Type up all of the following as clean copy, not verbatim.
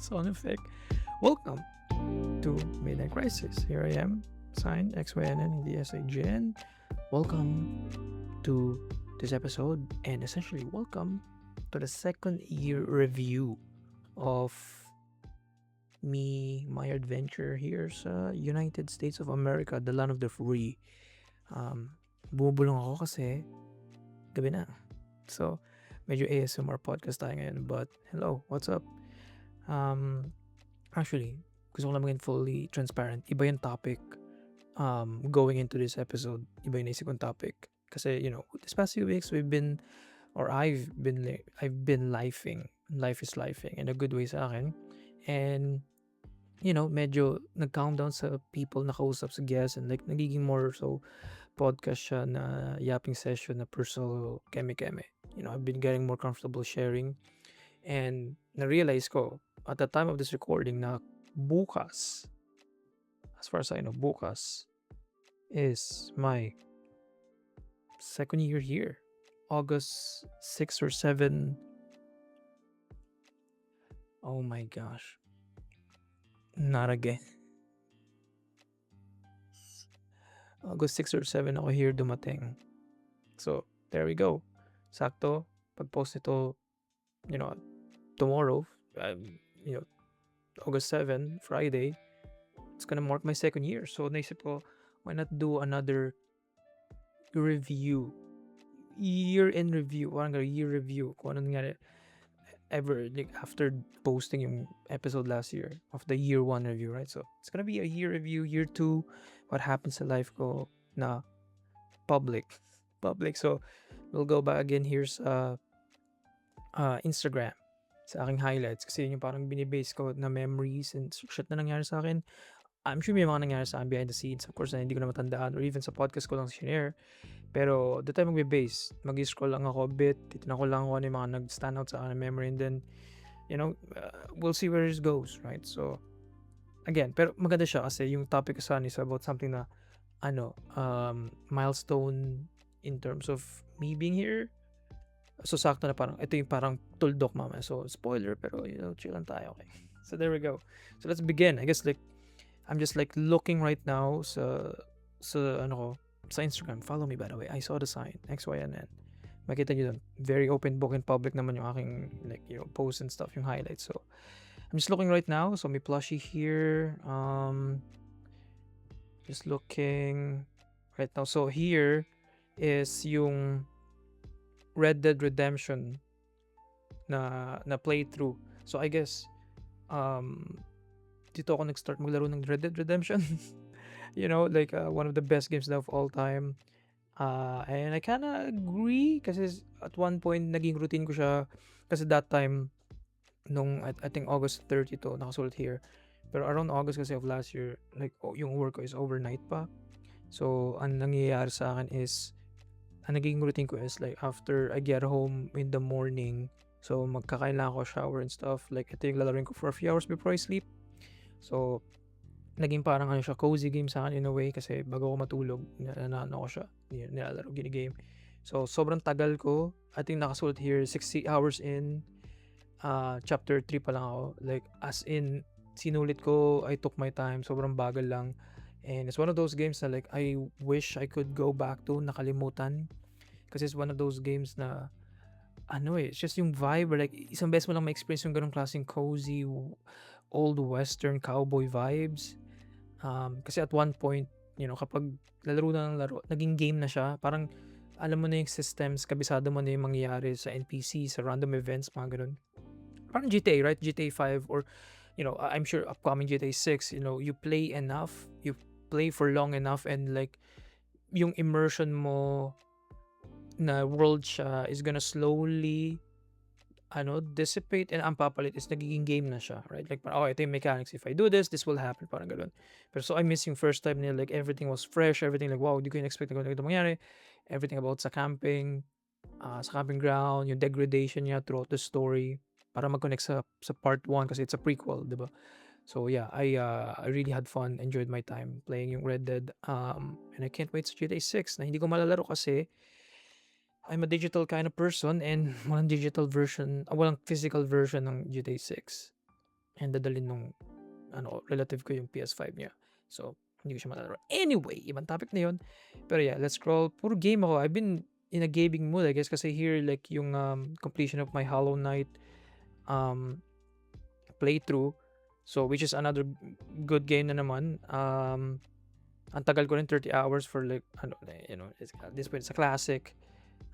Sound effect. Welcome to Midnight Crisis. Here I am, sign XYNN, hindi SIGN. Welcome to this episode, and essentially welcome to the second year review of my adventure here sa United States of America, the land of the free. Bumubulong ako kasi gabi na. So, medyo ASMR podcast tayo ngayon, but hello, what's up? Actually, gusto ko lang maging fully transparent. Iba yung topic going into this episode. Iba yung naisip kong topic. Kasi, this past few weeks, I've been lifing. Life is lifing in a good way sa akin. And, medyo nag-countdown sa people na kausap sa guests and like nagiging more so podcast siya na yapping session na personal keme-keme. I've been getting more comfortable sharing and na-realize ko at the time of this recording na bukas, as far as I know, bukas is my second year here. August 6 or 7. Oh my gosh. Not again. August 6 or 7 ako here dumating. So, there we go. Sakto, pag-post nito, tomorrow, August 7, Friday, it's gonna mark my second year. So, naisip ko, why not do another review? Year-end review. Parang year review. Kung ano nangyari ever, like, after posting yung episode last year of the year 1 review, right? So, it's gonna be a year review, year 2, what happens sa life ko na public. So, we'll go back again. Here's Instagram sa aking highlights kasi yun yung parang binibase ko na memories and shit na nangyari sa akin. I'm sure may mga nangyari sa akin behind the scenes, of course, na hindi ko na matandaan or even sa podcast ko lang share. Pero the time mag-base, mag-scroll lang ako a bit, titignan ko lang kung ano yung mga nag-stand out sa akin na memory, and then, we'll see where it goes, right? So, again, pero maganda siya kasi yung topic ko sana is about something na, milestone in terms of me being here. So, sakto na parang, ito yung parang tuldok mama. So, spoiler, pero, chill lang tayo, okay? So, there we go. So, let's begin. I guess, like, I'm just, like, looking right now sa Instagram. Follow me, by the way. I saw the sign, XYNN. Makita nyo dun. Very open book and public naman yung aking, like, posts and stuff, yung highlights. So, I'm just looking right now. So, may plushie here. Just looking right now. So, here is yung Red Dead Redemption na playthrough. So I guess dito ako nag-start maglaro ng Red Dead Redemption. Like one of the best games of all time. And I kinda agree kasi at one point naging routine ko siya kasi that time nung I think August 30 to nakasulat here. Pero around August kasi of last year, like yung work ko is overnight pa. So ang nangyayari sa akin is ang naging routine ko is like after I get home in the morning, so magkakain lang ako, shower and stuff, like ito yung lalaroin ko for a few hours before I sleep. So naging parang siya, cozy game sa akin in a way kasi bago ako matulog, ko siya, nilalaro, ginigame. So sobrang tagal ko, I think nakasulat here 60 hours in, chapter 3 pa lang ako, like as in sinulit ko, I took my time, sobrang bagal lang. And it's one of those games na like I wish I could go back to, nakalimutan. Kasi it's one of those games na it's just yung vibe, or like isang beses mo lang ma-experience yung ganong klaseng cozy, old western cowboy vibes. Kasi at one point, kapag lalaro na ng laro, naging game na siya. Parang alam mo na yung systems, kabisado mo na yung mangyayari sa NPC, sa random events, mga ganun. Parang GTA, right? GTA 5 or I'm sure upcoming GTA 6, you play enough, you play for long enough, and like yung immersion mo na world siya is gonna slowly dissipate, and ang papalit is nagiging game na siya, right? Like parang, ito yung mechanics, if I do this will happen, parang gano'n. Pero so I miss yung first time nila, like everything was fresh, everything like wow, di ko in-expect na ganito mangyari. Everything about sa camping ground, yung degradation niya throughout the story para mag-connect sa part 1 kasi it's a prequel, di ba? So yeah, I really had fun, enjoyed my time playing yung Red Dead, and I can't wait sa GTA 6 na hindi ko malalaro kasi I'm a digital kind of person and walang physical version ng GTA 6. and dadalhin nung relative ko yung PS5 niya. So, hindi ko siya malalaro. Anyway, ibang topic na yun. Pero yeah, let's scroll. Puro game ako. I've been in a gaming mood, I guess, kasi here, like, yung completion of my Hollow Knight um, playthrough. So, which is another good game na naman. Ang tagal ko rin, 30 hours for like, at this point, it's a classic.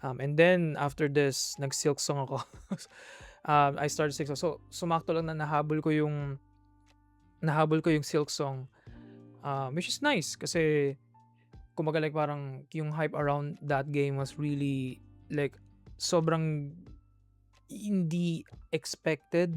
And then, after this, nag-Silk Song ako. I started Silk Song. So, sumakto lang na nahabol ko yung Silk Song. Which is nice kasi kumbaga like parang yung hype around that game was really like sobrang hindi expected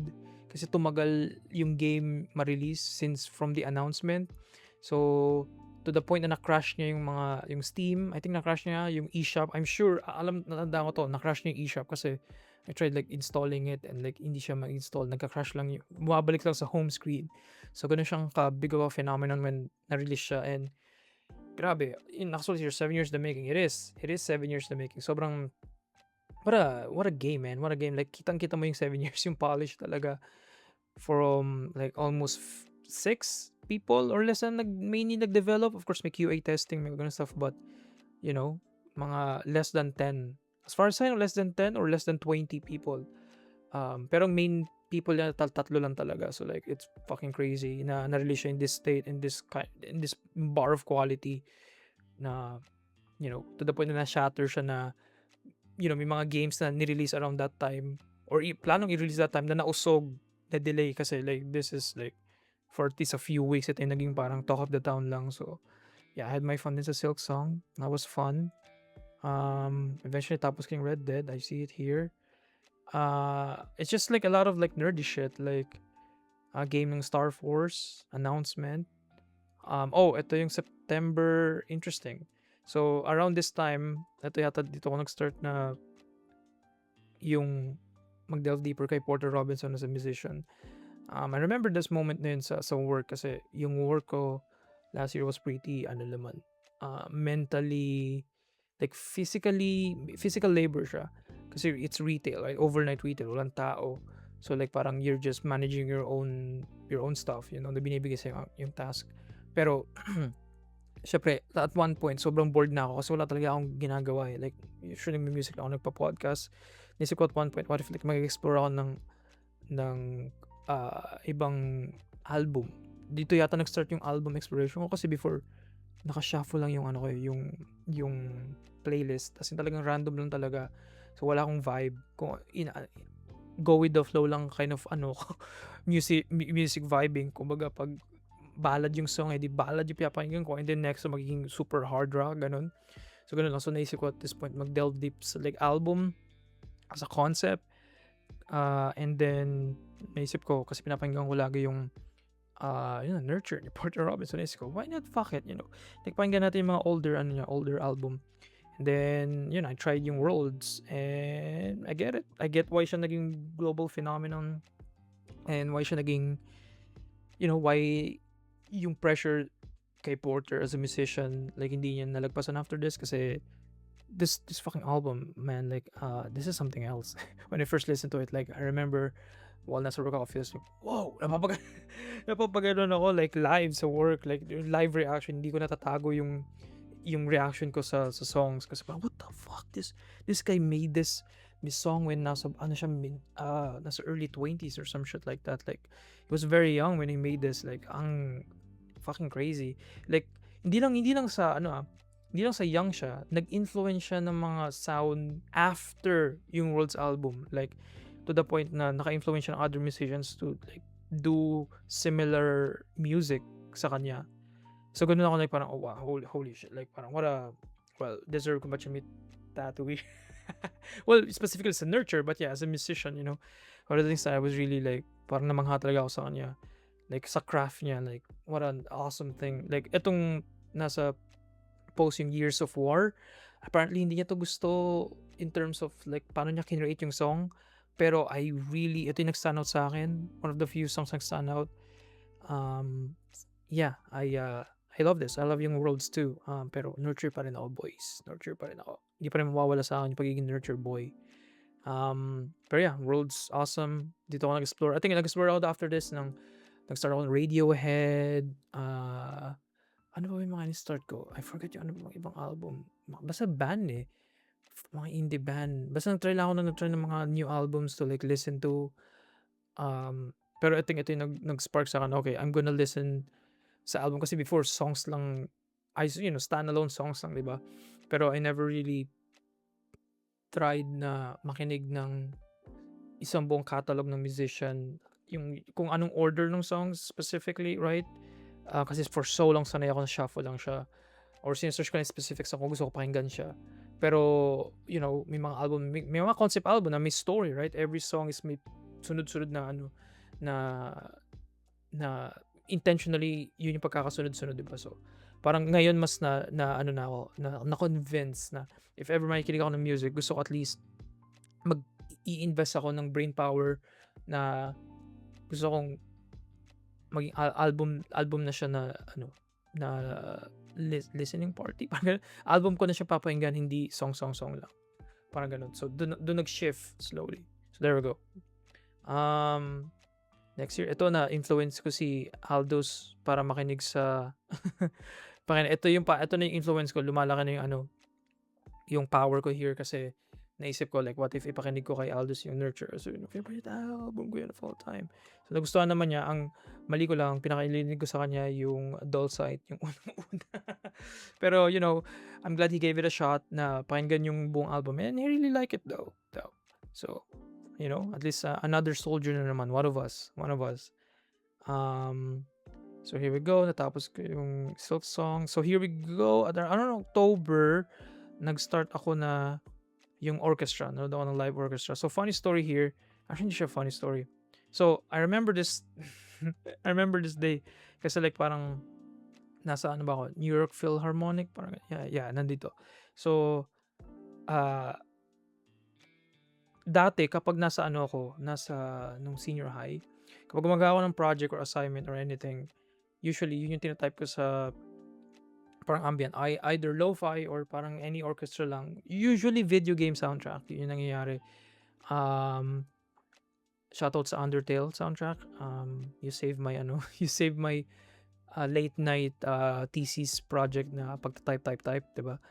kasi tumagal yung game ma-release since from the announcement. So to the point na na-crash niya yung Steam. I think na-crash niya yung eShop. I'm sure natandaan ko to, na-crash niya yung eShop kasi I tried like installing it and like hindi siya mag-install. Nagka-crash lang bumabalik lang sa home screen. So ganun siyang ka-big of a phenomenon when na-release siya and grabe, actually 7 years the making. It is 7 years the making. Sobrang what a game, man. What a game. Like kitang-kita mo yung 7 years yung polish talaga from like almost 6 people or less na mainly nag-develop. Of course, may QA testing, may ganun stuff, but mga less than 10. As far as I know, less than 10 or less than 20 people. Pero main people niya tatlo lang talaga. So like it's fucking crazy na na-release siya in this state, in this bar of quality na to the point na na-shatter siya na may mga games na ni-release around that time or planong i-release that time na nausog, na delay kasi like this is like for at least a few weeks ito yung naging parang talk of the town lang. So yeah, I had my fun din sa Silk Song. That was fun. Eventually tapos ko yung Red Dead. I see it here. It's just like a lot of like nerdy shit like game ng Star Force announcement. Ito yung September, interesting. So around this time, ito yata dito ko nag-start na yung mag-delve deeper kay Porter Robinson as a musician. I remember this moment na yun sa work kasi yung work ko last year was pretty mentally, like physical labor siya kasi it's retail, right? Overnight retail, walang tao. So like parang you're just managing your own stuff, na binibigay sa yung task. Pero syempre at one point sobrang bored na ako kasi wala talaga akong ginagawa eh. Like usually may music ako, nagpa-podcast. Nisip ko at one point, what if like mag-explore ako ng ibang album. Dito yata nag-start yung album exploration ko kasi before naka-shuffle lang yung yung playlist. Kasi talagang random lang talaga. So wala akong vibe. Kung go with the flow lang kind of music vibing. Kumbaga pag ballad yung song, di ballad yung pinapakinggan ko and then next magiging super hard rock, ganun. So ganun lang. So naisip ko at this point mag-delve deep sa like album as a concept. And then naisip ko kasi pinapakinggan ko lagi yung Nurture ni Porter Robinson. Naisip ko, why not fuck it, like pakinggan natin yung mga older album. And then I tried yung Worlds and I get it. I get why siya naging global phenomenon and why siya naging why yung pressure kay Porter as a musician, like hindi niya nalagpasan after this kasi this fucking album, man, like this is something else. When I first listened to it, like I remember while nasa work ako, feels like, whoa, napapaganon ako like live sa work, like live reaction. Hindi ko natatago yung reaction ko sa songs kasi parang what the fuck, this guy made this song when nasa nasa early 20s or some shit like that. Like he was very young when he made this, like ang fucking crazy. Like hindi lang sa hindi lang sa young siya, nag-influence siya ng mga sound after yung Worlds album, like to the point na naka-influence siya ng other musicians to like do similar music sa kanya. So ganun ako like parang oh wow, holy shit, like parang deserve ko ba siya may tattoo. Well, specifically sa Nurture, but yeah, as a musician, one of the things that I was really like parang namangha talaga ako sa kanya, like sa craft niya, like what an awesome thing. Like etong nasa post yung Years of War, apparently hindi niya to gusto in terms of like paano niya kinreate yung song. Pero ito yung nag-stand out sa akin. One of the few songs nag-stand out. Yeah, I love this. I love yung Worlds too. Pero Nurture pa rin ako, boys. Nurture pa rin ako. Hindi pa rin mawawala sa akin yung pagiging Nurture boy. Pero yeah, world's awesome. Dito ako nag-explore. I think nag-explore ako after this ng nag-start ako ng Radiohead, ano ba yung mga in-start ko? I forgot yung ano ba mga ibang album. Basta band eh. Mga indie band. Basta nag-try ng mga new albums to like listen to. Pero I think ito yung nag-spark sa akin. Okay, I'm gonna listen sa album kasi before songs lang, standalone songs lang, 'di ba? Pero I never really tried na makinig ng isang buong catalog ng musician, yung kung anong order ng songs specifically, right? Kasi for so long sanay ako na shuffle lang siya or sine-search ko na yung specifics kung gusto ko pakinggan siya. Pero, may mga album, may mga concept album na may story, right? Every song is may sunod-sunod na na na intentionally yun yung pagkakasunod-sunod, 'di ba? So, parang ngayon mas na ano na ako, na-convince na if ever makikinig ako ng music, gusto ko at least mag-i-invest ako ng brain power na gusto kong maging album album na siya na na listening party, parang gano'n. Album ko na siya papakinggan, hindi song lang, parang gano'n. So, dun nag-shift slowly. So, there we go. Next year, ito na-influence ko si Aldous para makinig sa ito na yung influence ko, lumalaki na yung yung power ko here kasi naisip ko like what if ipakinig ko kay Aldous yung Nurture. So, yung favorite album ko yun of all time. So, nagustuhan naman niya. Ang mali ko lang, pinakilinig ko sa kanya yung Dull Sight, yung unang-una. Pero, I'm glad he gave it a shot na pakinggan yung buong album and he really like it though. So, at least another soldier na naman, one of us. So here we go, natapos ko yung Silk Song. So here we go, around October, nag-start ako na yung orchestra, nanood ako ng live orchestra. So funny story here, actually hindi siya funny story. So I remember this I remember this day kasi like parang nasa ano ba ako, New York Philharmonic, parang yeah, nandito. So dati kapag nasa nung senior high, kapag gumagawa ng project or assignment or anything, usually yun yung tinatype ko sa parang ambient, either lo-fi or parang any orchestra lang. Usually video game soundtrack, yun yung nangyayari. Shoutout sa Undertale soundtrack. You saved my you saved my late night thesis project na pagta-type, 'di ba?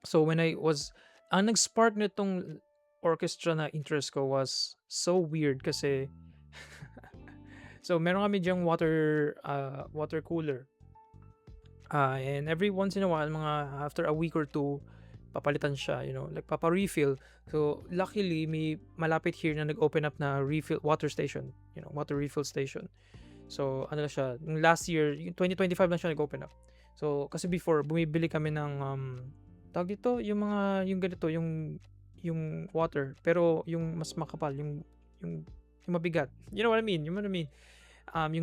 So when ang nag-spark nitong orchestra na interest ko was so weird kasi so meron kami diyang water cooler. And every once in a while, mga after a week or two, papalitan siya, like papa-refill. So luckily, may malapit here na nag-open up na water station, water refill station. So ano na siya, last year, 2025 lang siya nag-open up. So kasi before, bumibili kami ng tawag dito, yung ganito, yung water, pero yung mas makapal, yung mabigat. You know what I mean? Yung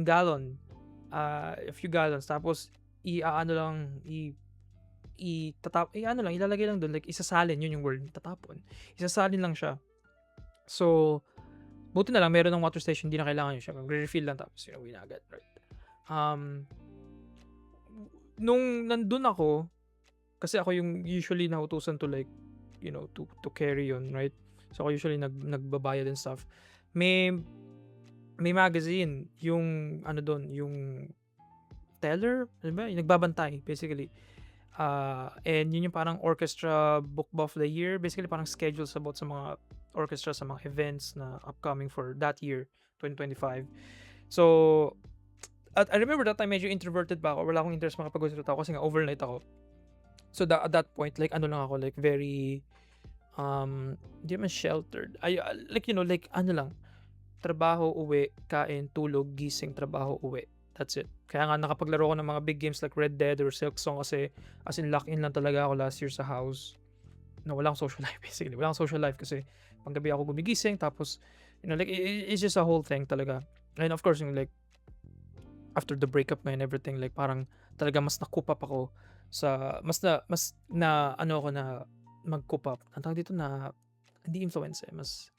gallon, a few gallons, tapos ilalagay lang doon, like isasalin, yun yung word, tatapon. Isasalin lang siya. So, buti na lang meron ng water station, hindi na kailangan yun siya. Mag-refill lang tapos uwi na agad, right? Nung nandun ako, kasi ako yung usually nautusan to like, to carry yun, right? So, ako usually nagbabayad and stuff. May magazine, yung doon, yung teller, diba? Yung nagbabantay, basically. And yun yung parang orchestra book of the year. Basically, parang schedules about sa mga orchestra, sa mga events na upcoming for that year, 2025. So, I remember that time medyo introverted pa ako. Wala akong interest makapag-usap tao kasi nga overnight ako. So, at that point, like ano lang ako, like very, hindi naman sheltered. Like, like ano lang, trabaho, uwi, kain, tulog, gising, trabaho, uwi. That's it. Kaya nga nakapaglaro ko ng mga big games like Red Dead or Silk Song kasi as in lock-in lang talaga ako last year sa house. No, wala akong social life basically. Wala akong social life kasi panggabi ako gumigising tapos like it's just a whole thing talaga. And of course, yung like after the breakup and everything, like parang talaga mas na-coop up ako sa mas na ano ako na mag-coop up. Ang tawag dito na hindi influence mas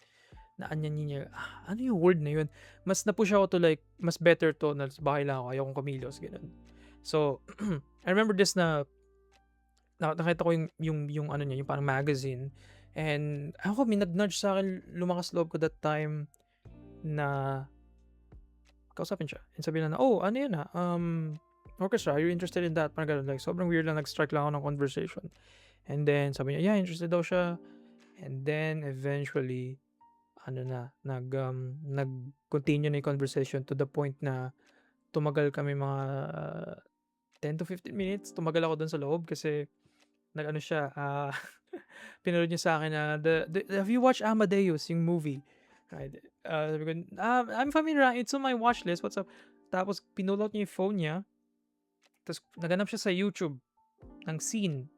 niya, ano yung word na yun? Mas na-push ako to like, mas better to na bahay lang ako, ayokong kumilos, ganun. So, I remember this na nakita ko yung ano niya, yung parang magazine, And ako may nag-nudge sa'kin, lumakas loob ko that time na kausapin siya and sabihin na, "Oh, ano 'yan, orchestra, are you interested in that?" Parang gano'n, like sobrang weird lang, nag-strike lang ako ng conversation. And then sabi niya, yeah, interested daw siya. And then eventually, ano na, nag-continue na yung conversation to the point na tumagal kami mga 10 to 15 minutes. Tumagal ako dun sa loob kasi nag-ano siya, pinanood niya sa akin na have you watched Amadeus, yung movie? Right. Sabi ko, I'm familiar, it's on my watch list, what's up? Tapos pinull out niya yung phone niya, tapos naganap siya sa YouTube ng scene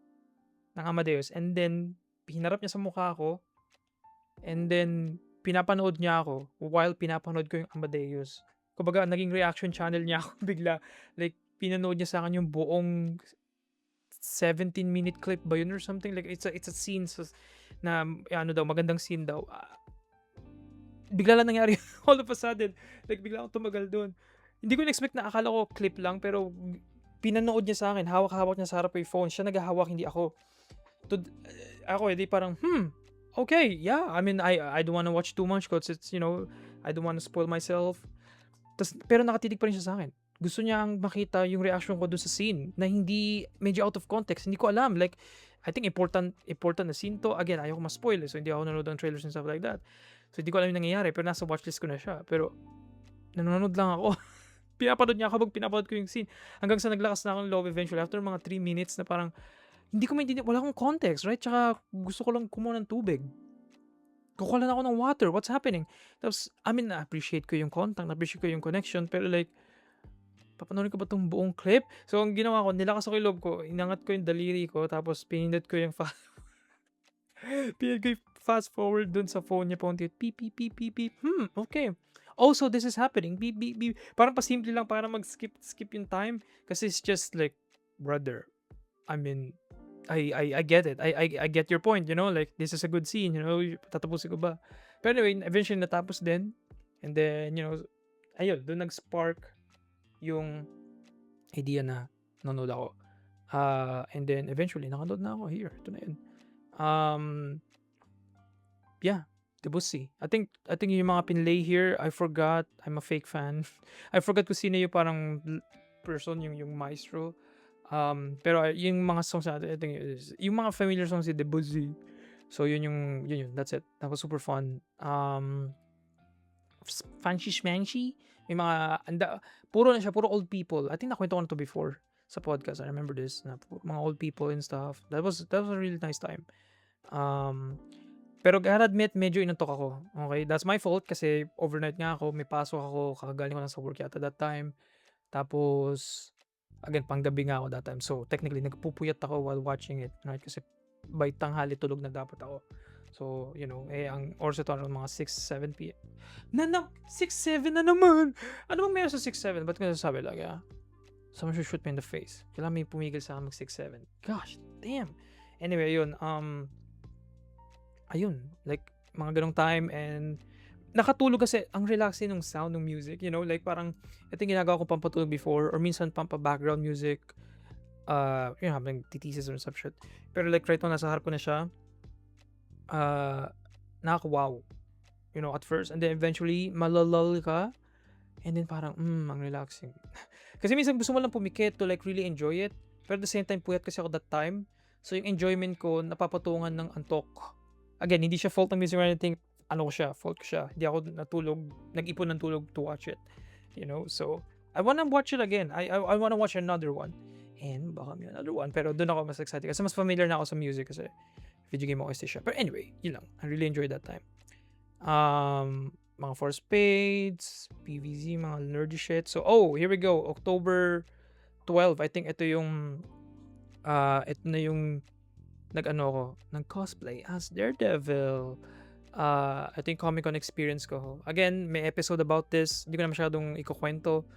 ng Amadeus and then hinarap niya sa mukha ko and then pinapanood niya ako while pinapanood ko yung Amadeus. Kumbaga naging reaction channel niya ako bigla. Like pinanood niya sa akin yung buong 17-minute clip ba yun or something, like it's a scene na ano daw, magandang scene daw. Bigla lang nangyari all of a sudden. Like bigla akong tumagal doon. Hindi ko na-expect, na akala ko clip lang pero pinanood niya sa akin, hawak-hawak niya sa harap yung phone. Siya naghahawak, hindi ako. Ako edi parang okay, yeah. I mean, I don't wanna watch too much because it's, I don't wanna spoil myself. Pero nakatitig pa rin siya sa akin. Gusto niyang makita yung reaction ko dun sa scene na hindi medyo out of context. Hindi ko alam. Like, I think important na scene to. Again, ayoko ma-spoil so hindi ako nanonood ng trailers and stuff like that. So hindi ko alam yung nangyayari pero nasa watchlist ko na siya. Pero nanonood lang ako. Pinapanood niya ako habang pinapanood ko yung scene. Hanggang sa naglakas na akong loob eventually after mga 3 minutes na parang hindi ko maintindihan, wala akong context, right? Tsaka gusto ko lang kumuha ng tubig. Kukuha lang ako ng water. What's happening? Tapos, I mean, na-appreciate ko yung contact, na-appreciate ko yung connection, pero like, papanoorin ko ba itong buong clip? So, ang ginawa ko, nilakas ako yung loob ko, inangat ko yung daliri ko, tapos pinindot ko yung fast forward dun sa phone niya, paunti, beep, beep, beep, beep, beep. Okay. Also, this is happening. Beep, beep, beep. Parang pasimple lang para skip yung time. Kasi it's just like, brother, I mean, I get it. I get your point, like this is a good scene, tatapusin ko ba? Pero anyway, eventually natapos din. And then, ayun, doon nag-spark yung idea na nanonood ako. And then eventually nakanood na ako here. Ito na yun. Yeah, Debussy. I think yung mga pinlay here, I forgot. I'm a fake fan. I forgot kung sino yung parang person, yung maestro. Pero yung mga songs natin, I think yung mga familiar songs si Debussy. So yun, that's it. That was super fun. Fancy Schmancy. May mga, puro old people. I think nakwento ko na to before sa podcast. I remember this. Na mga old people and stuff. That was a really nice time. Pero gotta admit, medyo inantok ako. Okay? That's my fault kasi overnight nga ako. May pasok ako. Kakagaling ko lang sa work yata that time. Tapos, again, panggabi nga ako that time. So, technically, nagpupuyat ako while watching it. Right? Kasi by tanghali tulog na dapat ako. So, ang oras ito around mga 6-7 p.m. 6-7 na naman! Ano bang meron sa 6-7? Ba't ko nasasabi lang, someone should shoot me in the face. Kailangan may pumigil sa akin mag 6-7. Gosh, damn! Anyway, yun. Ayun. Like, mga ganong time and nakatulog kasi ang relaxing ng sound ng music, like parang ito yung ginagawa ko pampatulog before or minsan pampa-background music, habang titisis or some shit. Pero like right now, nasa harap ko na siya, nakaka-wow, at first, and then eventually, malalal ka, and then parang, ang relaxing. Kasi minsan gusto mo lang pumikit to like really enjoy it, pero at the same time, puyat kasi ako that time, so yung enjoyment ko, napapatungan ng antok. Again, hindi siya fault ng music or anything, fault ko siya. Hindi ako nag-ipon ng tulog to watch it. So, I wanna watch it again. I wanna watch another one. And baka may another one. Pero doon ako mas excited. Kasi mas familiar na ako sa music kasi video game OST siya. But anyway, yun lang. I really enjoyed that time. Mga Four Spades, PVZ, mga nerdy shit. So, here we go. October 12. I think ito na yung nag-cosplay as Daredevil. I think Comic-Con experience ko. Again, may episode about this. Hindi ko na masyadong ikukwento.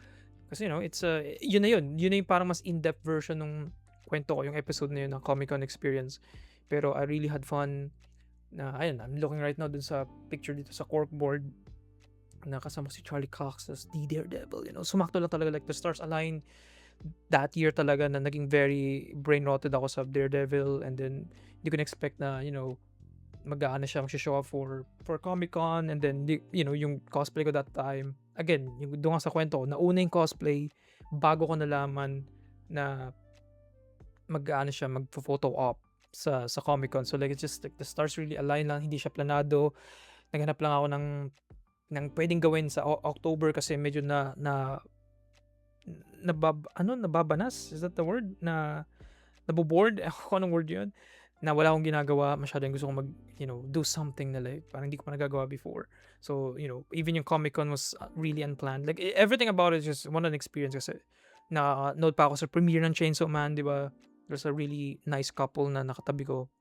Kasi, it's yun na yun. Yun na yung parang mas in-depth version ng kwento ko, yung episode na yun ng Comic-Con experience. Pero I really had fun. Ayun, I'm looking right now dun sa picture dito sa corkboard na kasama si Charlie Cox as the Daredevil. Sumakto lang talaga, like the stars align that year talaga na naging very brain rotted ako sa Daredevil, and then hindi ko na-expect na, mag-aano siya, magsho-show up for Comic-Con, and then yung cosplay ko that time. Again, yung doon nga sa kwento ko, nauna yung cosplay bago ko nalaman na mag-aano siya, magpho-photo op sa Comic-Con. So like it's just like the stars really align lang, hindi siya planado. Naghanap lang ako ng pwedeng gawin sa October kasi medyo nababanas, is that the word? Nabobored, kung anong word yun, na wala akong ginagawa masyado, yung gusto kong do something na like parang hindi ko pa nagagawa before. So even yung Comic Con was really unplanned, like everything about it is just one an experience. Kasi nanood pa ako sa premiere ng Chainsaw Man, di ba? There's a really nice couple na nakatabi ko.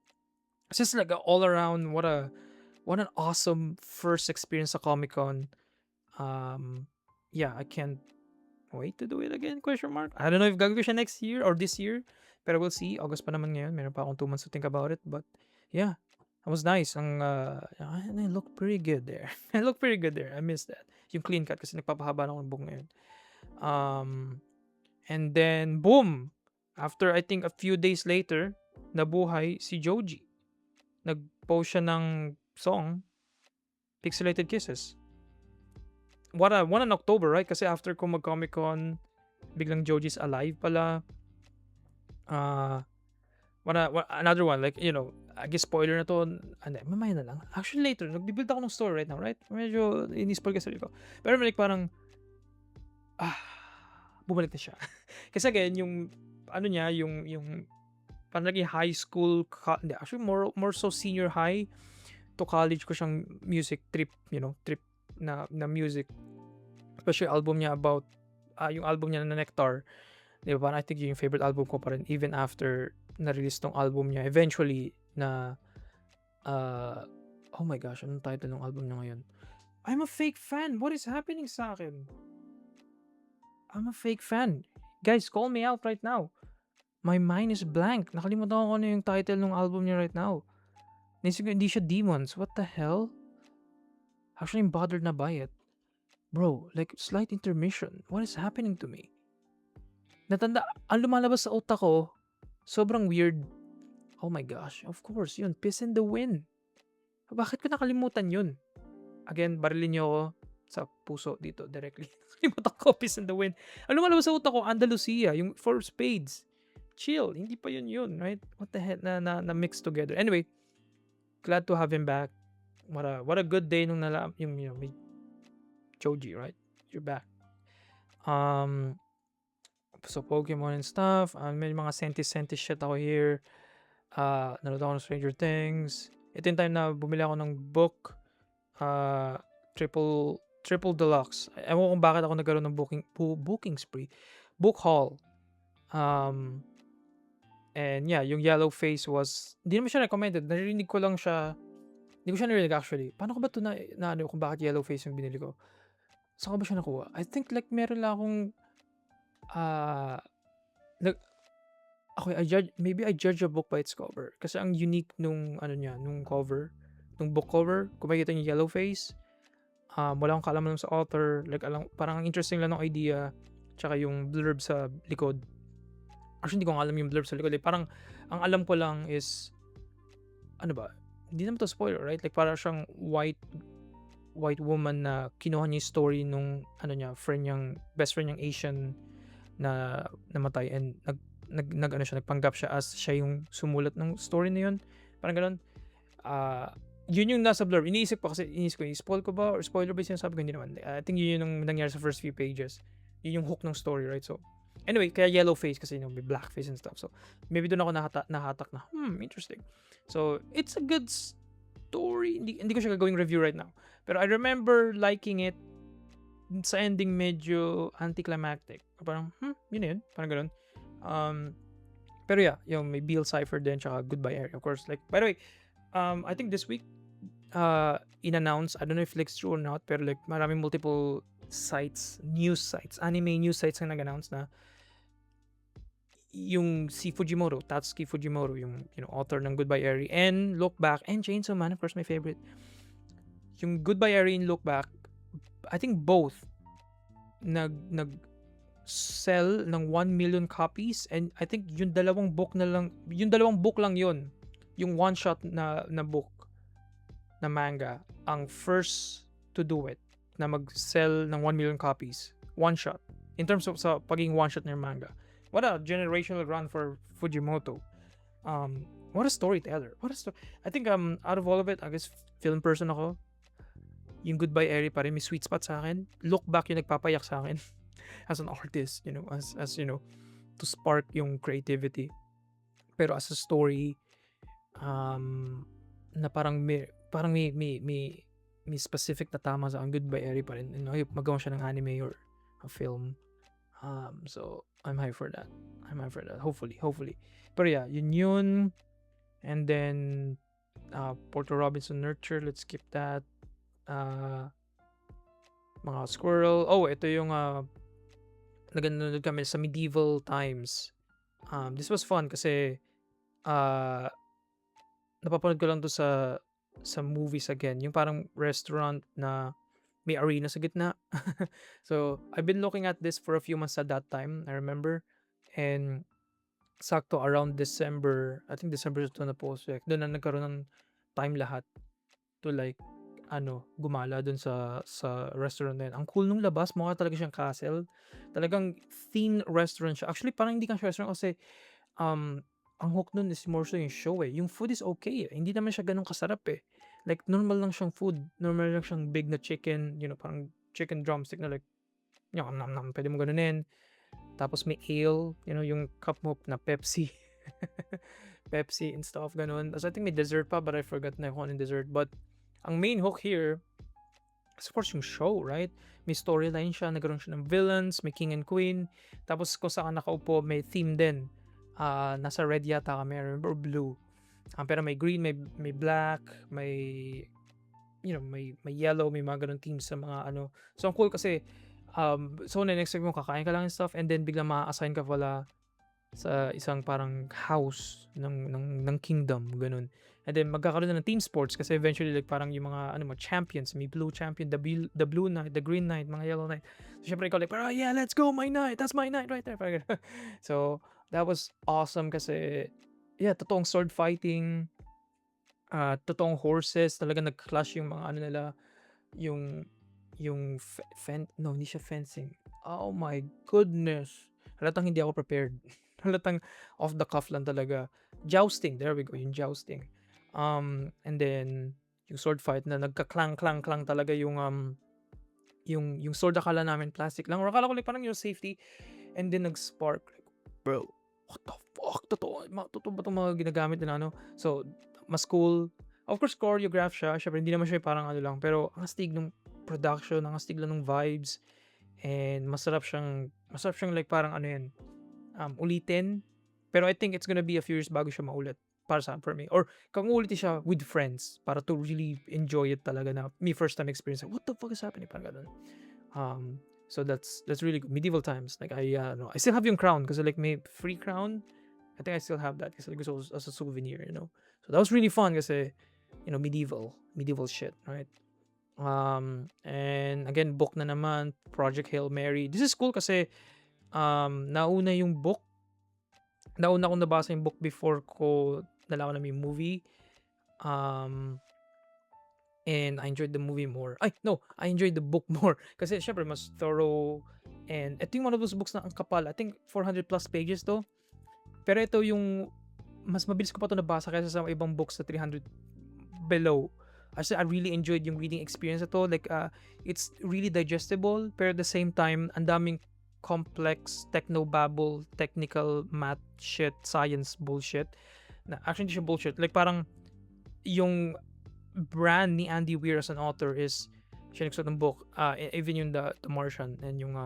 It's just like all around, what an awesome first experience sa Comic Con. Yeah, I can't wait to do it again, question mark. I don't know if gagawin ko siya next year or this year, pero we'll see. August pa naman ngayon, meron pa akong 2 months to think about it, but yeah, it was nice. I look pretty good there. I look pretty good there. I miss that. Yung clean cut kasi nagpapahaba na ako ng buhok ngayon. And then boom, after I think a few days later, nabuhay si Joji. Nag-post siya ng song, Pixelated Kisses. What an October, right? Kasi after ko mag-Comic Con, biglang Joji's alive pala. Another one, like, I guess spoiler na to. Mamaya na lang. Actually, later, nagbibuild ako ng story right now, right? Medyo in-spoil kasi ko. Pero like parang, bumalik na siya. Kasi again, yung, yung parang naging high school, actually more so senior high to college ko siyang music trip, trip na music. Especially album niya about, yung album niya na Nectar. Di ba? I think yung favorite album ko pa rin even after na-release tong album niya. Eventually, na, oh my gosh, anong title ng album niya ngayon? I'm a fake fan. What is happening sa akin? I'm a fake fan. Guys, call me out right now. My mind is blank. Nakalimutan ko ano yung title ng album niya right now. Hindi siya Demons. What the hell? Actually, I'm bothered na by it. Bro, like, slight intermission. What is happening to me? Natanda, ang lumalabas sa utak ko, sobrang weird. Oh my gosh, of course, yun, Piss in the Wind. Bakit ko nakalimutan yun? Again, barilin niyo ako sa puso dito directly. Nakalimutan ko, Piss in the Wind. Ang lumalabas sa utak ko, Andalusia, yung Four Spades. Chill, hindi pa yun, right? What the heck, na mixed together. Anyway, glad to have him back. What a good day nung yung may Joji, right? You're back. So Pokemon and stuff. May mga senti shit ako here. Nanood ako ng Stranger Things. Ito yung time na bumili ako ng book. Triple Deluxe. Ewan ko kung bakit ako nagkaroon ng booking spree. Book haul. And yeah, yung Yellow Face was, hindi naman siya recommended. Narinig ko lang siya. Hindi ko siya narinig actually. Paano ko ba ito na ano kung bakit Yellow Face yung binili ko? Saan ko ba siya nakuha? I think like meron lang akong maybe I judge a book by its cover. Kasi ang unique nung nung cover, nung book cover, kung makikita niyo Yellow Face, wala akong kaalaman sa author, like parang interesting lang ng idea, tsaka yung blurb sa likod. Actually, hindi ko alam yung blurb sa likod. Like, parang ang alam ko lang is hindi naman to spoiler, right? Like parang siyang white woman na kinuha niya yung story nung best friend niyang Asian na namatay, and nagpanggap siya as siya yung sumulat ng story na yun. Parang ganoon. Yun yung nasa blurb. Iniisip ko, spoil ko ba or spoiler ba yung sinasabi ko? Hindi naman. I think yun yung nangyari sa first few pages. Yun yung hook ng story, right? So, anyway, kaya Yellow Face kasi may black face and stuff. So, maybe doon ako nahatak na, interesting. So, it's a good story. Hindi ko siya gagawing review right now. Pero I remember liking it. Sa ending medyo anticlimactic. Parang, yun na yun. Parang ganun. Pero yeah, yung may Bill Cipher din, tsaka Goodbye Area, of course. Like, by the way, I think this week, in-announce, I don't know if it's true or not, pero like, maraming multiple sites, news sites, anime news sites ang nag-announce na yung si Fujimoto, Tatsuki Fujimoto, yung author ng Goodbye Area and Look Back, and Chainsaw Man, of course, my favorite. Yung Goodbye Area and Look Back, I think both nag-sell ng 1 million copies, and I think yung dalawang book lang yun, yung one shot na book, na manga, ang first to do it na mag-sell ng 1 million copies, one shot. In terms of sa pagiging one shot ng manga. What a generational run for Fujimoto. What a storyteller. I think out of all of it, I guess film person ako. Yung Goodbye Eri pa rin, may sweet spot sa akin. Look Back yung nagpapayak sa akin as an artist, as you know, to spark yung creativity. Pero as a story, na parang may specific na tama sa ang Goodbye Eri pa rin. Magawa siya ng anime or a film. So I'm hyped for that. Hopefully. Pero yeah, yun. And then Porter Robinson Nurture, let's skip that. Mga squirrel. Oh, ito yung naganood kami sa medieval times. This was fun kasi napapanood ko lang to sa movies again. Yung parang restaurant na may arena sa gitna. So, I've been looking at this for a few months at that time, I remember. And sakto around December, I think December ito na post. Doon na nagkaroon ng time lahat to like gumala dun sa restaurant na yun. Ang cool nung labas, mukha talaga siyang castle. Talagang themed restaurant siya. Actually, parang hindi ka siya restaurant kasi ang hook nun is more so yung show eh. Yung food is okay eh. Hindi naman siya ganun kasarap eh. Like, normal lang siyang food. Normal lang siyang big na chicken, parang chicken drumstick na like, nam nam, pwede mo ganunin. Tapos may ale, yung cup mo na Pepsi. Pepsi and stuff, ganun. Tapos I think may dessert pa, but I forgot na kung anong dessert. But ang main hook here is of course yung show, right? May storyline siya, nagkaroon siya ng villains, may king and queen. Tapos kung saan nakaupo, may theme din. Nasa red yata kami, I remember, blue. Pero may green, may black, may may yellow, may mga ganun themes sa mga So ang cool kasi so na-expect mo kakain ka lang and stuff and then biglang ma-assign ka pala sa isang parang house ng kingdom, ganun. And then magkakaroon na ng team sports kasi eventually like parang yung mga champions, may blue champion, the blue knight, the green knight, mga yellow knight. So syempre ikaw like, yeah, let's go, my knight, that's my knight right there. So that was awesome kasi yeah, totoong sword fighting, totoong horses, talaga nag-clash yung mga nila, yung no, hindi siya fencing. Oh my goodness. Halatang hindi ako prepared. Halatang off the cuff lang talaga. Jousting, there we go, yung jousting. And then yung sword fight na nagka-clang talaga yung sword, akala namin plastic lang or akala ko like parang yung safety, and then nag-spark like, bro, what the fuck, totoo ba itong mga ginagamit na so mas cool, of course choreograph siya, syempre hindi naman siya parang lang, pero ang astig ng production, ang astig lang ng vibes, and masarap siyang like parang yan, ulitin, pero I think it's gonna be a few years bago siya maulit for me, or kung ulitin siya with friends para to really enjoy it talaga na me first time experience, what the fuck is happening, parang ganun. So that's really good. Medieval times, like I still have yung crown kasi like may free crown, I think I still have that kasi like gusto ko as a souvenir, so that was really fun kasi medieval shit, right? And again, book na naman, Project Hail Mary. This is cool kasi nauna kong nabasa yung book before ko nalaman na may movie. And I enjoyed the movie more. I enjoyed the book more kasi syempre mas thorough, and ito yung one of those books na ang kapal. I think 400 plus pages to. Pero ito yung mas mabilis ko pa ito nabasa kaysa sa ibang books na 300 below. I really enjoyed yung reading experience ito. Like, it's really digestible, pero at the same time, ang daming complex, technobabble, technical, math shit, science bullshit. Actually, hindi siya bullshit. Like, parang, yung brand ni Andy Weir as an author is, siya nagsulat ng book, even yung The Martian, and yung,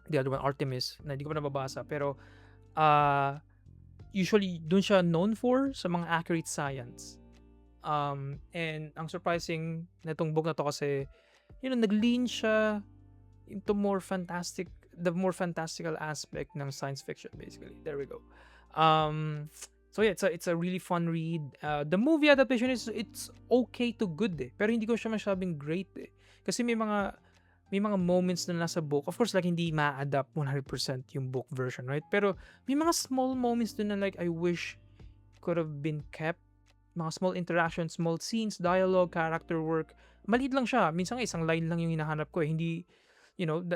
the other one, Artemis, na hindi ko pa nababasa, pero, usually, dun siya known for sa mga accurate science. And ang surprising na itong book na to kasi nag-lean siya into the more fantastical aspect ng science fiction, basically. There we go. So yeah, it's a really fun read. The movie adaptation it's okay to good pero hindi ko siya masyadong great kasi may mga moments na nasa book. Of course, like hindi ma-adapt 100% yung book version, right? Pero may mga small moments dun na like I wish could have been kept mga small interactions, small scenes, dialogue, character work. Maliit lang siya. Minsan nga isang line lang yung hinahanap ko, eh. Hindi,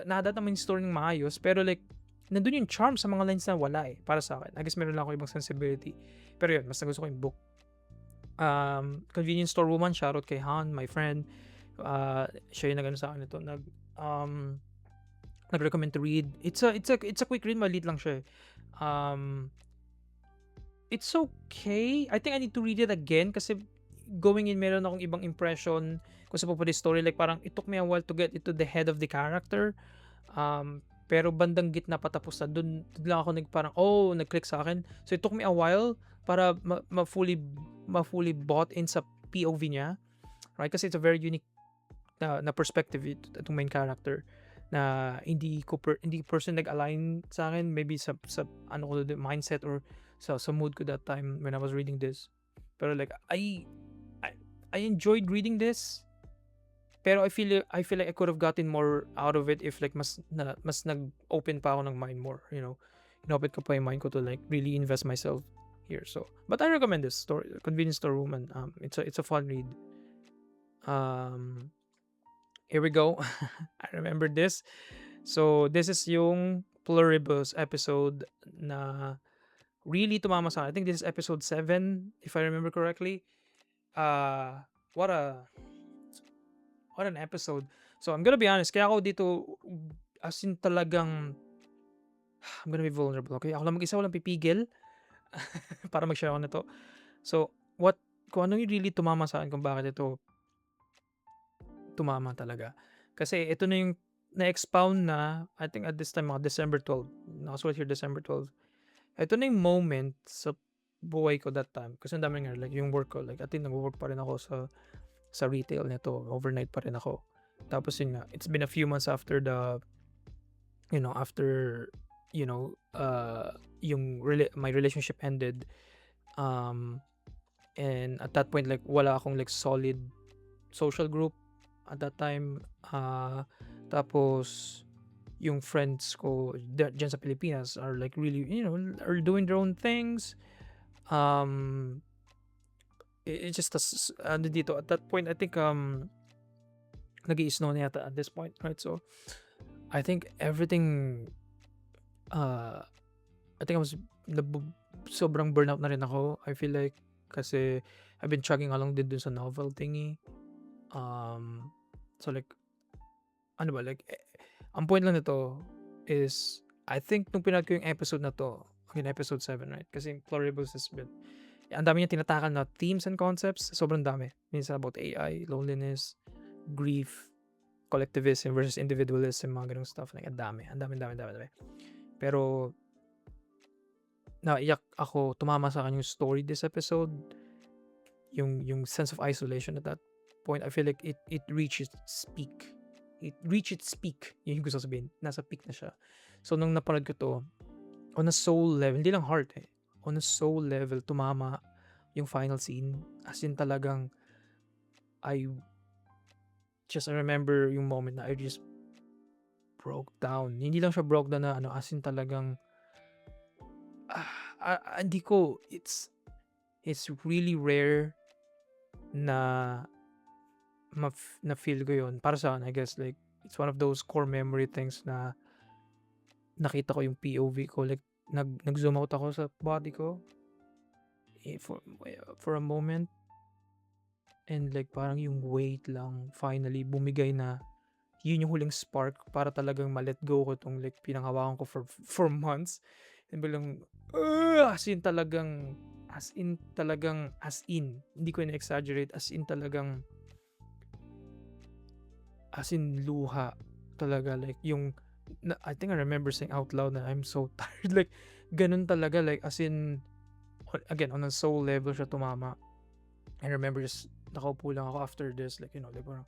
nadat naman yung story ng maayos, pero like, nandun yung charm sa mga lines na wala eh, para sa akin. I guess meron lang ako ibang sensibility. Pero yun, mas nagusto ko yung book. Convenience Store Woman, shoutout kay Han, my friend. Siya yung nag sa akin ito, nag-recommend to read. It's a quick read, maliit lang siya eh. It's okay. I think I need to read it again kasi going in, meron akong ibang impression kung sa pupunta yung story. Like, parang it took me a while to get into the head of the character. Pero bandang gitna patapos na, dun lang ako parang, nag-click sa akin. So, it took me a while para ma-fully bought in sa POV niya. Right? Kasi it's a very unique na perspective itong main character na hindi person nag-align sa akin, maybe sa ano ko, the mindset or sa mood ko that time when I was reading this. Pero like I enjoyed reading this, pero I feel like I could have gotten more out of it if like mas nag-open pa ako ng mind more, inopen ko pa yung mind ko to like really invest myself here. So, but I recommend this story, Convenience Store Woman. It's a fun read. Here we go. I remember this. So, this is yung Pluribus episode na really tumama sa akin. I think this is episode 7, if I remember correctly. What an episode. So, I'm gonna be honest. Kaya ako dito, as in talagang, I'm gonna be vulnerable, okay? Ako lang mag-isa, walang pipigil para mag-share ako nito. So, kung ano yung really tumama sa akin, kung bakit ito tumama talaga. Kasi ito na yung na-expound na, I think at this time, mga December 12. Nakasulat here December 12. Ito na yung moment sa buhay ko that time. Kasi ang dami nga, like yung work ko, like I think nag-work pa rin ako sa retail nito. Overnight pa rin ako. Tapos yun nga, it's been a few months after my relationship ended. And at that point, like wala akong like solid social group at that time. Tapos yung friends ko dyan sa Pilipinas are like really, are doing their own things. It's just dito at that point, I think nag-i-snow na yata at this point, right? So I think everything, I think I was sobrang burnout na rin ako. I feel like kasi I've been chugging along din dun sa novel thingy. So like, ano ba, like, ang point lang nito is, I think nung pinag ko yung episode na to, okay, episode 7, right? Kasi Pluribus has been, ang dami niya tinatakan na themes and concepts, sobrang dami. Minsan about AI, loneliness, grief, collectivism versus individualism, mga ganung stuff. Like, ang dami. Pero, naiyak ako, tumama sa akin yung story this episode, yung sense of isolation at that point. I feel like it reached its peak. Yun yung gusto sabihin. Nasa peak na siya. So, nung napanood ko to, on a soul level, hindi lang heart eh. On a soul level, tumama yung final scene. As in talagang, I remember yung moment na I just broke down. Hindi lang siya broke down na as in talagang, hindi ko, it's really rare na feel ko yun. Para sa akin, I guess, like, it's one of those core memory things na nakita ko yung POV ko. Like, nag-zoom out ako sa body ko for a moment. And like, parang yung weight lang finally bumigay na yun yung huling spark para talagang ma-let go ko tong like pinanghawakan ko for months. And bilang, as in talagang, hindi ko na-exaggerate, as in luha talaga, like yung I think I remember saying out loud na I'm so tired, like ganun talaga, like as in again on a soul level siya tumama. I remember just nakaupo lang ako after this, like like parang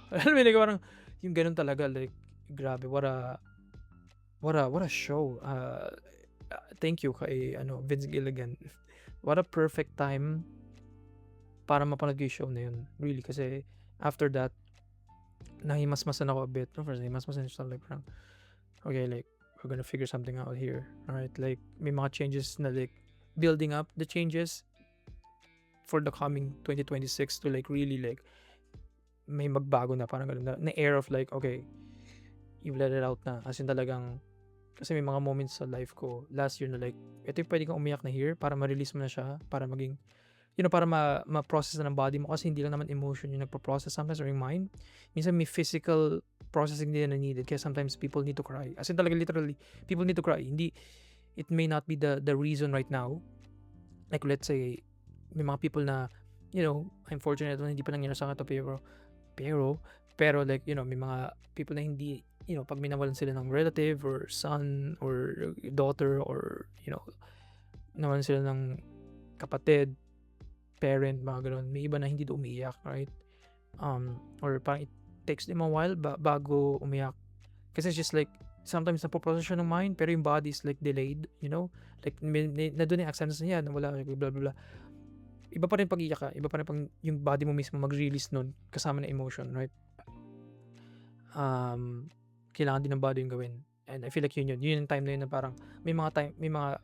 alam mo like parang yung ganun talaga, like grabe, what a show. Thank you kay Vince Gilligan. What a perfect time para mapanood ko yung show na yun, really, kasi after that nahimasmasan ako a bit. First, nahimasmasan siya, like, parang, okay, like, we're gonna figure something out here. Alright, like, may mga changes na, like, building up the changes. for the coming 2026 to like really like may magbago na, parang ganun na air of like, okay, you've let it out na. As in talagang, kasi may mga moments sa life ko last year na like, ito yung pwede kang umiyak na here para ma-release mo na siya, para maging, para ma-process na ng body mo, kasi hindi lang naman emotion yung nagpo-process sometimes, or yung mind. Minsan may physical processing din na needed, kaya sometimes people need to cry. As in talaga literally, people need to cry. Hindi, it may not be the reason right now. Like let's say, may mga people na, I'm fortunate na hindi pa nangyari sa akin to, pero like, may mga people na hindi, pag minawalan sila ng relative or son or daughter, or, nawalan sila ng kapatid, parent, mga ganun. May iba na hindi do umiiyak, right? Or parang it takes them a while bago umiyak. Kasi it's just like, sometimes napoprocess siya ng mind, pero yung body is like delayed, Like, na doon yung acceptance niya, nawala, blah, blah, blah. Iba pa rin pag iyak ka, iba pa rin pag yung body mo mismo mag-release nun, kasama na emotion, right? Kailangan din ng body yung gawin. And I feel like yun yung time na yun na parang, may mga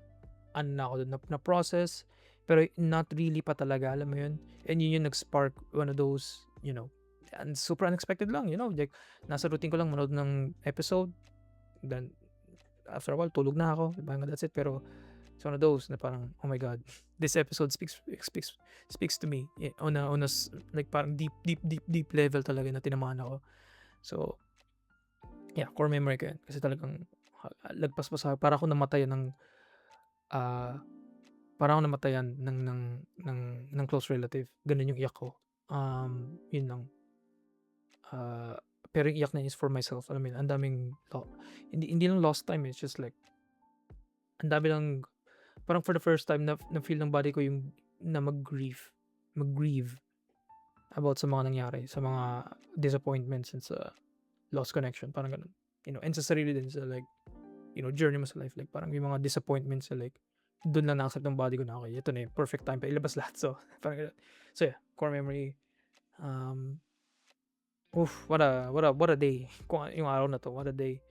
ano na ako doon na process, pero not really pa talaga, alam mo yun? And yun yung nag-spark one of those, and super unexpected lang, like, nasa routine ko lang manood ng episode, then, after a while, tulog na ako, parang that's it, pero, it's one of those na parang, oh my God, this episode speaks to me, on a like, parang deep level talaga na tinamaan ako. So, yeah, core memory ko yan, kasi talagang, lagpas pa sa, para ako namatayan ng, parang ako namatayan ng close relative. Ganun yung iyak ko. Yun lang. Pero yung iyak na is for myself. Alam mo yun, ang daming, hindi lang lost time. It's just like, ang dami lang, parang for the first time na feel ng body ko yung na mag-grieve about sa mga nangyari, sa mga disappointments and sa lost connection. Parang ganun. And sa sarili din, sa like, journey mo sa life. Like, parang yung mga disappointments sa like, doon lang na-accept ng body ko na, okay, ito na yung perfect time pa ilabas lahat. So, parang ganun. So yeah, core memory. What a day. Kung yung araw na to, what a day.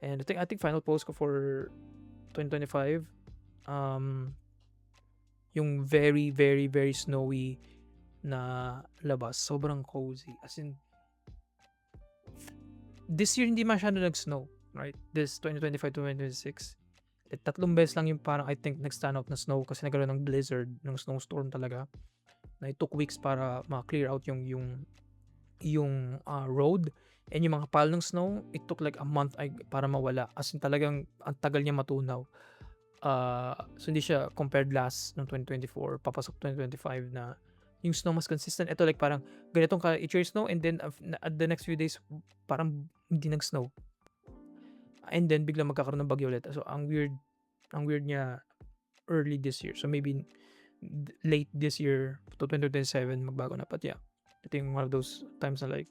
And I think final post ko for 2025, yung very, very, very snowy na labas. Sobrang cozy. As in, this year hindi masyado nag-snow, right? This 2025-2026. Tatlong beses lang yung parang I think nag-stand out na snow, kasi nagkaroon ng blizzard, ng snowstorm talaga. Na it took weeks para ma-clear out yung road. And yung mga pile ng snow, it took like a month para mawala. As in talagang ang tagal niya matunaw. So hindi siya compared last ng 2024, papasok 2025 na yung snow mas consistent. Ito like parang ganitong ka-itsure snow, and then at the next few days parang hindi nag-snow. And then biglang magkakaroon ng bagyo ulit. So ang weird niya early this year. So maybe late this year to 2027 magbago na. But yeah, ito yung one of those times na like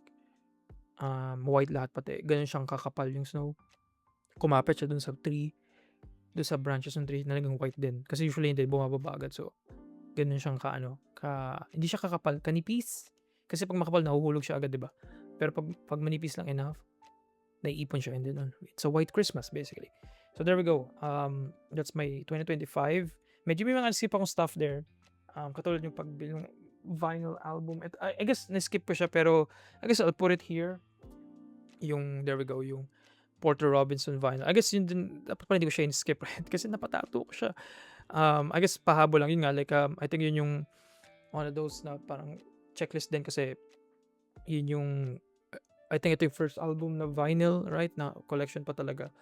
white lahat, pati ganun siyang kakapal yung snow. Kumapit siya dun sa tree, dun sa branches ng tree, talagang white din. Kasi usually hindi, bumababa agad. So ganun siyang hindi siya kakapal, kanipis. Kasi pag makapal, nahuhulog siya agad, diba? Pero pag manipis lang enough, naiipon siya, and then it's a white Christmas basically. So there we go. That's my 2025. Medyo may mga skip akong stuff there. Katulad yung pagbili ng vinyl album. I guess na-skip ko siya, pero I guess I'll put it here. There we go, yung Porter Robinson vinyl. I guess yun din, dapat pala hindi ko siya in-skip, right? Kasi napatato ko siya. I guess pahabol lang yun nga, like I think yun yung one of those na parang checklist din, kasi yun yung I think ito yung first album na vinyl, right, na collection pa talaga.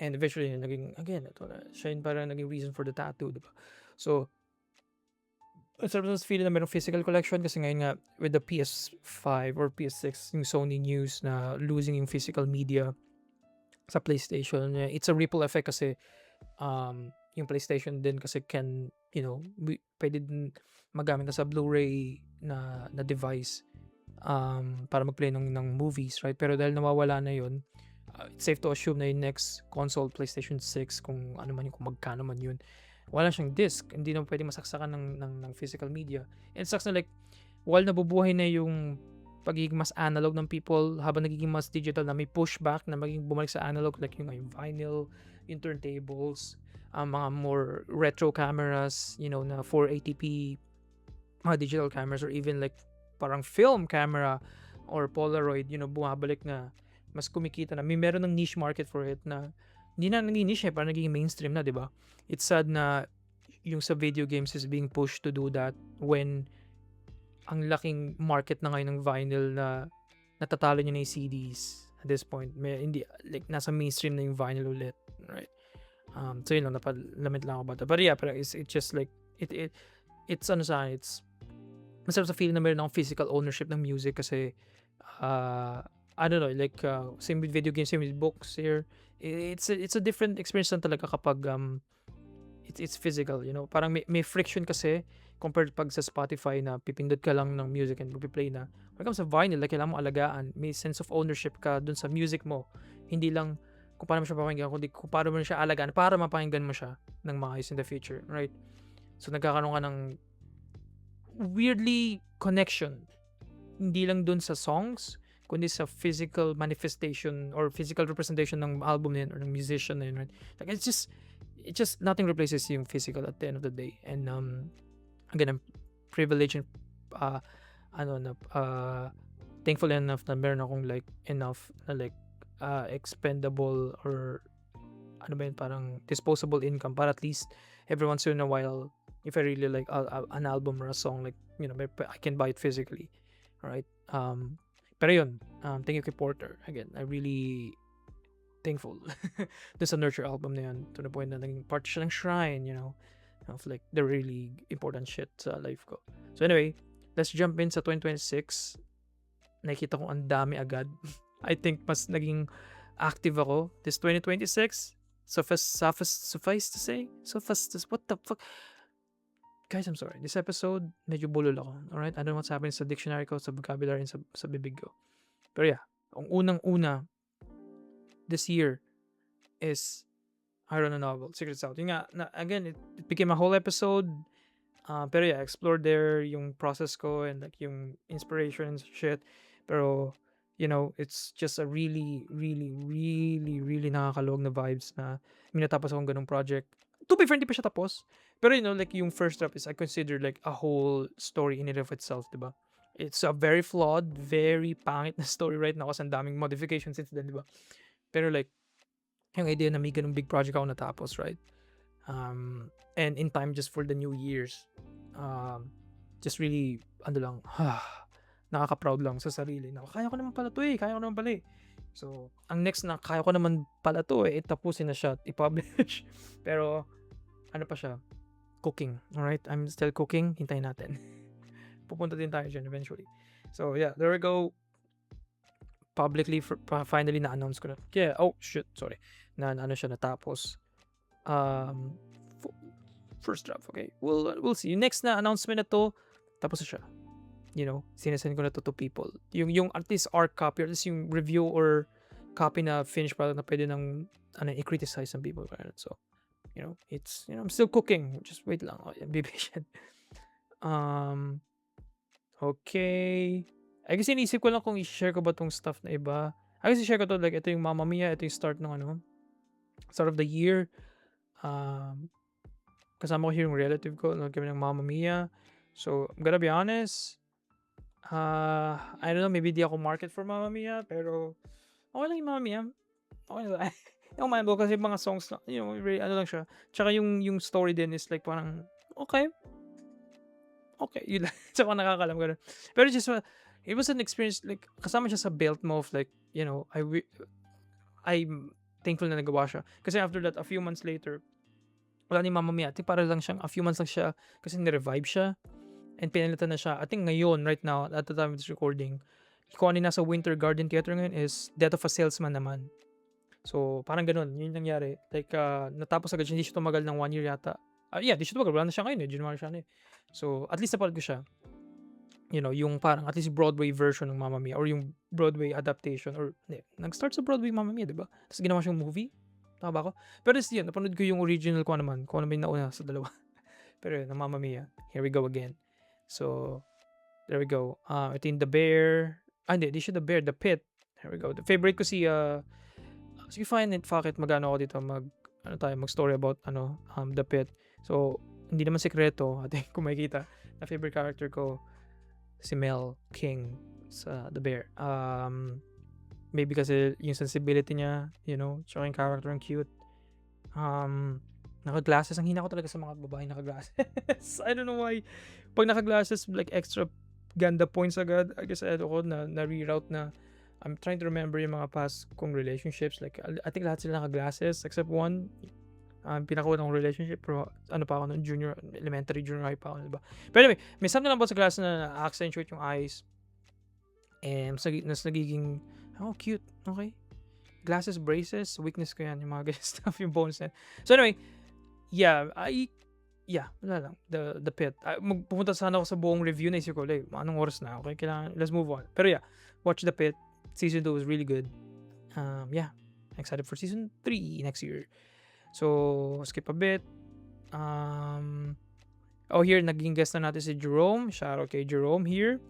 And eventually naging, again, ito na siya yung parang naging reason for the tattoo, diba? So it's a feeling na merong physical collection, kasi ngayon nga with the PS5 or PS6, yung Sony news na losing yung physical media sa PlayStation, it's a ripple effect, kasi yung PlayStation din kasi can, pwede din magamit na sa Blu-ray na device para mag-play ng movies, right? Pero dahil nawawala na yun, it's safe to assume na yung next console, PlayStation 6, kung ano man yun, kung magkano man yun, wala siyang disc, hindi na pwede masaksakan ng physical media. And sucks na like, while nabubuhay na yung pagiging mas analog ng people, habang nagiging mas digital na, may pushback na maging bumalik sa analog, like yung vinyl, yung turntables, mga more retro cameras, na 480p, mga digital cameras, or even like parang film camera or Polaroid, bumabalik na mas kumikita na. Meron ng niche market for it na hindi na naging niche parang naging mainstream na, di ba? It's sad na yung sa video games is being pushed to do that when ang laking market na ngayon ng vinyl na natatalo niya na yung CDs at this point. Hindi, like, nasa mainstream na yung vinyl ulit, right? So yun lang, napalamit lang ako about that. But yeah, pero it's just like, it's ano sa akin, it's masarap sa feeling na meron akong physical ownership ng music kasi, I don't know, like, same with video games, same with books here. It's a different experience lang talaga kapag, it's physical, parang may friction kasi compared pag sa Spotify na pipindot ka lang ng music and magpi-play na. When it comes sa vinyl, like, kailangan mo alagaan, may sense of ownership ka dun sa music mo, hindi lang kung paano mo siya papakinggan, kundi kung paano mo siya alagaan para mapakinggan mo siya ng maayos in the future, right? So nagkakaroon ka ng weirdly connection, hindi lang dun sa songs, kundi sa physical manifestation or physical representation ng album na yun or ng musician na yun, right? Like, it's just nothing replaces yung physical at the end of the day. And again, I'm privileged and thankful enough na meron akong like enough na like expendable or ano ba yun, parang disposable income para at least every once in a while, if I really like an album or a song, like, I can buy it physically, right? Pero yun, thank you kay Porter. Again, I really thankful dun sa Nurture album na yun, to the point na naging part siya ng shrine, of like the really important shit sa life ko. So anyway, let's jump in sa 2026. Nakikita ko ang dami agad. I think mas naging active ako this 2026. Suffice to say, what the fuck? Guys, I'm sorry. This episode, medyo bulol ako. Alright? I don't know what's happening sa dictionary ko, sa vocabulary, and sa bibig ko. Pero yeah, ang unang-una this year is I wrote a novel, Secrets Out. Yun nga, again, it became a whole episode. Pero yeah, explored there yung process ko and like yung inspiration and shit. Pero, it's just a really, really, really, really nakakalog na vibes na may natapos akong ganung project. To be fair, hindi pa siya tapos. Pero like yung first draft is I consider like a whole story in and of itself, diba? It's a very flawed, very pangit na story right now kasi ang daming modifications since then, diba? Pero like, yung idea na may ganung big project ako natapos, right? And in time just for the new years, just really, nakaka-proud lang sa sarili na kaya ko naman pala to kaya ko naman pala So, ang next na kaya ko naman pala to tapusin na siya at i-publish. Pero, ano pa siya? Cooking, alright? I'm still cooking, hintayin natin. Pupunta din tayo dyan eventually. So, yeah, there we go. Publicly, finally na-announce ko na. Yeah, oh, shit, sorry. Na ano siya natapos. First draft, okay. We'll see. Yung next na announcement na to, tapos na siya. Sinesend ko na to people. Yung at least art copy, or at least yung review or copy na finished product na pwede nang i-criticize some people. So, it's, I'm still cooking. Just wait lang. Be patient. Okay. I guess inisip ko lang kung i-share ko ba tong stuff na iba. I guess i-share ko to, like, ito yung Mamma Mia, ito yung start of the year. Kasama ko here yung relative ko, kami ng Mamma Mia. So, I'm gonna be honest, I don't know, maybe di ako market for Mamma Mia, pero okay lang yung Mamma Mia. Okay lang. Yung mind kasi mga songs lang, really, ano lang siya. Tsaka yung story din is like parang, okay, yun lang. Tsaka nakakalam ko. Pero just, it was an experience, like, kasama siya sa belt mo of like, I'm thankful na nagawa siya. Kasi after that, a few months later, wala ni Mamma Mia. I think para lang siyang, a few months lang siya, kasi ni-revive siya. And pinalitan na siya. I think ngayon, right now, at the time of this recording, kung ano nasa Winter Garden Theater ngayon is Death of a Salesman naman. So, parang ganun. Yun yung nangyari. Like, natapos agad siya. Hindi siya tumagal ng 1 year yata. Yeah, di siya tumagal. Wala na siya ngayon. January siya na So, at least napanood ko siya. Yung parang at least Broadway version ng Mamma Mia or yung Broadway adaptation or nag-start sa Broadway Mamma Mia, diba? Tapos ginawa siyang movie. Tama ba ako? Pero yun, napanood ko yung original ko naman. Kung ano ba yung nauna sa dalawa. Pero yun, ng Mamma Mia. Here we go again. So, there we go. Ito yung The Bear. Hindi siya The Bear. The Pit. Here we go. The favorite ko si, sige fine, fuck it, magano ako dito, ano tayo, mag-story about The Pit. So, hindi naman sekreto, I think kung makikita, na favorite character ko, si Mel King sa The Bear. Maybe kasi yung sensibility niya, tsaka yung character ang cute. Naka-glasses. Ang hina ko talaga sa mga babae naka-glasses. I don't know why. Pag naka-glasses, like extra ganda points agad. I guess ko na-reroute na. I'm trying to remember yung mga past kong relationships. Like, I think lahat sila naka-glasses except one. Pinakaunang relationship, pero ano pa ako nung elementary, junior high pa ako, diba? Pero anyway, may something about sa glasses na accentuate yung eyes. And mas nagiging, cute. Okay. Glasses, braces, weakness ko yan, yung mga ganyan stuff, yung bones na. So anyway, wala lang, the Pit. Magpupunta sana ako sa buong review, naisip ko, like, anong oras na, okay, kailangan, let's move on. Pero yeah, watch The Pit. Season 2 was really good. Excited for season 3 next year. So, skip a bit. Here, naging guest na natin si Jerome. Shout out kay Jerome here.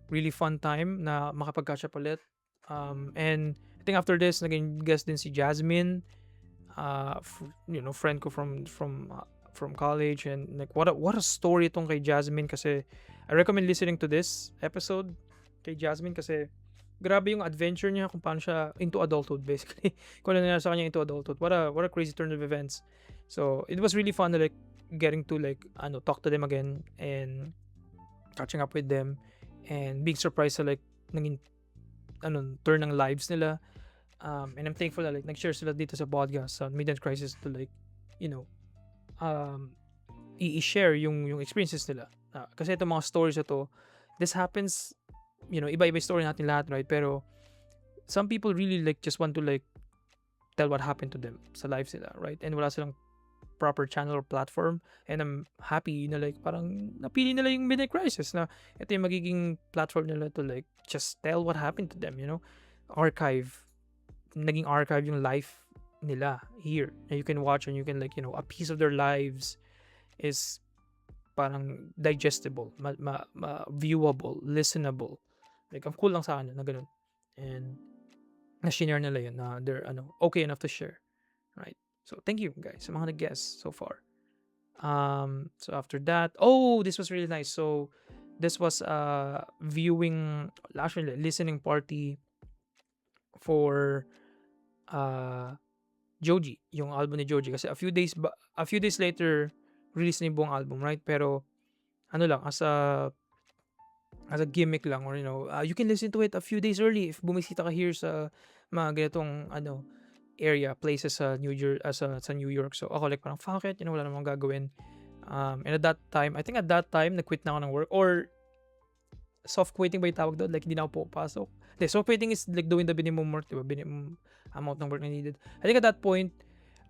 Really fun time na makapag-catch up ulit. And I think after this, naging guest din si Jasmine. Friend ko from college, and like what a story itong kay Jasmine, kasi I recommend listening to this episode kay Jasmine kasi grabe yung adventure niya kung paano siya into adulthood basically. Kung ano nangyari sa kanya into adulthood. What a crazy turn of events. So it was really fun to like getting to like talk to them again and catching up with them and being surprised sa like naging turn ng lives nila. And I'm thankful that like nag-share sila dito sa podcast sa Midnight Crisis to like i-share yung experiences nila. Kasi itong mga stories na to, this happens, iba-iba story natin lahat, right? Pero some people really like just want to like tell what happened to them sa lives nila, right? And wala silang proper channel or platform, and I'm happy na like parang napili nila yung Midnight Crisis na ito yung magiging platform nila to like just tell what happened to them, naging archive yung life nila here, and you can watch and you can like a piece of their lives is parang digestible, viewable, listenable. Like ang cool lang sa akin na ganun, and na-share nila yun na they're okay enough to share, right? So thank you guys sa mga nag-guess so far. So after that, this was really nice. So this was actually listening party for Joji, yung album ni Joji, kasi a few days later release na yung buong album, right? Pero lang, as a gimmick lang, or you can listen to it a few days early if bumisita ka here sa mga ganitong area, places sa New York. So ako like parang fuck it, wala namang gagawin. And I think at that time nag-quit na ako ng work, or soft quitting ba yung tawag doon, like hindi na ako pupasok. Soft quitting is like doing the minimum work, diba? Minimum amount ng work na needed. I think at that point,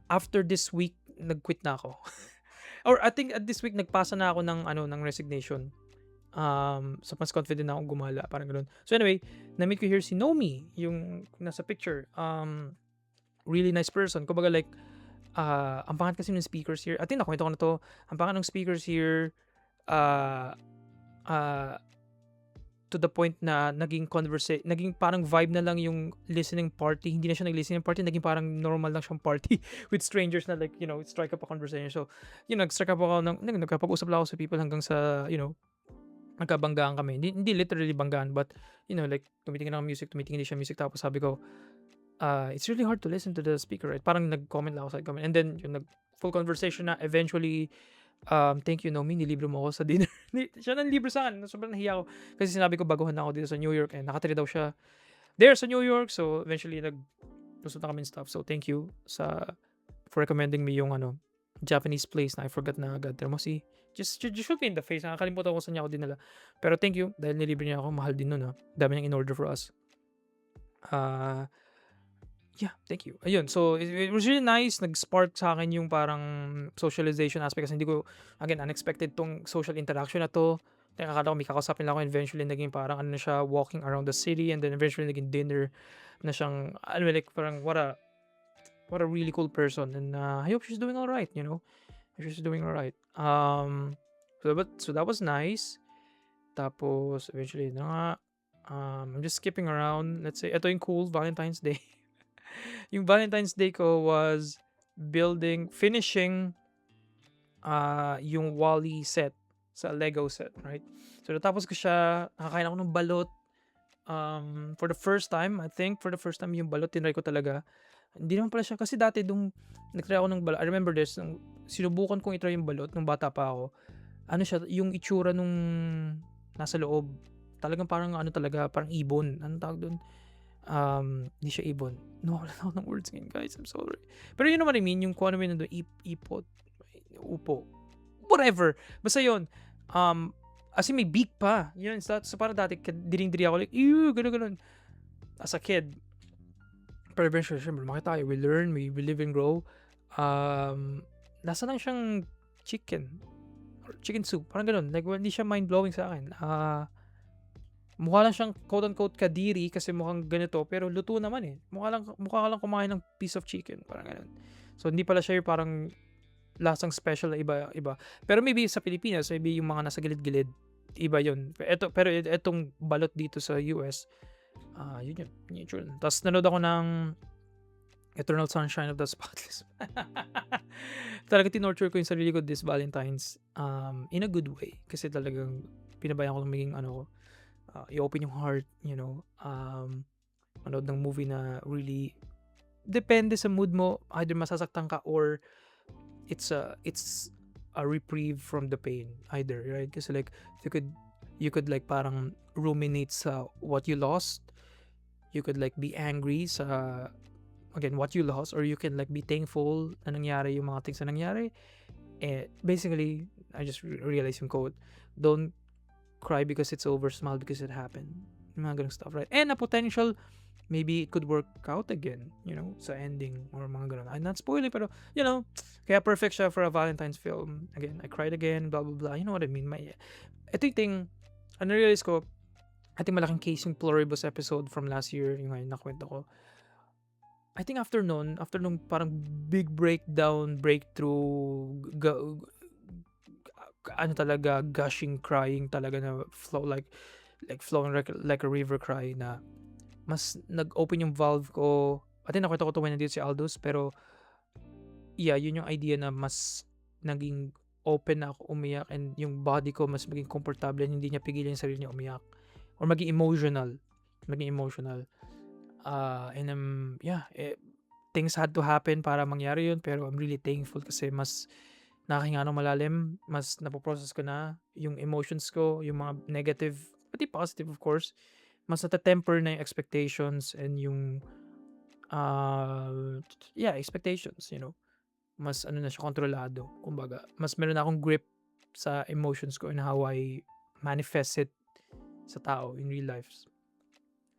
after this week, nag-quit na ako. Or I think at this week, nagpasa na ako ng resignation. So mas confident na akong gumala, parang ganoon. So anyway, na-meet ko here si Nomi, yung nasa picture. Really nice person. Kumbaga like, ang pangat kasi ng speakers here. At nakwento ko na to. Ang pangat ng speakers here, to the point na naging parang vibe na lang yung listening party. Hindi na siya nag-listening party, naging parang normal lang siyang party with strangers na like, strike up a conversation. So, nag-strike up ako nagkapag-usap lang ako sa people hanggang sa, nagkabanggaan kami. Hindi literally banggaan, but, like, tumitingin ako music, tumitingin din siya music. Tapos sabi ko, it's really hard to listen to the speaker, right? Parang nag-comment lang ako sa comment. And then, yung full conversation na eventually, thank you Nomi, nilibre mo ako sa dinner. Siya nang libre sa akin, sobrang nahiya ako kasi sinabi ko baguhan na ako dito sa New York, and nakatira daw siya there sa New York. So eventually naglusot na kami stuff. So thank you for recommending me yung Japanese place na I forgot na agad. Termosi, just shoot me in the face, nakakalimutan ko saan niya ako dinala. Pero thank you dahil nilibre niya ako, mahal din nun dami niyang in order for us. Yeah, thank you. Ayun, so it was really nice. Nag-spark sa akin yung parang socialization aspect kasi hindi ko, again, unexpected tong social interaction na to. Akala ko may kakausapin lang ako, eventually naging parang na siya, walking around the city, and then eventually naging dinner na siyang, like parang what a really cool person, and I hope she's doing alright, she's doing alright. So that was nice. Tapos eventually I'm just skipping around. Let's say ito yung cool Valentine's Day. Yung Valentine's Day ko was finishing yung Wall-E set sa Lego set, right? So natapos ko siya, nakakain ako ng balot. For the first time, I think for the first time yung balot tinry ko talaga. Hindi naman pala siya kasi dati nung nag-try ako ng balot, I remember this, nung sinubukan kong i-try yung balot nung bata pa ako. Ano siya, yung itsura nung nasa loob, talagang parang ano talaga, parang ibon. Anong tawag dun? Hindi siya ibon. Nawawalan ako ng words ngayon, guys. I'm sorry. Pero you know what I mean? Yung kung ano yun nandun, ipot, upo, whatever. Basta yun. As in may beak pa. Yun, so parang dati, diring-diri ako like, ew, ganun. As a kid. Pero eventually, syempre, lumaki tayo. We learn, we live and grow. Nasa lang siyang chicken. Or chicken soup. Parang ganun. Like, hindi siya mind-blowing sa akin. Mukha lang siyang quote-unquote kadiri kasi mukhang ganito. Pero luto naman eh. Mukha ka lang kumain ng piece of chicken. Parang ganun. So, hindi pala siya yung parang lasang special na iba. Pero maybe sa Pilipinas, maybe yung mga nasa gilid-gilid, iba yun. Pero etong balot dito sa US, yun. Tapos nanood ako ng Eternal Sunshine of the Spotless. Talaga tinorture ko yung sarili ko this Valentine's in a good way. Kasi talagang pinabayaan ko lang maging i-open yung heart, manood ng movie na really depende sa mood mo, either masasaktan ka or it's a reprieve from the pain either, right? Kasi like you could like parang ruminate sa what you lost, you could like be angry sa again what you lost, or you can like be thankful na nangyari yung mga things na nangyari. Basically I just realized yung quote, don't cry because it's over, smile because it happened, yung mga ganung stuff, right? And a potential maybe it could work out again, sa ending or mga ganun. I'm not spoiling, pero, kaya perfect siya for a Valentine's film. Again, I cried again, blah, blah, blah. You know what I mean? Ito yung thing, realize ko, I think malaking case yung Pluribus episode from last year, yung ngayon nakwento ko. I think after nung parang big breakthrough, talaga, gushing, crying talaga na flow like flowing like a river cry na mas nag-open yung valve ko. I think nakwento ko to when nandito si Aldous, pero yeah, yun yung idea na mas naging open na ako umiyak, and yung body ko mas maging komportable, hindi niya pigilan yung sarili niya umiyak or maging emotional. And things had to happen para mangyari yun, pero I'm really thankful kasi mas nakahinga ng malalim, mas napoprocess ko na yung emotions ko, yung mga negative, pati positive of course, mas natatemper na yung expectations and yung expectations, mas na siya, kontrolado, kumbaga mas meron na akong grip sa emotions ko and how I manifest it sa tao in real life,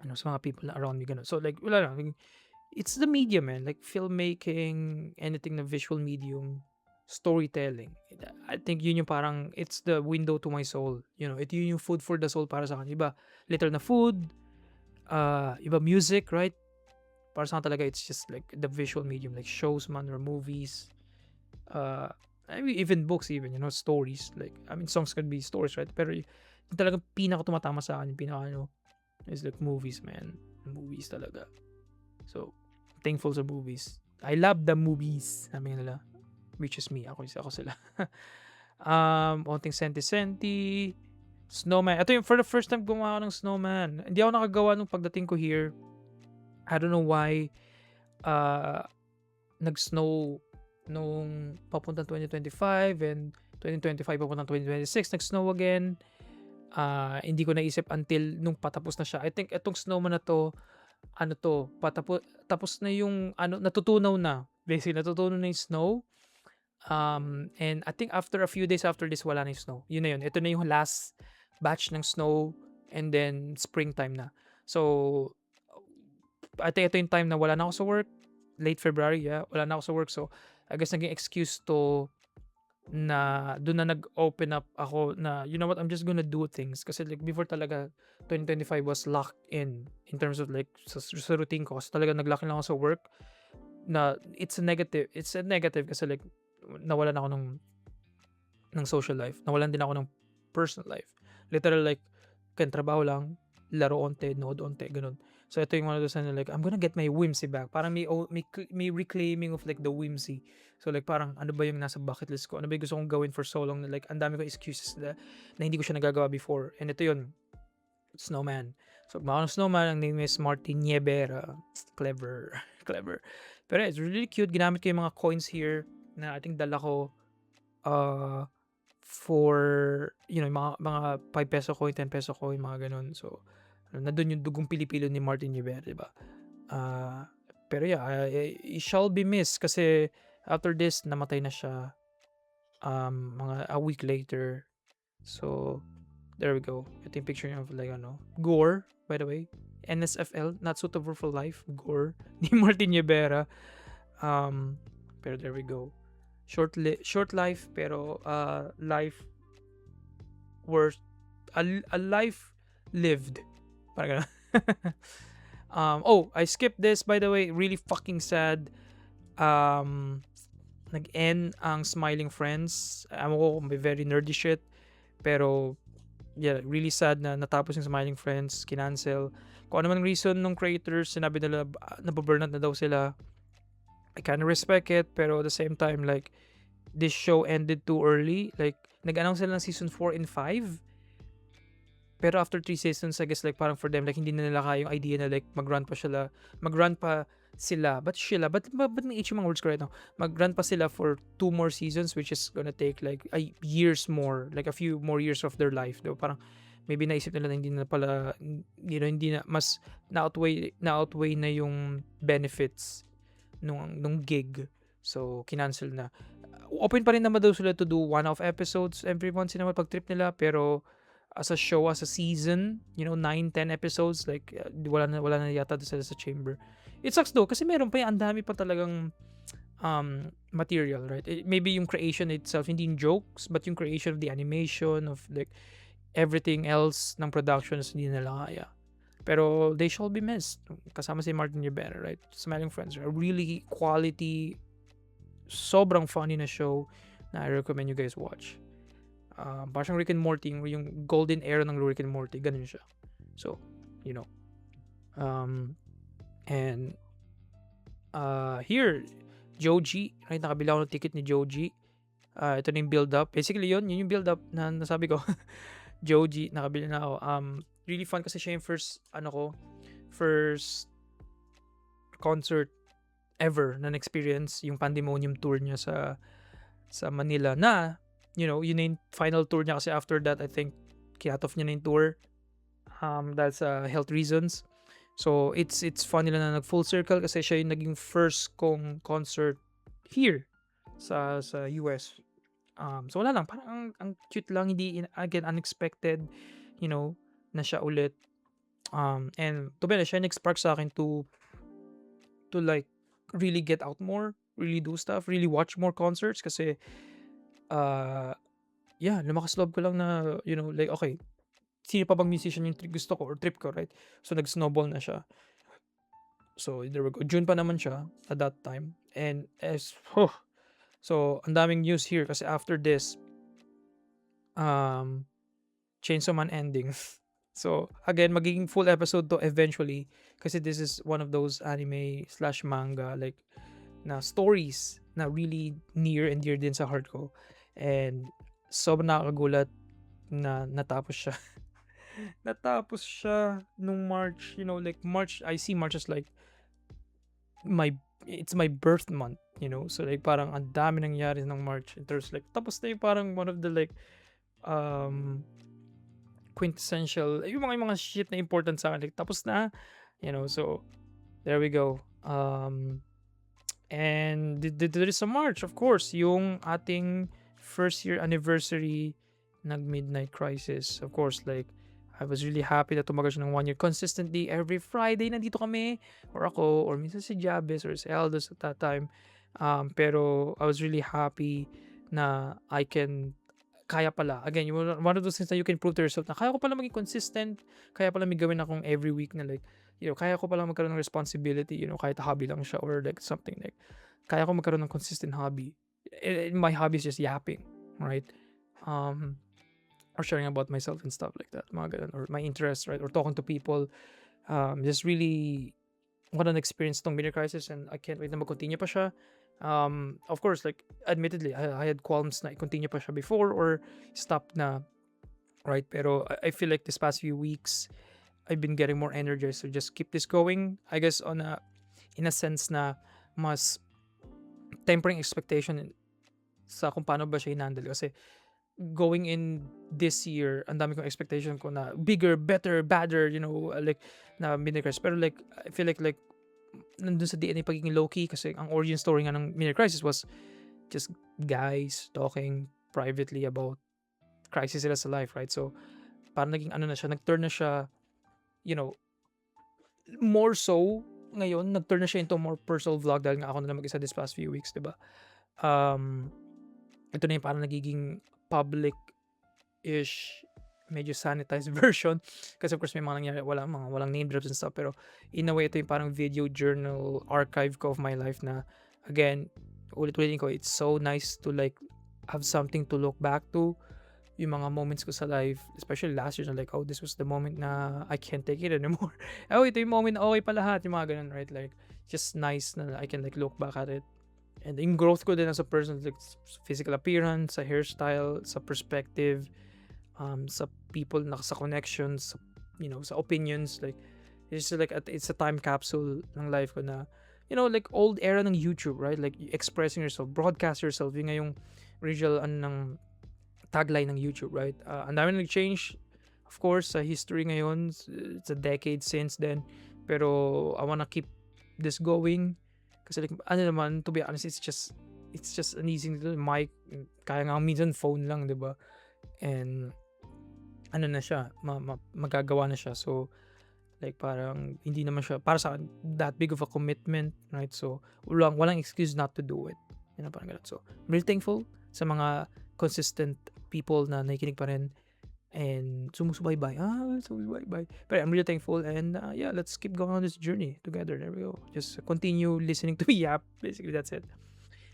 sa mga people na around me, ganun. So like wala lang, it's the medium, man, like filmmaking, anything na visual medium, storytelling. I think yun yung parang it's the window to my soul, ito yun yung food for the soul para sa akin. Iba literal na food, iba music, right? Para sa akin talaga it's just like the visual medium, like shows man or movies, I mean even books, even stories, like I mean songs can be stories, right? Pero yung talagang pinaka tumatama sa akin, yung pinaka is like movies, man. Movies talaga. So thankful sa movies. I love the movies, sabi nila, which is me. Ako sila. Onting senti-senti, snowman. Ito yung for the first time gumawa ako ng snowman. Hindi ako nakagawa nung pagdating ko here. I don't know why nag-snow nung papuntang 2025 and 2025 papuntang 2026 nag-snow again. Hindi ko naisip until nung patapos na siya. I think etong snowman na to, tapos na yung natutunaw na. Basically, natutunaw na yung snow. And I think after a few days after this, wala na yung snow. Yun na yun. Ito na yung last batch ng snow, and then springtime na. So, I think ito yung time na wala na ako sa work. Late February, wala na ako sa work. So, I guess naging excuse to na doon na nag-open up ako na, you know what, I'm just gonna do things. Kasi like before talaga, 2025 was locked in terms of like sa routine ko. Kasi talaga nag-lock in lang ako sa work na it's a negative kasi like nawalan ako ng social life. Nawalan din ako ng personal life. Literal like, trabaho lang, laro onte, nood onte, ganun. So ito yung one of those na like, I'm gonna get my whimsy back. Parang may reclaiming of like the whimsy. So like parang ano ba yung nasa bucket list ko? Ano ba yung gusto kong gawin for so long na like ang dami ko excuses na hindi ko siya nagagawa before. And ito yun, snowman. So mga snowman, ang name is Martin Nievera. Clever. Clever. Pero it's really cute. Ginamit ko yung mga coins here na I think dala ko uh, for, mga 5 peso coin, 10 peso coin, mga ganun. So, nandun yung dugong Pilipino ni Martin Rivera, diba? Uh, pero yeah, he shall be missed kasi after this, namatay na siya mga a week later. So, there we go. Ito yung picture niya of like, Gore, by the way. NSFL, not suitable for life. Gore, ni Martin Rivera. Pero there we go. Short life, pero life worth a life lived. Parang I skipped this, by the way. Really fucking sad. Nag-end ang Smiling Friends. Alam ko may very nerdy shit, pero yeah, really sad na natapos yung Smiling Friends, kinancel. Kung ano man reason ng creators, sinabi nila nababurnout na daw sila. I kind of respect it, pero at the same time, like, this show ended too early. Like, nag-announce sila ng season 4 and 5. Pero after 3 seasons, I guess, like, parang for them, like, hindi na nila kaya yung idea na, like, mag-run pa sila. Ba't may itchy mga words ko right now? Mag-run pa sila for 2 more seasons, which is gonna take, like, years more. Like, a few more years of their life. Diba? Parang, maybe naisip nila na hindi na pala, hindi na, mas na-outweigh na yung benefits nung gig. So, kinancel na. Open pa rin naman daw sila to do one-off episodes every once in a while pag trip nila, pero as a show, as a season, 9-10 episodes, like, wala na yata sila sa chamber. It sucks though, kasi meron pa yan, ang dami pa talagang material, right? Maybe yung creation itself, hindi yung jokes, but yung creation of the animation, of like, everything else ng productions, hindi nila kaya. Pero they shall be missed. Kasama si Martin Rivera, right? Smiling Friends, a really quality, sobrang funny na show na I recommend you guys watch. Parang Rick and Morty, yung golden era ng Rick and Morty, ganun siya. So, and here, Joji, right? Nakabila ako ng ticket ni Joji. Ito na yung build-up. Basically, yun yung build-up na nasabi ko. Joji, nakabili na ako. Really fun kasi siya yung first concert ever na experience yung Pandemonium tour niya sa Manila na, yun yung final tour niya kasi after that, I think, kinat off niya na yung tour dahil sa health reasons. So, it's fun nila na nag-full circle kasi siya yung naging first kong concert here sa US. So, wala lang. Parang ang cute lang. Hindi, again, unexpected, na siya ulit. And to be honest, siya nag-spark sa akin to like really get out more, really do stuff, really watch more concerts kasi lumakas loob ko lang na, like, okay, sino pa bang musician yung gusto ko or trip ko, right? So, nag-snowball na siya. So, there we go. June pa naman siya at that time. And so, ang daming news here kasi after this, Chainsaw Man ending. So, again, magiging full episode to eventually kasi this is one of those anime/manga like na stories na really near and dear din sa heart ko. And sobrang nakakagulat na natapos siya. Natapos siya nung March, like March, I see March as like it's my birth month, so like parang ang dami nangyari ng March in terms like tapos na yung parang one of the like quintessential yung mga shit na important sa akin like tapos na, so there we go. And there is a March, of course, yung ating first year anniversary ng Midnight Crisis. Of course, like, I was really happy na tumagal siya ng 1 year consistently. Every Friday, nandito kami, or ako, or minsan si Jabez, or si Aldous at that time. Pero I was really happy na kaya pala. Again, one of those things that you can prove to yourself na kaya ko pala maging consistent, kaya pala may gawin akong every week na like, kaya ko pala magkaroon ng responsibility, kahit hobby lang siya or like something like, kaya ko magkaroon ng consistent hobby. My hobby is just yapping, right? Or sharing about myself and stuff like that, mga ganun, or my interests, right? Or talking to people. Just really what an experience tong midlife crisis, and I can't wait na mag-continue pa siya. Of course, like admittedly, I had qualms na i-continue pa siya before or stop na, right? Pero I feel like this past few weeks, I've been getting more energized to just keep this going. I guess in a sense na mas tempering expectation sa kung paano ba siya hinandle kasi going in this year, ang dami kong expectation ko na bigger, better, badder, like na midlife crisis. Pero like I feel like nandun sa DNA pagiging low-key kasi ang origin story nga ng midlife crisis was just guys talking privately about crisis sila sa life, right? So, parang naging ano na siya, nag-turn na siya, you know, more so ngayon, nag-turn na siya into more personal vlog dahil nga ako na lang mag-isa this past few weeks, di ba? Um, ito na yung parang nagiging public-ish, medyo sanitized version. Kasi of course may mga nangyari, walang name drops and stuff. Pero in a way, ito yung parang video journal archive ko of my life na, again, ulit-ulitin ko, it's so nice to like have something to look back to. Yung mga moments ko sa life, especially last year, na like, oh, this was the moment na I can't take it anymore. Oh, ito yung moment na okay pa lahat, yung mga ganun, right? Like, just nice na I can like look back at it. And yung growth ko din as a person, like physical appearance, sa hairstyle, sa perspective, sa people, sa connections, sa opinions, like, it's like it's a time capsule ng life ko na, like old era ng YouTube, right? Like expressing yourself, broadcast yourself, yung ngayong original ng tagline ng YouTube, right? Ang dami na nag-change, of course, sa history ngayon. It's a decade since then. Pero I wanna keep this going. Kasi like, ano naman, to be honest, it's just an easy little mic. Kaya nga minsan phone lang, di ba? And ano na siya, magagawa na siya. So, like parang hindi naman siya, para sa akin, that big of a commitment, right? So, walang excuse not to do it. Parang ganun. So, I'm really thankful sa mga consistent people na nakikinig pa rin and sumusubaybay. Sumusubaybay. But I'm really thankful and yeah, let's keep going on this journey together. There we go. Just continue listening to me yap. Basically, that's it.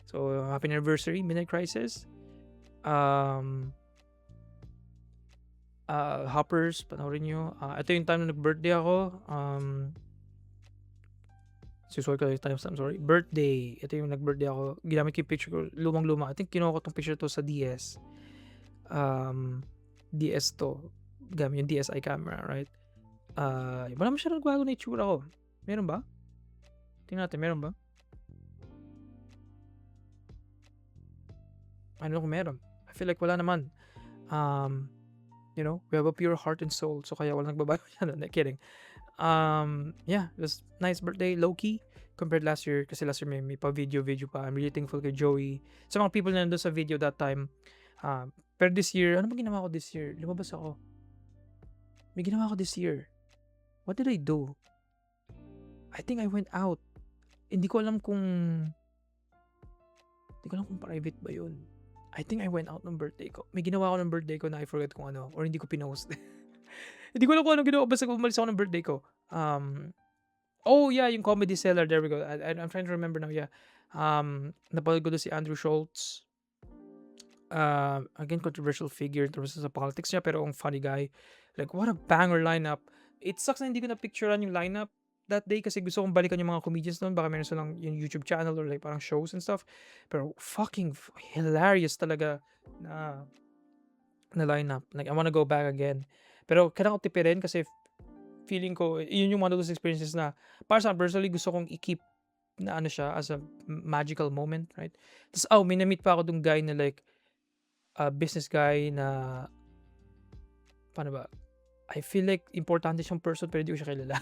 So, happy anniversary, Midnight Crisis. Hoppers, panoorin nyo. Ito yung time na nag-birthday ako. I'm sorry. Birthday. Ito yung nag-birthday ako. Ginamit ko yung picture ko. Lumang-luma. I think kinuha ko tong picture to sa DS. DS to. Gamit yung DSi camera, right? Wala mo siya nagbago na itsura ko. Meron ba? Tingnan natin, meron ba? Ano kung meron? I feel like wala naman. We have a pure heart and soul. So kaya wala nagbabago yan. Not kidding. Yeah, it was nice birthday, low-key, compared last year. Kasi last year may pa-video pa. I'm really thankful kay Joey. Sa mga people na nandun sa video that time. Pero this year, ano ba ginawa ko this year? Lumabas ako. May ginawa ko this year. What did I do? I think I went out. Hindi ko alam kung private ba yun. I think I went out ng birthday ko. May ginawa ko ng birthday ko na I forget kung ano. Or hindi ko pinost. Hindi ko alam kung anong ginawa. Basta umalis ako ng birthday ko. Oh yeah, yung Comedy Cellar. There we go. I'm trying to remember now. Yeah. Napanood ko doon si Andrew Schultz. Again, controversial figure in terms sa politics niya. Pero ang funny guy. Like, what a banger lineup. It sucks na hindi ko na-picturean yung lineup that day kasi gusto kong balikan yung mga comedians doon. Baka meron silang yung YouTube channel or like parang shows and stuff. Pero fucking hilarious talaga na lineup. Like, I wanna go back again. Pero kailangan ko tipirin kasi feeling ko, yun yung one of those experiences na para sa personally gusto kong i-keep na ano siya as a magical moment, right? Tapos, may na-meet pa ako dong guy na like, business guy na, paano ba? I feel like importante siyang person pero hindi ko siya kilala.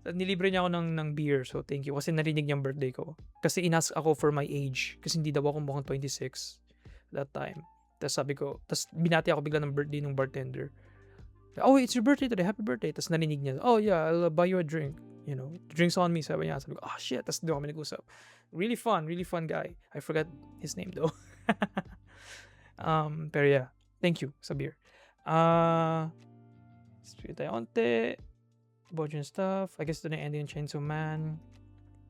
Nilibre niya ako ng beer, so thank you. Kasi narinig niyang birthday ko. Kasi inask ako for my age. Kasi hindi daw ako mukhang 26 that time. Tapos sabi ko, binati ako bigla ng birthday ng bartender. Oh, it's your birthday today. Happy birthday. Tapos narinig niya, oh yeah, I'll buy you a drink. Drinks on me, sabi niya. Sabi ko, oh shit. Tapos doon kami nag-usap. Really fun guy. I forgot his name though. Pero yeah, thank you sa beer. Street Onte. Bunch and stuff. I guess ito na yung ending ng Chainsaw Man.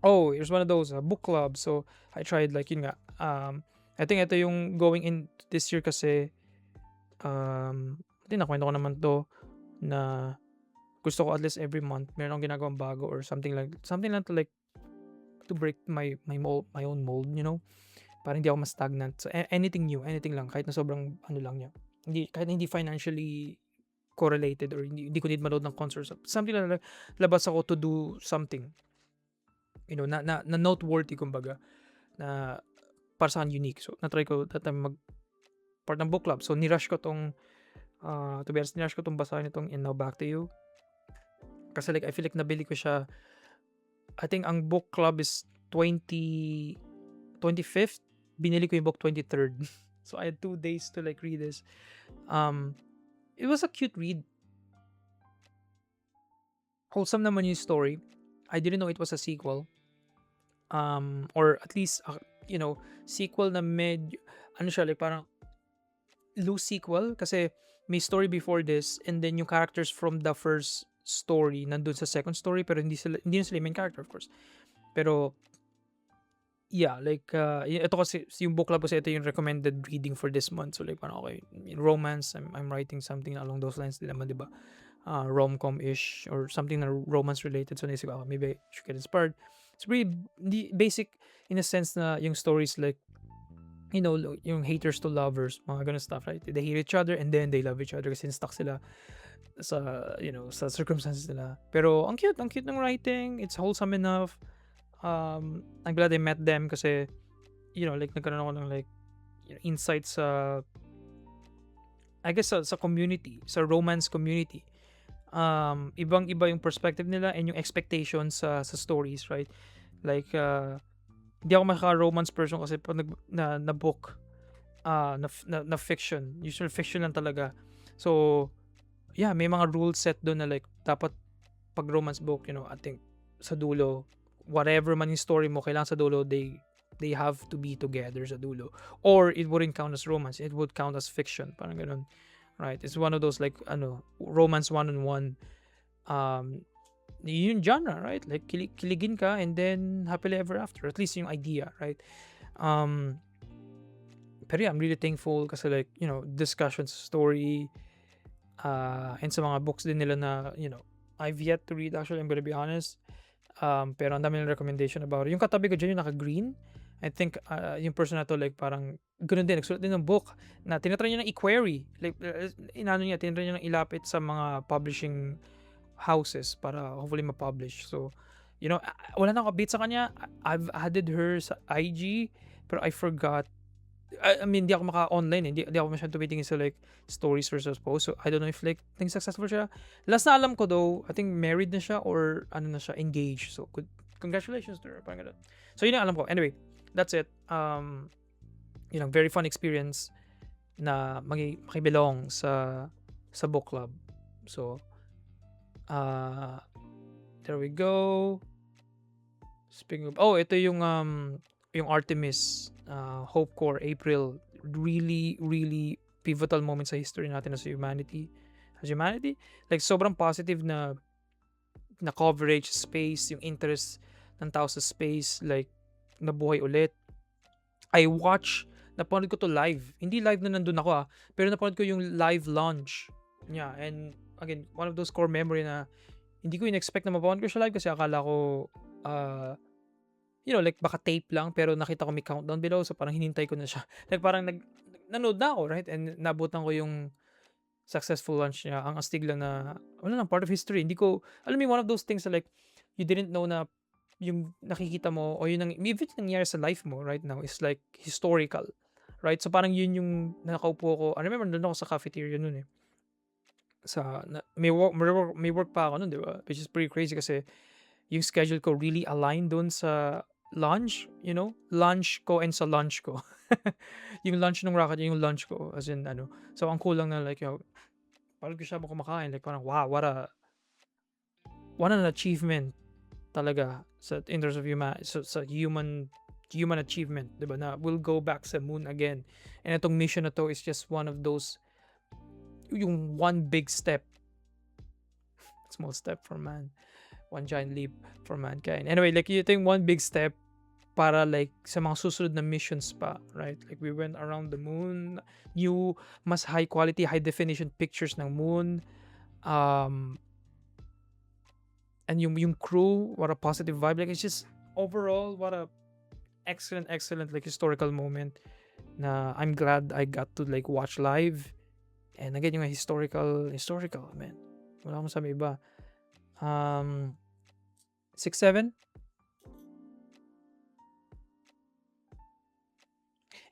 Oh, here's one of those book club. So, I tried like yun nga. I think ito yung going in this year kasi I think nakwento ko naman to na gusto ko at least every month meron akong ginagawang bago or something lang to like to break my own mold, para hindi ako ma-stagnant. So anything new, anything lang kahit na sobrang ano lang niya. Kahit na hindi financially correlated or hindi ko need manood ng concert. Something na labas ako to do something, na noteworthy kumbaga, na para sa akin unique. So na-try ko that time mag part ng book club. So ni-rush ko tong to be honest, ni-rush ko tong basahin itong And Now Back to You. Kasi like I feel like nabili ko siya. I think ang book club is 25th. Binili ko yung book 23rd. So I had 2 days to like read this. It was a cute read. Wholesome naman yung story. I didn't know it was a sequel. Or at least sequel na medyo ano siya, like parang loose sequel kasi may story before this and then yung characters from the first story nandun sa second story pero hindi na sila yung main character, of course. Pero yeah, like ito kasi yung book club kasi ito yung recommended reading for this month. So like parang okay, in romance, I'm writing something along those lines din naman, 'di ba? Rom-com-ish or something na romance related. So naisip ko, maybe I should get inspired. It's really basic in a sense na yung stories like yung haters to lovers, mga ganun stuff, right? They hate each other and then they love each other kasi stuck sila sa sa circumstances nila. Pero ang cute ng writing. It's wholesome enough. I'm glad I met them kasi like nagkaroon ako ng like insight sa I guess sa community, sa romance community. Ibang-iba yung perspective nila and yung expectations sa stories, right? Like hindi ako maka-romance person kasi pag na book na fiction, usually fiction lang talaga. So yeah, may mga rules set doon na like dapat pag romance book, I think sa dulo whatever man yung story mo, kailangan sa dulo they have to be together sa dulo, or it wouldn't count as romance, it would count as fiction, parang ganun, right? It's one of those like romance one-on-one yung genre, right? Like kiligin ka and then happily ever after, at least yung idea, right? Pero yeah, I'm really thankful kasi like discussions, story, and sa mga books din nila na I've yet to read, actually, I'm gonna be honest. Pero ang dami ng recommendation about it. Yung katabi ko dyan, yung naka-green, I think yung person na to like parang ganoon din, nagsulat din ng book na tinatry niya ng i-query, like tinatry niya ng ilapit sa mga publishing houses para hopefully ma-publish. So wala na ako update sa kanya. I've added her sa IG pero I forgot. I mean, hindi ako maka-online, hindi ako masyadong tumitingin sa like stories versus posts. So I don't know if like naging successful siya. Last na alam ko though, I think married na siya or na siya, engaged. So congratulations to her. Parang ganun. So yun ang alam ko. Anyway, that's it. Very fun experience na makibelong sa book club. So there we go. Speaking of, ito yung Artemis Hope Core April, really really pivotal moment sa history natin as humanity. Like sobrang positive na coverage, space, yung interest ng tao sa space, like nabuhay ulit. Napanood ko to live. Hindi live na nandun ako pero napanood ko yung live launch niya. And again, one of those core memory na hindi ko in-expect na mapanood ko siya live kasi akala ko like baka tape lang, pero nakita ko may countdown below, so parang hinintay ko na siya. Like parang nanood na ako, right? And nabutan ko yung successful launch niya. Ang astig lang na, wala lang, part of history. Hindi ko, alam mo, one of those things na like, you didn't know na yung nakikita mo, o yun even nangyari sa life mo right now is like historical, right? So parang yun yung nakaupo ko. I remember, nandun ako sa cafeteria nun eh. May work pa ako nun, di ba? Which is pretty crazy kasi yung schedule ko really aligned dun sa lunch, lunch ko and sa lunch ko. Yung lunch ng Rocket, yung lunch ko, as in, so ang cool lang na like, parang ko siya mo kumakain, like parang, wow, what an achievement talaga in terms of human achievement, diba, na we'll go back sa moon again. And itong mission na to is just one of those, yung one big step, small step for man, one giant leap for mankind. Anyway, like ito yung one big step para like sa mga susunod na missions pa, right? Like we went around the moon, new mas high quality, high definition pictures ng moon. and yung crew, what a positive vibe. Like, it's just overall, what a excellent like historical moment na I'm glad I got to like watch live. And again, yung historical, man. Wala akong sabi iba. 6-7.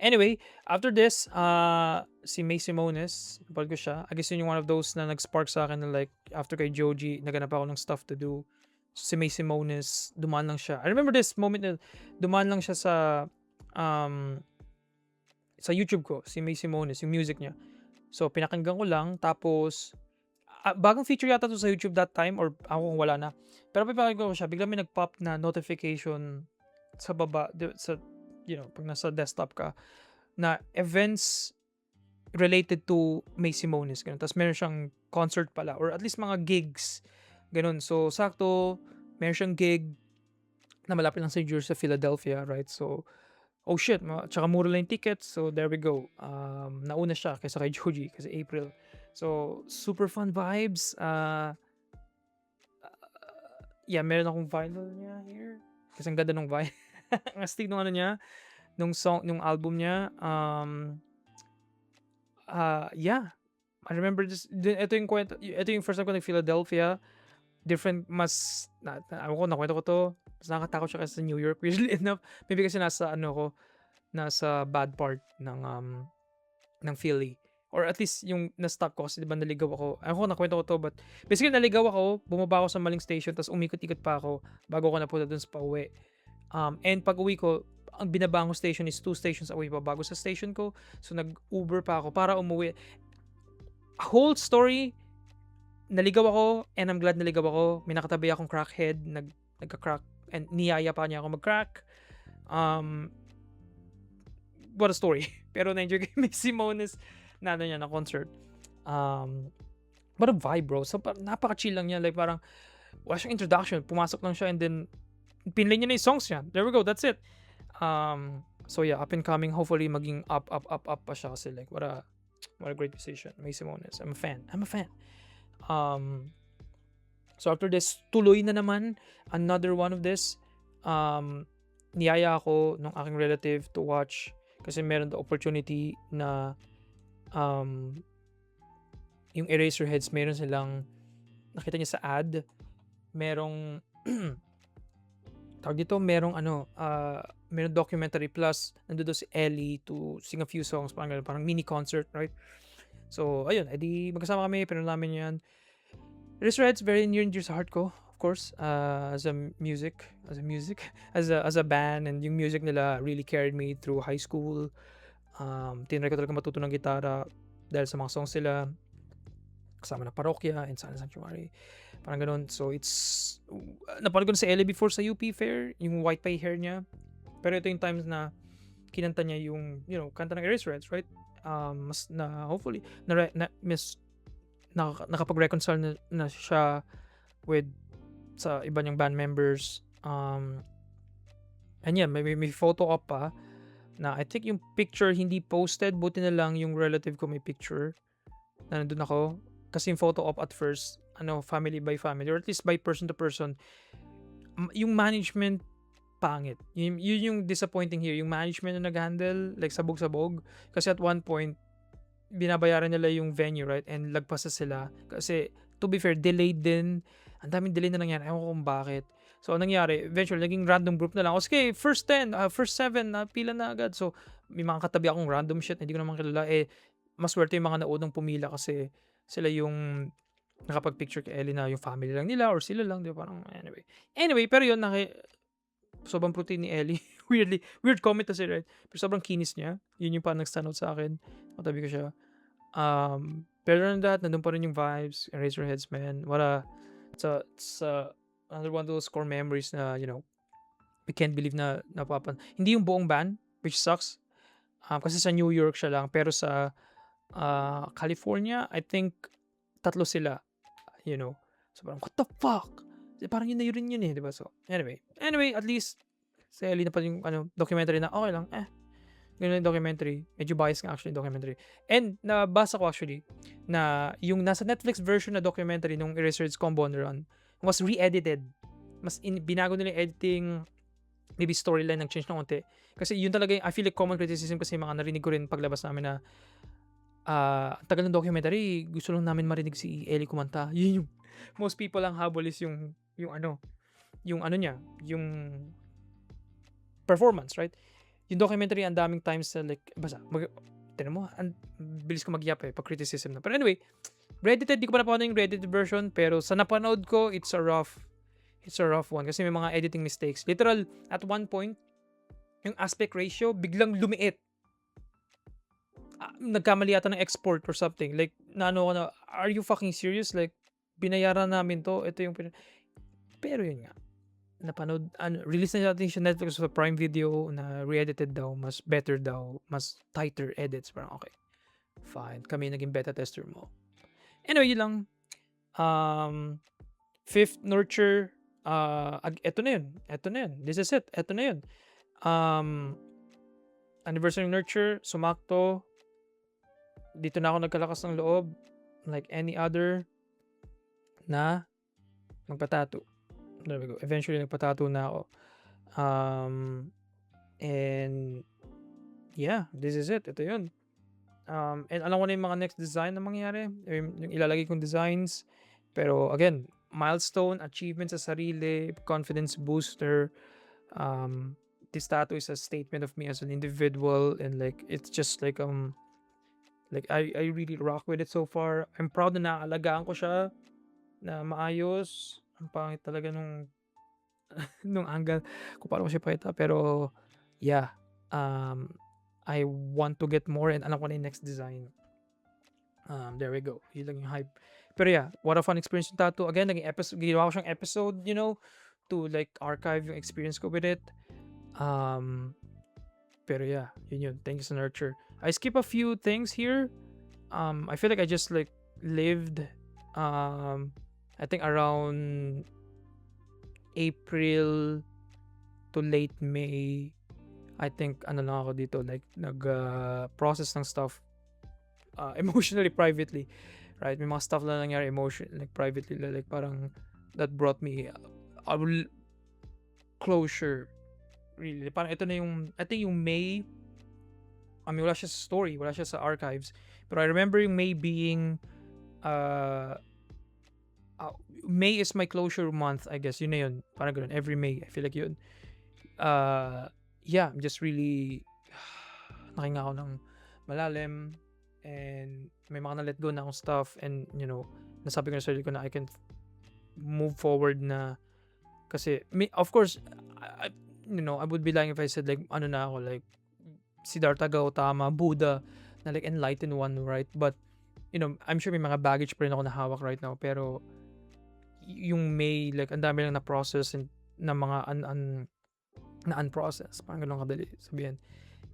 Anyway, after this, si May Simones, napanood ko siya. I guess yun yung one of those na nag-spark sa akin na like, after kay Joji, naganap ako ng stuff to do. So, si May Simones, dumaan lang siya. I remember this moment na dumaan lang siya um, sa YouTube ko, si May Simones, yung music niya. So, pinakinggan ko lang, tapos, bagong feature yata to sa YouTube that time, or ako kung wala na. Pero pinakinggan ko siya, bigla may nag-pop na notification sa baba, sa, pag nasa desktop ka, na events related to May Simones, ganun. Tapos meron siyang concert pala, or at least mga gigs, ganun. So, sakto, meron siyang gig na malapit lang sa New Jersey, sa Philadelphia, right? So, oh shit, tsaka mura lang yung tickets. So, there we go. Nauna siya kaysa kay Joji, kasi April. So, super fun vibes. Yeah, meron akong vinyl niya here. Kasi ang ganda ng vinyl. Ang astig nung ano niya, nung song, nung album niya. Yeah. I remember this. Ito yung kwento. Ito yung first time ko nag-Philadelphia. Different, mas, ako, nakwento ko to. Mas nakakatakot siya kasi sa New York. Usually enough. Maybe kasi nasa bad part ng Philly. Or at least yung na-stuck ko kasi diba naligaw ako. Ako, nakwento ko to, but basically naligaw ako, bumaba ako sa maling station, tapos umikot-ikot pa ako bago ko napunta dun sa pauwi. And pag uwi ko, ang binabang ko station is 2 stations away pa bago sa station ko. So nag-Uber pa ako para umuwi. Whole story, naligaw ako, and I'm glad naligaw ako. May nakatabi akong crackhead, nagka-crack, and niyaya pa niya ako mag-crack. What a story. Pero na-enjoy ko yung Simones na concert. What a vibe, bro. So, napaka-chill lang niya. Like, parang, wala siyang introduction. Pumasok lang siya, and then, pinlay niya na yung songs niya. There we go. That's it. So, yeah, up and coming. Hopefully, maging up pa siya. Kasi, like, what a great musician. May Simones. I'm a fan. So, after this, tuloy na naman. Another one of this. Niyaya ako nung aking relative to watch kasi meron the opportunity na yung Eraserheads, meron silang nakita niya sa ad, merong tawag dito, merong merong documentary, plus nandoon si Ellie to sing a few songs, parang mini concert, right? So ayun, edi magkasama kami, pinanood namin yan. Eraserheads, very near and dear sa heart ko, of course, as a band, and yung music nila really carried me through high school. Tinry ko talaga matuto ng gitara dahil sa mga songs sila, kasama na Parokya and Sana Sanctuary, parang ganun. So it's napanood ko na si Ellie before sa UP Fair, yung white pie hair niya, pero ito yung times na kinanta niya yung kanta ng Eraserheads, right? Mas na hopefully nakapag-reconcile na siya with sa iba niyang band members, and yeah, may photo op pa na I think yung picture hindi posted, buti na lang yung relative ko may picture na nandun ako, kasi yung photo op at first, family by family, or at least by person to person, yung management pangit. Yun yung disappointing here, yung management na nag-handle, like sabog-sabog, kasi at one point binabayaran nila yung venue, right, and lagpas sila, kasi to be fair, delayed din, ang daming delay na nangyari, ewan ko kung bakit. So, anong nangyari? Eventually, naging random group na lang. Okay, first 10, first 7, pila na agad. So, may mga katabi akong random shit, hindi ko naman kilala. Maswerte yung mga naunang pumila kasi sila yung nakapag-picture kay Ellie na yung family lang nila or sila lang, di ba? Parang, anyway, pero yun, sobrang protein ni Ellie. Weird comment kasi, right? Pero sobrang kinis niya. Yun yung parang nag-stand out sa akin. Katabi ko siya. Pero than that, nandun pa rin yung vibes, Eraserheads, man. It's another one of those core memories na, we can't believe na hindi yung buong band, which sucks. Kasi sa New York siya lang, pero sa California, I think 3 sila, So parang, what the fuck? Parang yun na yun rin yun eh, di ba? So, anyway, at least, sa Ellie na pa yung documentary na okay lang, ganun yung documentary. Medyo biased nga actually yung documentary. And nabasa ko actually na yung nasa Netflix version na documentary nung Eraserheads Combo on the Run, was re-edited. Binago nila yung editing, maybe storyline nag-change ng konti. Kasi yun talaga yung I feel like common criticism kasi mga narinig ko rin paglabas namin na, ang tagal ng documentary, gusto lang namin marinig si Ellie kumanta. Yun yung most people ang habol is yung ano niya, yung performance, right? Yung documentary ang daming times na like basta tignan mo, bilis ko magyap pag criticism na. Pero anyway, Reddited, di ko pa napanood yung Reddited version, pero sa napanood ko, it's a rough one kasi may mga editing mistakes. Literal, at one point, yung aspect ratio biglang lumiit. Nagkamali yata ng export or something. Like, naano ko na, are you fucking serious? Like, binayaran namin to. Ito yung pero yun nga. Napanood, release na natin siya Netflix sa Prime Video na re-edited daw, mas better daw, mas tighter edits. Parang okay. Fine. Kami naging beta tester mo. Anyway, yun lang. Fifth Nurture, eto na yun. This is it. Eto na yun. Anniversary Nurture, sumakto. Dito na ako nagkalakas ng loob. Like any other na magpatato. There we go. Eventually, nagpatato na ako. And yeah, this is it. Ito yun. And alam ko na yung mga next design na mangyayari. Yung ilalagay kong designs. Pero again, milestone, achievement sa sarili, confidence booster. This tattoo is a statement of me as an individual, and like it's just like I really rock with it so far. I'm proud na naalagaan ko siya na maayos. Ang pangit talaga nung nung angle kung paano ko siya pakita. Pero yeah, I want to get more and alam ko na yung next design. There we go. Yun lang yung hype. Pero yeah, what a fun experience yung tattoo. Again, ginawa ko siyang episode, to like archive yung experience ko with it. Pero yeah, yun. Thank you sa Nurture. I skip a few things here. I feel like I just like lived, I think around April to late May. I think lang ako dito, like process ng stuff emotionally, privately, right? May mga stuff na nangyari like privately, like parang that brought me closure, really. Parang ito na yung, I think yung May, wala siya sa story, wala siya sa archives, pero I remember yung May being May is my closure month, I guess. Yun na yun, parang ganun, every May I feel like yun. Yeah, I'm just really nakinga ako ng malalim, and may mga na-let go na akong stuff, and nasabi ko na sa sarili ko na I can move forward na, kasi of course I would be lying if I said like na ako, like Siddhartha Gautama, Buddha, na like enlightened one, right? But I'm sure may mga baggage pa rin ako na hawak right now, pero yung May, like ang dami lang na process and na mga na unprocessed, parang ganun kadali sabihin.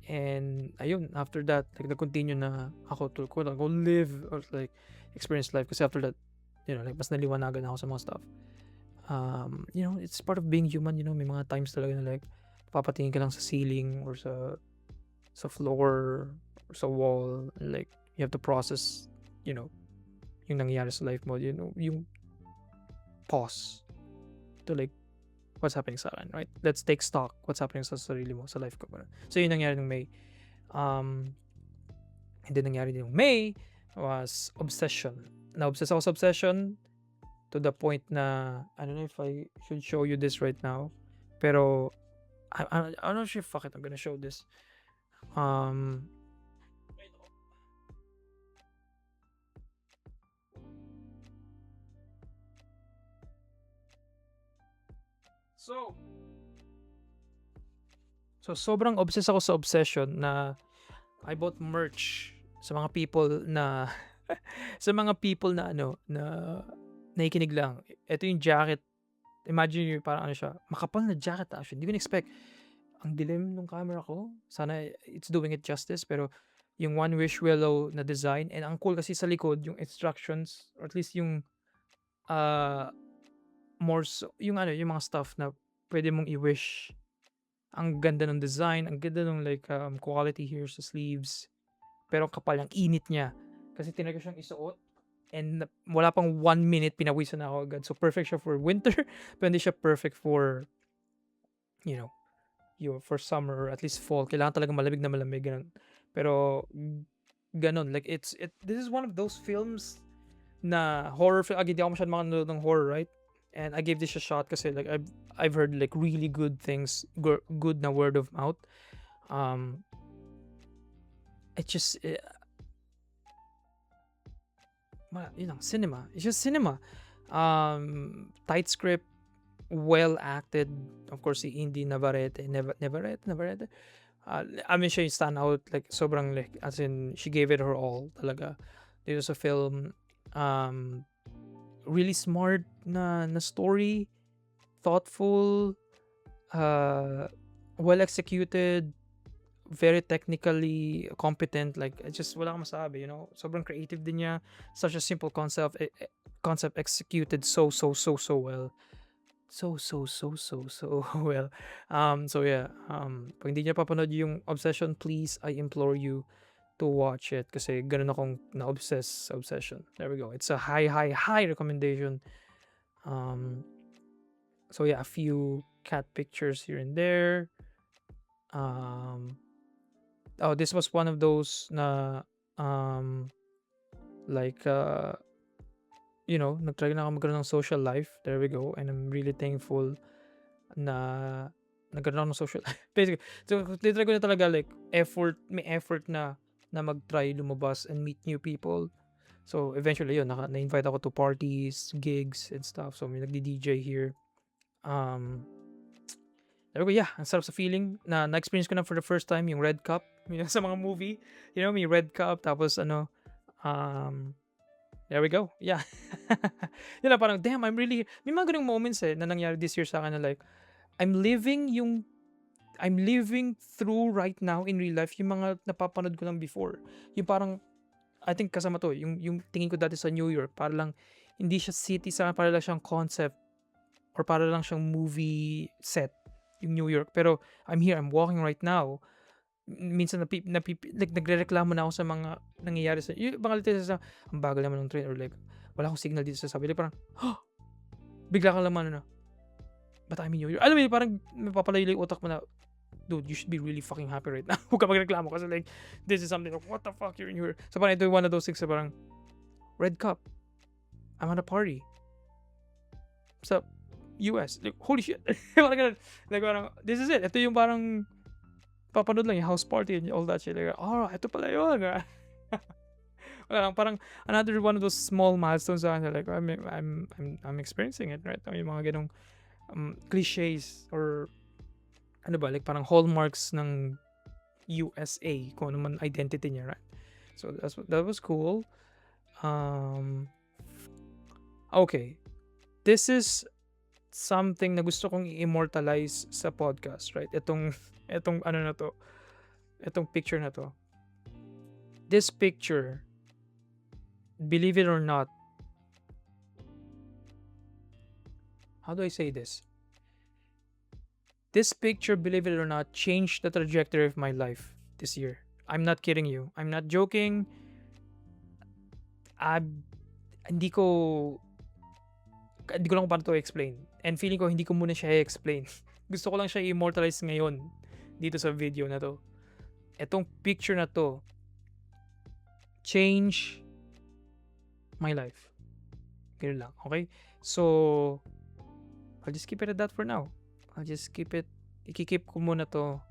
And ayun, after that, like nag-continue na ako to go live or like experience life, kasi after that, like mas naliwanagan ako sa mga stuff. It's part of being human. May mga times talaga na like papatingin ka lang sa ceiling or sa floor or sa wall, and like you have to process yung nangyayari sa life mo, yung pause to like what's happening sa akin, right? Let's take stock what's happening sa sarili mo, sa life ko. So yun nangyari nung May. And then nangyari din nung May was obsession. Na-obsess ako sa obsession to the point na I don't know if I should show you this right now, pero I'm not sure. Fuck it, I'm gonna show this. So sobrang obsessed ako sa obsession na I bought merch sa mga people na sa mga people na na nakikinig lang. Ito yung jacket. Imagine nyo, parang siya, makapal na jacket actually. Hindi ko na-expect. Ang dilim ng camera ko. Sana it's doing it justice, pero yung One Wish Willow na design, and ang cool kasi sa likod yung instructions, or at least yung more so, yung yung mga stuff na pwede mong i-wish. Ang ganda ng design, ang ganda ng like quality here sa sleeves. Pero kapal, ang init niya. Kasi tinry ko siyang isuot. and wala pang 1 minute pinawisan na ako agad. So perfect siya for winter, pero hindi siya perfect for, you know, for summer or at least fall. Kailangan talaga malamig na malamig, ganun. Pero ganun, like this is one of those films na horror film. Again, di ako masyadong makanood ng horror, right? And I gave this a shot kasi like I've heard like really good things, good na word of mouth. Um, it just yun lang, cinema. It's just cinema. Tight script, well acted. Of course, si Indy Navarrete. I mean, siya yung stand out, like sobrang, like, as in she gave it her all talaga dito sa film. Um, really smart na story, thoughtful, well executed, very technically competent. Like, I just wala akong masabi, sobrang creative din niya. Such a simple concept executed so well. So well. So yeah, pag hindi niya papanood yung Obsession, please, I implore you to watch it kasi ganun akong na-obsess sa Obsession. There we go. It's a high recommendation. So yeah, a few cat pictures here and there. This was one of those na like nag-try na ako magkaroon ng social life. There we go. And I'm really thankful na nagkaroon ako ng social life. Basically, so tinry ko na talaga, like, may effort na mag-try lumabas and meet new people. So eventually yun, na-invite ako to parties, gigs and stuff. So may nagdi-DJ here. Sabi ko, yeah, ang sarap sa feeling na-experience ko na for the first time yung red cup. Sa mga movie, may red cup, tapos there we go. Yeah. Yun na, parang, damn, may mga ganung moments na nangyari this year sa akin na, like, I'm living through right now in real life yung mga napapanood ko lang before. Yung parang, I think kasama to, yung tingin ko dati sa New York, para lang, hindi siya city, para lang siyang concept, or para lang siyang movie set, yung New York. Pero, I'm here, I'm walking right now. Minsan like, nagrereklamo na ako sa mga nangyayari yung mga sa ang bagal naman ng train, or like, wala akong signal dito sa sabi. Like, parang, bigla ka lang na, but I'm in New York. Alam mo yun, parang mapapalayo yung utak mo na, dude, you should be really fucking happy right now. Huwag ka magreklamo kasi, like, this is something like, what the fuck, you're in New York. So parang ito one of those things na parang, red cup, I'm at a party sa US. Like, holy shit. Parang, like, parang, this is it. Ito yung parang papanood lang yung house party and all that shit. Like, ito pala yun. Wala lang, parang another one of those small milestones sa akin. Like, I'm experiencing it right now. Yung mga ganong cliches or ano ba, like parang hallmarks ng USA, kung ano man identity niya, right? So that was cool. Okay. This is something na gusto kong i-immortalize sa podcast, right? Itong ano na to. Itong picture na to. This picture, believe it or not, how do I say this? This picture, believe it or not, changed the trajectory of my life this year. I'm not kidding you. I'm not joking. Hindi ko lang paano to explain. And feeling ko hindi ko muna siya i-explain. Gusto ko lang siya i-immortalize ngayon dito sa video na to. Etong picture na to change my life. Ganun lang, okay? So, I'll just keep it at that for now. I-keep ko muna to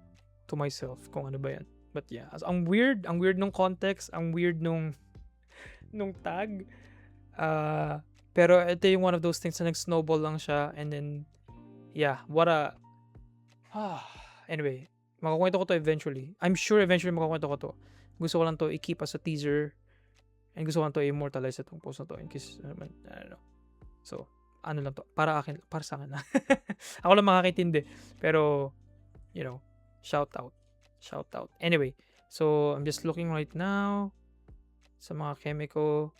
myself kung ano ba yan. But yeah, ang weird nung context, ang weird nung tag. Pero ito yung one of those things na nag-snowball lang siya, and then yeah, anyway, makakwento ko to eventually. I'm sure eventually makakwento ko to. Gusto ko lang to i-keep as a teaser, and gusto ko lang to i-immortalize itong post na to in case, I don't know. So, ano lang to, para sa akin lang. Ako lang makakaintindi. Pero, shout out. Anyway, so I'm just looking right now sa mga chemical.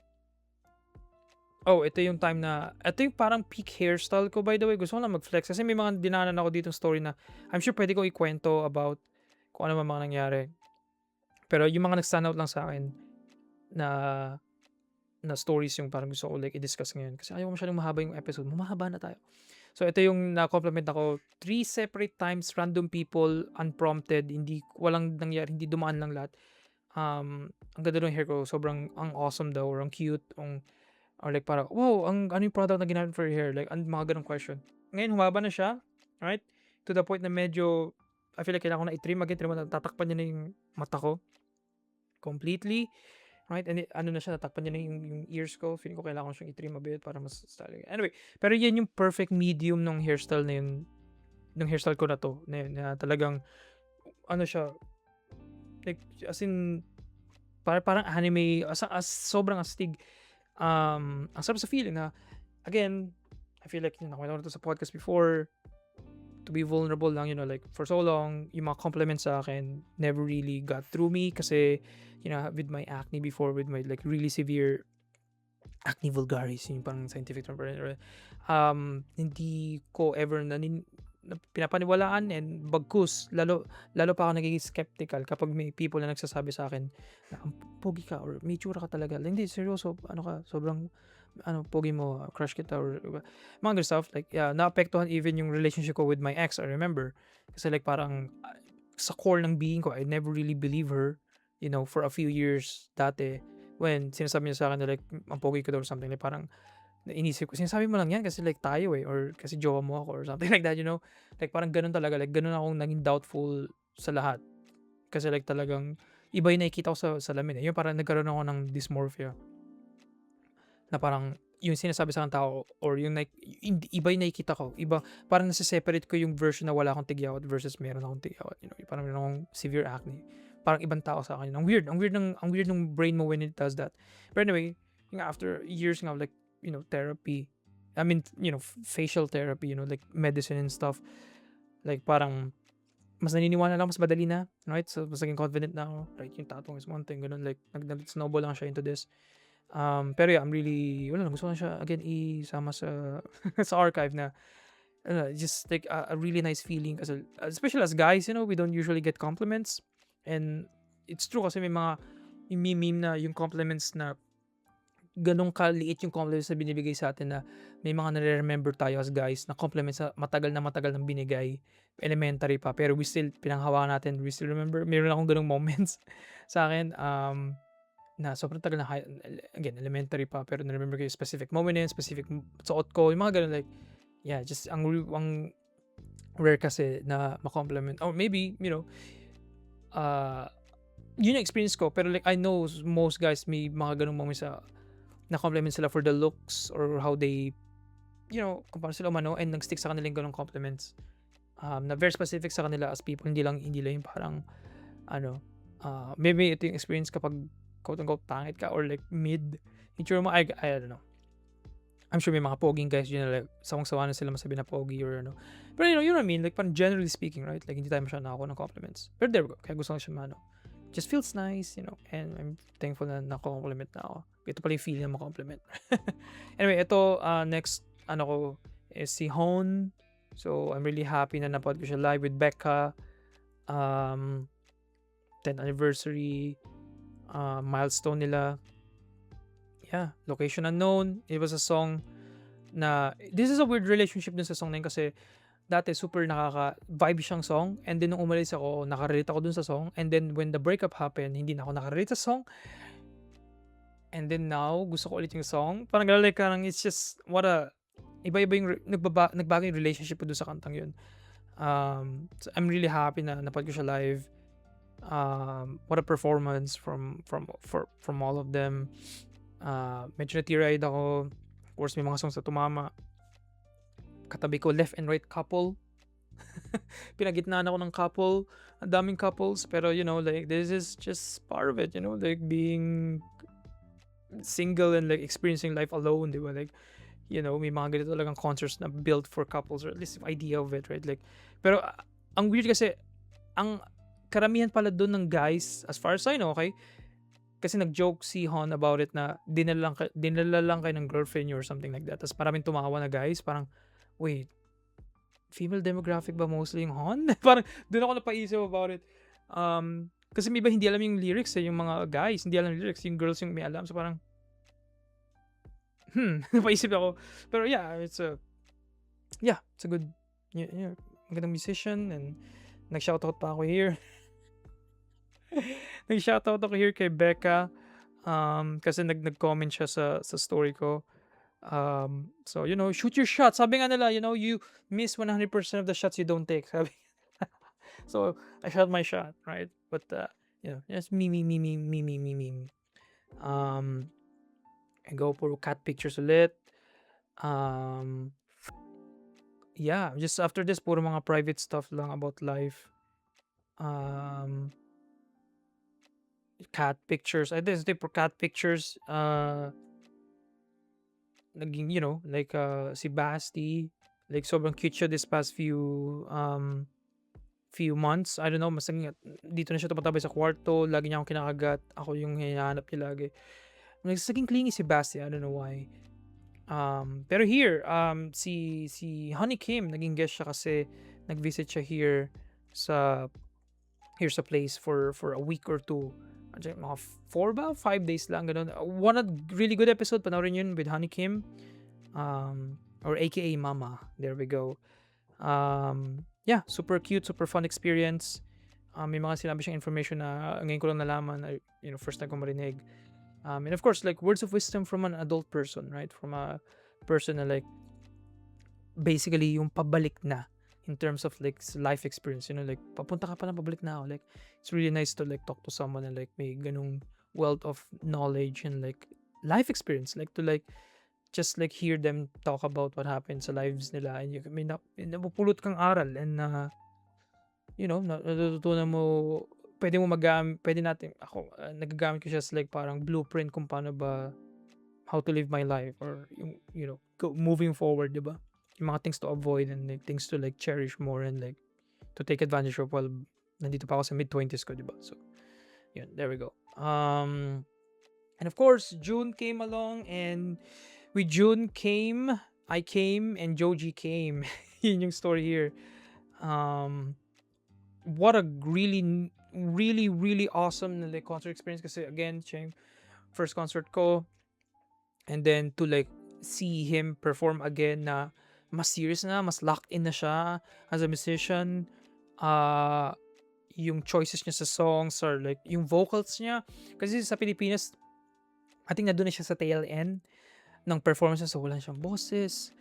Ito yung time ito yung parang peak hairstyle ko, by the way. Gusto ko lang mag-flex kasi may mga dinanan ako ditong story na I'm sure pwede ko ikwento about kung ano man mga nangyari. Pero yung mga nag-stand out lang sa akin na na stories yung parang gusto ko like i-discuss ngayon kasi ayaw ko masyadong mahaba yung episode, mahaba na tayo. So ito yung na-compliment ako 3 separate times, random people, unprompted, hindi walang nangyari, hindi dumaan lang lahat. Ang ganda ng hair ko, sobrang ang awesome daw or ang cute, or like parang, "Wow, ano yung product na ginamit for your hair?" Like mga gano'ng question. Ngayon humaba na siya, right? To the point na medyo I feel like kailangan ko na i-trim again, tatakpan niya na yung mata ko completely. Right, and ano na siya, natakpan niya na yung ears ko. Feeling ko kailangan ko siyang i-trim a bit para mas stylish. Anyway, pero yan yung perfect medium ng hairstyle na yun, nung hairstyle ko na 'to, na yun, na talagang ano siya, like as in parang anime, sobrang astig. Ang sarap sa feeling na again, I feel like nakwento ko na 'to sa podcast before, to be vulnerable lang, like for so long, yung mga compliments sa akin never really got through me kasi, with my acne before, with my like really severe acne vulgaris, yung parang scientific term, hindi ko ever na pinapaniwalaan, and bagkus lalo pa ako nagiging skeptical kapag may people na nagsasabi sa akin na, "Ang pogi ka," or "May itsura ka talaga." Like, hindi, seryoso, ano ka, sobrang pogi mo, crush kita, or mga other stuff. Like, yeah, naapektuhan even yung relationship ko with my ex, I remember. Kasi like parang sa core ng being ko, I never really believe her, for a few years dati when sinasabi niya sa akin na like, ang pogi ko daw or something, like parang inisip ko, sinasabi mo lang yan kasi like tayo or kasi jowa mo ako or something like that. Like parang ganun talaga, like ganun akong naging doubtful sa lahat. Kasi like talagang iba yung nakikita ko sa salamin, Yung parang nagkaroon ako ng dysmorphia. Na parang yung sinasabi sa tao or yung iba yung nakikita ko, iba, parang nase-separate ko yung version na wala akong tigyawat versus meron akong tigyawat, parang meron akong severe acne. Parang ibang tao sa akin. Ang weird ng brain mo when it does that. But anyway, after years nga like, therapy, I mean, facial therapy, like medicine and stuff, like parang mas naniniwala lang, mas madali na, right? So mas naging confident na ako, right? Yung tattoo is one thing, ganun, like nag-snowball lang siya into this. Pero yeah, I'm really, wala lang, gusto ko na siya again isama sa sa archive na just like a really nice feeling kasi especially as guys, we don't usually get compliments, and it's true kasi may mga yung meme na yung compliments na ganun kaliit yung compliments na binibigay sa atin na may mga nare-remember tayo as guys na compliments na matagal ng binigay, elementary pa, pero we still pinanghawakan natin, we still remember. Meron akong ganung moments sa akin, na sobrang tagal na again, elementary pa, pero na-remember ko yung specific moment yun, specific suot ko, yung mga ganun, like, yeah, just ang rare kasi na ma-compliment, or maybe, yun yung experience ko, pero like, I know most guys may mga ganung moments na compliment sila for the looks or how they, kung paano sila umano, and nag-stick sa kanila yung ganung compliments, na very specific sa kanila as people, hindi lang yung parang, maybe ito yung experience kapag quote-unquote pangit ka or like mid itsura mo, I don't know. I'm sure may mga poging guys yun na like sawang-sawa na sila masabi na pogi or ano. Pero you know what I mean? Like parang generally speaking, right? Like hindi tayo masyadong nakakuha ng compliments. Pero there we go. Kaya gusto ko siya just feels nice, and I'm thankful na nako-compliment na ako. Ito pala yung feeling na ma-compliment. Anyway, ito next ko is si Hone. So I'm really happy na napod ko siya live with Becca. 10th anniversary milestone nila. Yeah, Location Unknown. It was a song na, this is a weird relationship dun sa song na yun kasi dati super nakaka-vibe siyang song, and then nung umalis ako, nakarelate ako dun sa song, and then when the breakup happened, hindi na ako nakarelate sa song, and then now, gusto ko ulit yung song. Parang like, it's just, iba-iba yung, nagbago yung relationship ko dun sa kantang yun. So I'm really happy na napad ko siya live. What a performance from all of them. Medyo na-teary-eyed ako. Of course, may mga songs na tumama. Katabi ko, left and right couple. Pinagitnaan ako ng couple. Ang daming couples. Pero, like, this is just part of it, like, being single and, like, experiencing life alone, di ba? Like, may mga ganito talagang concerts na built for couples, or at least idea of it, right? Like, pero, ang weird kasi, ang karamihan pala doon ng guys, as far as I know, okay? Kasi nag-joke si Hon about it na dinala lang kayo ng girlfriend niyo or something like that. Tapos maraming tumawa na guys, parang, wait, female demographic ba mostly yung Hon? Parang, doon ako napaisip about it. Kasi may iba hindi alam yung lyrics yung mga guys, hindi alam yung lyrics, yung girls yung may alam. So parang, Napaisip ako. Pero yeah, it's a good, magandang musician, and nag-shoutout pa ako here. Nag-shoutout ako here kay Becca, kasi nag-comment siya sa story ko. So, shoot your shot. Sabi nga nila, you miss 100% of the shots you don't take. Sabi. So, I shot my shot, right? But, just me. Um, I go for cat pictures ulit. Yeah, just after this, puro mga private stuff lang about life. Cat pictures. I this for cat pictures. Naging, like, si Basti, like, sobrang cute siya this past few months. I don't know, mas naging dito na siya tumatabi sa kwarto, lagi niya akong kinakagat, ako yung hinahanap niya lagi. Naging clingy si Basti, I don't know why. Pero here, si Honey Kim, naging guest siya kasi nag-visit siya sa sa place for a week or two. Mga 4 ba? 5 days lang, ganun. One really good episode, panoorin yun with Honey Kim. Or AKA Mama. There we go. Yeah, super cute, super fun experience. May mga sinabi siyang information na ngayon ko lang nalaman, first time ko marinig. And of course, like, words of wisdom from an adult person, right? From a person na, like, basically yung pabalik na in terms of, like, life experience, like, papunta ka pa na, pabalik na ako. Like, it's really nice to, like, talk to someone and, like, may ganung wealth of knowledge and, like, life experience, like, to, like, just, like, hear them talk about what happened sa lives nila, and may napupulot kang aral, and natututunan mo, pwede natin, ako, nagagamit ko siya as, like, parang blueprint kung paano ba, how to live my life, or yung, moving forward, diba? Yung mga things to avoid, and, like, things to, like, cherish more, and, like, to take advantage of while nandito pa ako sa mid-20s ko, diba? So, yun, there we go. And of course, June came along, and with June I came, and Joji came. Yun yung story here. What a really, really, really awesome, like, concert experience, kasi again, siya yung first concert ko, and then to, like, see him perform again na mas serious na, mas locked in na siya as a musician. Yung choices niya sa songs, or, like, yung vocals niya, kasi sa Pilipinas, I think nandun na siya sa tail end ng performance niya, so wala siyang boses,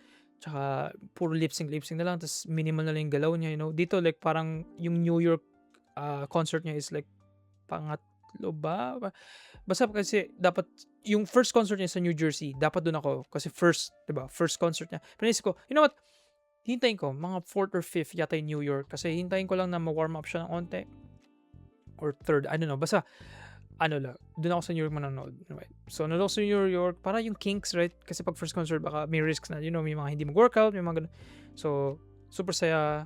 tsaka puro lip-sync na lang, tapos minimal na lang yung galaw niya, dito, like, parang yung New York concert niya is, like, pangatlo ba? Basta kasi dapat yung first concert niya sa New Jersey, dapat doon ako kasi first, 'di ba? First concert niya. Pero naisip ko, you know what? Hintayin ko mga 4th or 5th yata yung New York, kasi hintayin ko lang na ma-warm up siya ng onte, or 3rd, I don't know. Basta doon ako sa New York manonood. Right? So, nanood ako sa New York, para yung kinks, right? Kasi pag first concert, baka may risks na, may mga hindi mag-workout, may mga ganun. So, super saya.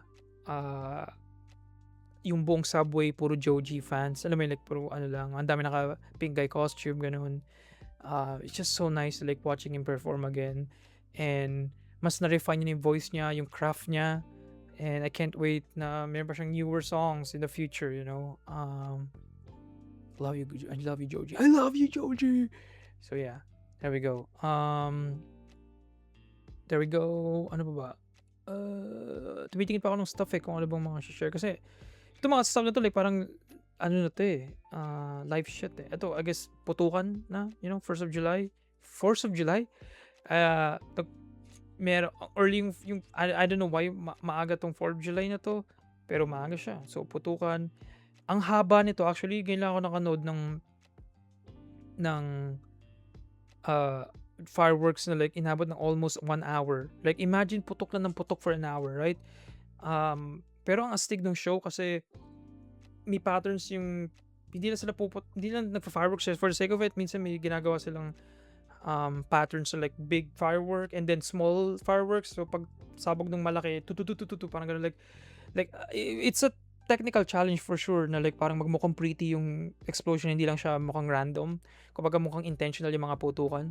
Yung buong subway, puro Joji fans. Alam mo yun, like, puro lang, ang dami naka-pink guy costume, ganun. It's just so nice, like, watching him perform again. And mas na-refine niya yung voice niya, yung craft niya. And I can't wait na meron pa siyang newer songs in the future, I love you, Joji. I love you, Joji. So yeah, there we go. There we go. Ano pa ba? Tumitingin pa ako ng stuff, kung ano bang mga share. Kasi ito mga stuff na to, like, parang na to, live shit, Ito, I guess, putukan na, 1st of July. 4th of July. Meron early yung I don't know why maaga tong 4th of July na to, pero maaga siya. So, putukan. Ang haba nito, actually, ngayon lang ako nakanood ng fireworks na, like, inabot ng almost 1 hour. Like, imagine, putok lang ng putok for an hour, right? Pero ang astig ng show, kasi may patterns yung, hindi lang nagpa-fireworks for the sake of it. Minsan may ginagawa silang patterns, so, like, big firework and then small fireworks. So, pag sabog ng malaki, tututututu, parang gano'n, like, it's a technical challenge for sure, na, like, parang magmukhang pretty yung explosion, hindi lang siya mukhang random. Kumbaga, mukhang intentional yung mga putukan.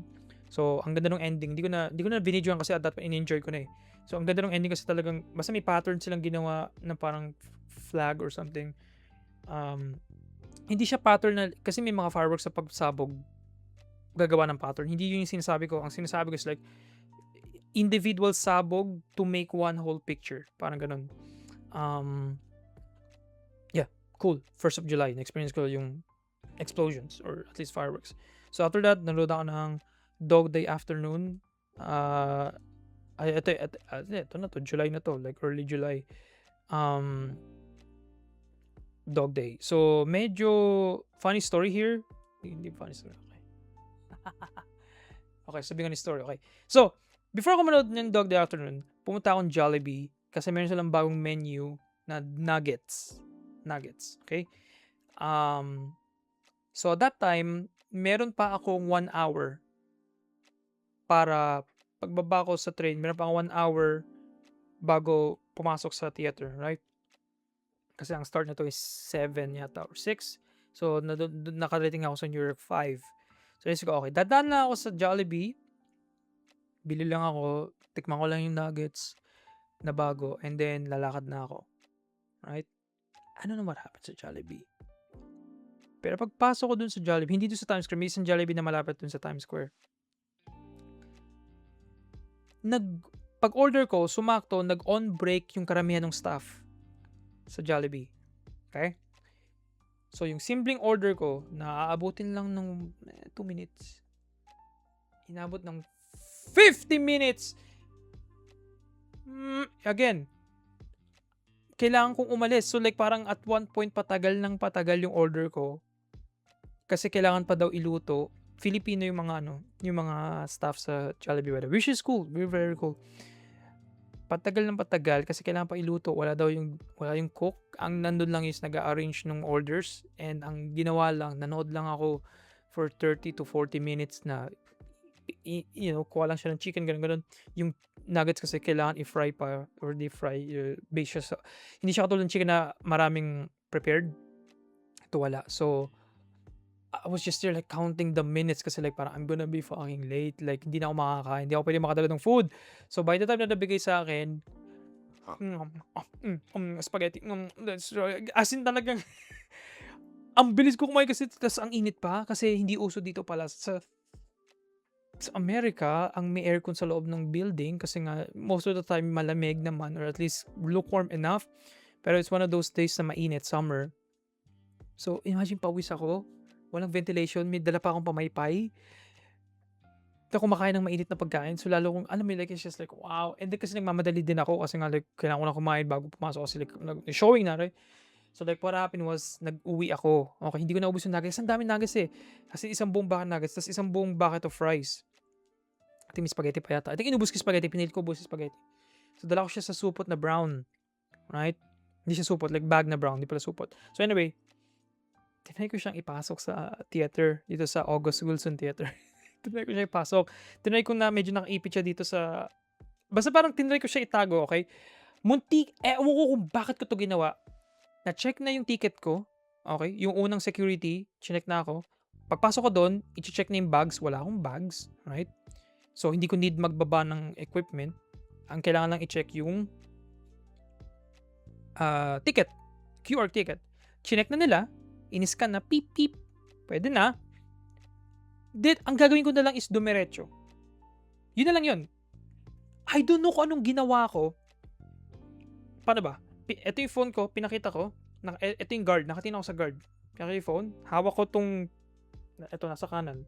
So, ang ganda ng ending. Hindi ko na binidyoan kasi at that point in-enjoy ko na. So, ang ganda ng ending kasi talagang, basta may pattern silang ginawa na parang flag or something. Hindi siya pattern na, kasi may mga fireworks sa pagsabog, gagawa ng pattern. Hindi yun yung sinasabi ko. Ang sinasabi ko is like, individual sabog to make one whole picture. Parang ganun. Yeah, cool. 1st of July, na-experience ko yung explosions or at least fireworks. So after that, nanood ako ng Dog Day Afternoon. Ito na to, July na to, like early July. Dog Day. So medyo funny story here. Hindi funny story. Okay. Okay, sabihin ko ni story. Okay. So, before ako manood ng Dog Day Afternoon, pumunta akong Jollibee kasi meron silang bagong menu na nuggets. Nuggets. Okay? So, at that time, meron pa akong 1 hour para pagbaba ko sa train, meron pa akong 1 hour bago pumasok sa theater, right? Kasi ang start na to is 7 yata or 6. So, nakarating ako sa New York 5. So, isip ko, okay, dadaan na ako sa Jollibee. Bili lang ako, tikman ko lang yung nuggets na bago, and then lalakad na ako. Right? I don't know what happened sa Jollibee. Pero pagpasok ko dun sa Jollibee, hindi dun sa Times Square, may isang Jollibee na malapit dun sa Times Square. Pag-order ko, sumakto, nag-on break yung karamihan ng staff sa Jollibee. Okay? So, yung simpleng order ko, naaabutin lang ng 2 minutes. Inabot ng 50 minutes! Again, kailangan kong umalis. So, like, parang at one point, patagal yung order ko. Kasi kailangan pa daw iluto. Filipino yung mga staff sa Jollibee, which is cool. Very, very cool. Patagal kasi kailangan pa iluto. Wala yung cook. Ang nandun lang is nag-arrange ng orders, and ang ginawa lang, nanood lang ako for 30 to 40 minutes na kuha lang siya ng chicken, ganun. Yung nuggets kasi kailangan i-fry pa or deep fry, base siya sa, hindi siya katulad ng chicken na maraming prepared. Ito wala. So, I was just there like counting the minutes kasi like parang I'm gonna be fucking late. Like, hindi na ako makakain. Hindi ako pwede makadala ng food. So, by the time na nabigay sa akin, spaghetti. As in talagang, ang bilis ko kumain kasi tas ang init pa. Kasi hindi uso dito pala sa America, ang may aircon sa loob ng building kasi nga most of the time malamig naman or at least lukewarm enough. Pero it's one of those days na mainit, summer. So, imagine pawis ako. Walang ventilation, may dala pa akong pamaypay. Hindi ako kumakain ng mainit na pagkain. So, lalo kong, alam mo, like, it's just like, wow. And then kasi nagmamadali din ako kasi nga, like, kailangan ko na kumain bago pumasok kasi, like, showing na, right? So, like, what happened was, nag-uwi ako. Okay, hindi ko naubos yung nuggets. Ang dami nuggets eh. Kasi isang buong bucket nuggets, tapos isang buong bucket of fries. I think may spaghetti pa yata. I think inubos ko spaghetti, pinilit ko ubos yung spaghetti. So, dala ko siya sa supot na brown. Right? Hindi siya supot, like bag na brown, hindi pala supot. So, anyway, tinry ko siyang ipasok sa theater, dito sa August Wilson Theater. Tinry ko siya ipasok. Tinry ko na medyo nakaipit siya dito sa, basta parang tinry ko siya itago, okay? Muntik, ewan ko kung bakit ko to ginawa. Na-check na yung ticket ko, okay? Yung unang security, chinek na ako. Pagpasok ko doon, i-check na yung bags. Wala akong bags, right? So, hindi ko need magbaba ng equipment. Ang kailangan lang i-check yung ticket. QR ticket. Chinek na nila. In-scan na. Beep, beep. Pwede na. Then, ang gagawin ko na lang is dumiretso. Yun na lang yun. I don't know kung anong ginawa ko. Paano ba? Ito yung phone ko. Pinakita ko. Ito yung guard. Nakatingin ako sa guard. Pinakita yung phone. Hawak ko tong, ito nasa kanan.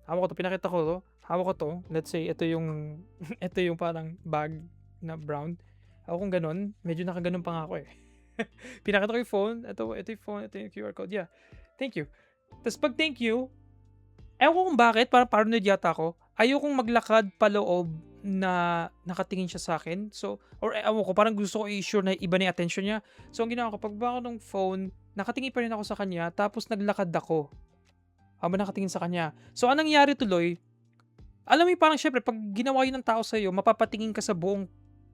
Hawak ko to. Pinakita ko to. Hawak ko to. Let's say, ito yung ito yung parang bag na brown. Hawak kong ganun. Medyo nakaganon pa nga ako eh. Pinakita ko yung phone. Ito yung phone. Ito yung QR code. Yeah. Thank you. Tapos pag thank you, ewan ko kung bakit, parang paranoid yata ako. Ayokong maglakad paloob na nakatingin siya sa akin. So, or ewan ko, parang gusto ko i-sure na iba na yung attention niya. So, ang ginawa ko, pagbaba ko ng phone, nakatingin pa rin ako sa kanya, tapos naglakad ako habang nakatingin sa kanya. So, anong nangyari tuloy, alam mo yung parang syempre, pag ginawa yun ng tao sa'yo, mapapatingin ka sa buong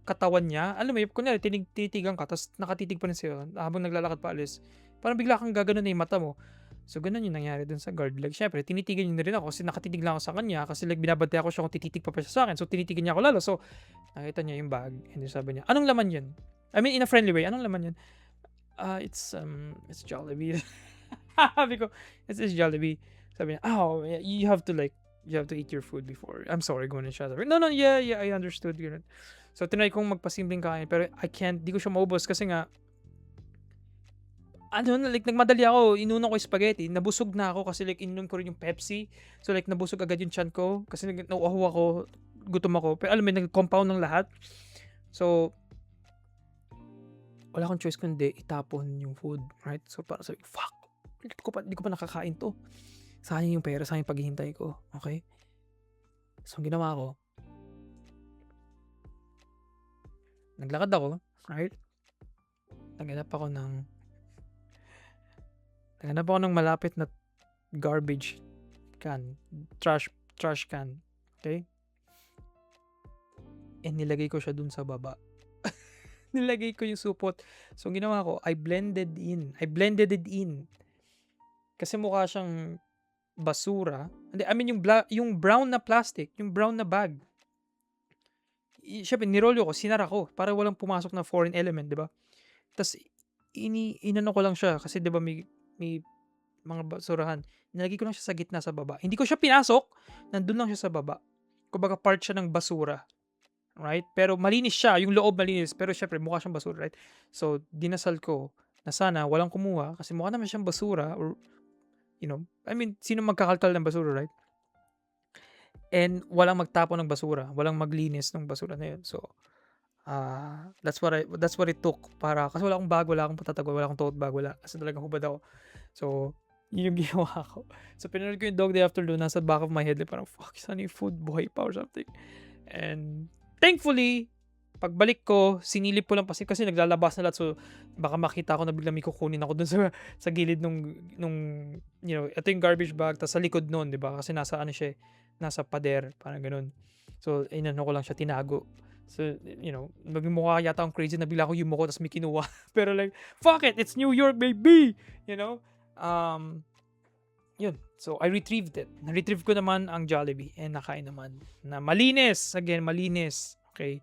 katawan niya. Alam mo yun, kunyari, tinitigan ka, tapos nakatitig pa rin sa'yo habang naglalakad pa alis. Parang bigla kang gaganon na yung mata mo. So, ganun yung nangyari dun sa guard. Like, syempre, tinitigan niya na rin ako kasi nakatitig lang ako sa kanya kasi like, binabantay ako siya kung tititig pa siya sa akin. So, tinitigan niya ako lalo. So, nakita niya yung bag and then sabi niya, anong laman yun? I mean, in a friendly way, anong laman yun? It's Jollibee. Sabi ko, it's Jollibee. Sabi niya, "Oh, you have to eat your food before." I'm sorry, gumanon siya. Sabi, "No, no, yeah, yeah, I understood." Ganun. So, tinry kong magpasimpleng kain pero I can't, di ko siya maubos kasi nga, ano na, like nagmadali ako, inuna ko yung spaghetti, nabusog na ako kasi like ininom ko rin yung Pepsi. So, like nabusog agad yung tiyan ko kasi nauuhaw ako, gutom ako. Pero alam mo, nag-compound ng lahat. So, wala akong choice kundi itapon yung food, right? So, parang sabi ko, fuck, di ko pa nakakain 'to. Sayang yung pera, sayang yung paghihintay ko, okey? So, ang ginawa ko, naglakad ako, right? Naghanap ako ng malapit na garbage can, trash trash can, okey? And nilagay ko siya dun sa baba. Nilagay ko yung supot. So, ang ginawa ko, I blended it in. Kasi mukha siyang basura. Hindi, I mean yung brown na plastic, yung brown na bag. Siyempre nirolyo ko, sinara ko para walang pumasok na foreign element, 'di ba? Tas inano ko lang siya kasi 'di ba may mga basurahan. Nilagay ko lang siya sa gitna sa baba. Hindi ko siya pinasok, nandun lang siya sa baba. Kumbaga part siya ng basura, right? Pero malinis siya, yung loob malinis, pero syempre mukha siyang basura, right? So, dinasal ko na sana walang kumuha kasi mukha naman siyang basura or I mean, sino magkakalkal ng basura, right? And walang magtapon ng basura, walang maglinis ng basura na yun. So, that's what it took para kasi wala akong bag, wala akong patatago, wala akong tote bag, wala. Kasi talagang hubad ako. So, yun yung ginawa ko. So, pinanood ko yung Dog Day Afternoon, nasa back of my head, like, parang, fuck, sana yung food buhay pa or something. And, thankfully, pagbalik ko, sinilip ko lang kasi naglalabas na lahat. So, baka makita ko na biglang may kukunin ako dun sa gilid nung, ito yung garbage bag, tapos sa likod nun, di ba? Kasi nasa nasa pader, parang ganun. So, inano ko lang siya, tinago. So, maging mukha yata akong crazy na bigla ako yumuko tapos may kinuha. Pero like, fuck it, it's New York, baby! Yun. So, I retrieved it. Na-retrieve ko naman ang Jollibee and nakain naman. Na malinis. Again, malinis. Okay?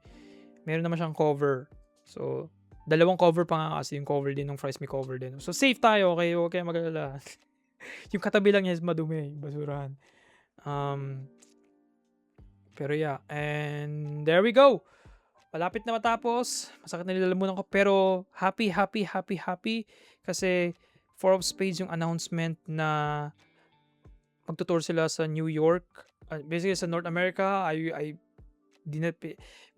Meron naman siyang cover. So, dalawang cover pa nga kasi yung cover din ng fries may cover din. So, safe tayo, okay? Huwag kayong mag-alala. Yung katabi lang niya is madumi, basurahan. Pero yeah, and there we go. Malapit na matapos. Masakit na nilalamunan ko pero happy kasi Four of Spades yung announcement na magtutour sila sa New York. Basically sa North America.